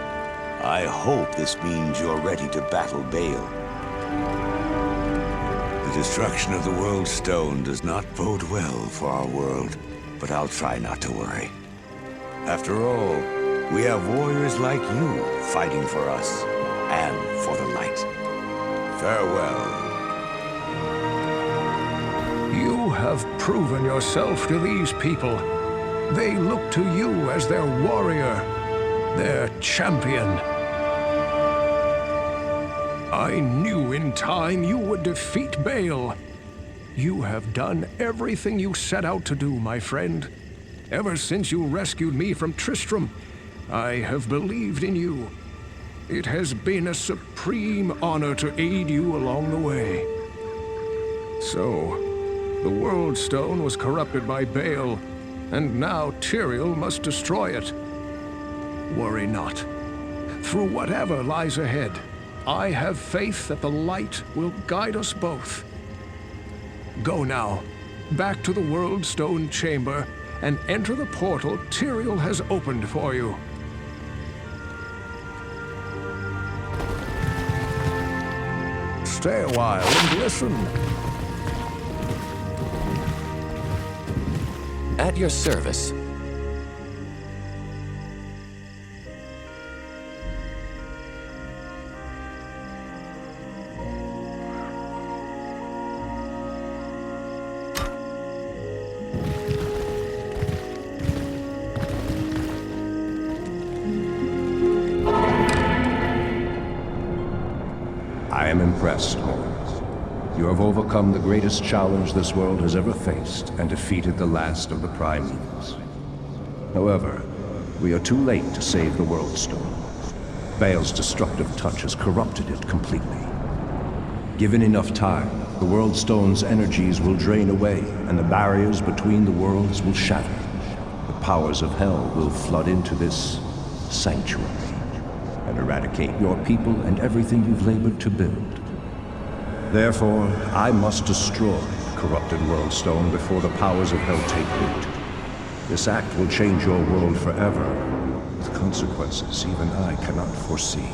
I hope this means you're ready to battle Baal. The destruction of the World Stone does not bode well for our world, but I'll try not to worry. After all, we have warriors like you fighting for us and for the light. Farewell. You have proven yourself to these people. They look to you as their warrior, their champion. I knew in time you would defeat Baal. You have done everything you set out to do, my friend. Ever since you rescued me from Tristram, I have believed in you. It has been a supreme honor to aid you along the way. So, the World Stone was corrupted by Baal, and now Tyrael must destroy it. Worry not. Through whatever lies ahead, I have faith that the light will guide us both. Go now, back to the World Stone Chamber, and enter the portal Tyrael has opened for you. Stay a while and listen. At your service. I am impressed, Holmes. You have overcome the greatest challenge this world has ever faced and defeated the last of the prime evils. However, we are too late to save the World Stone. Baal's destructive touch has corrupted it completely. Given enough time, the World Stone's energies will drain away and the barriers between the worlds will shatter. The powers of hell will flood into this sanctuary and eradicate your people and everything you've labored to build. Therefore, I must destroy the corrupted World Stone before the powers of hell take root. This act will change your world forever, with consequences even I cannot foresee.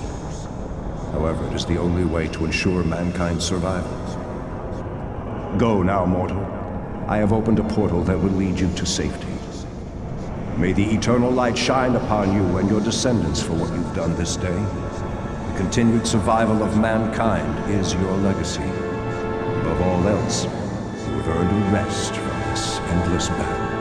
However, it is the only way to ensure mankind's survival. Go now, mortal. I have opened a portal that will lead you to safety. May the eternal light shine upon you and your descendants for what you've done this day. The continued survival of mankind is your legacy. Above all else, you have earned a rest from this endless battle.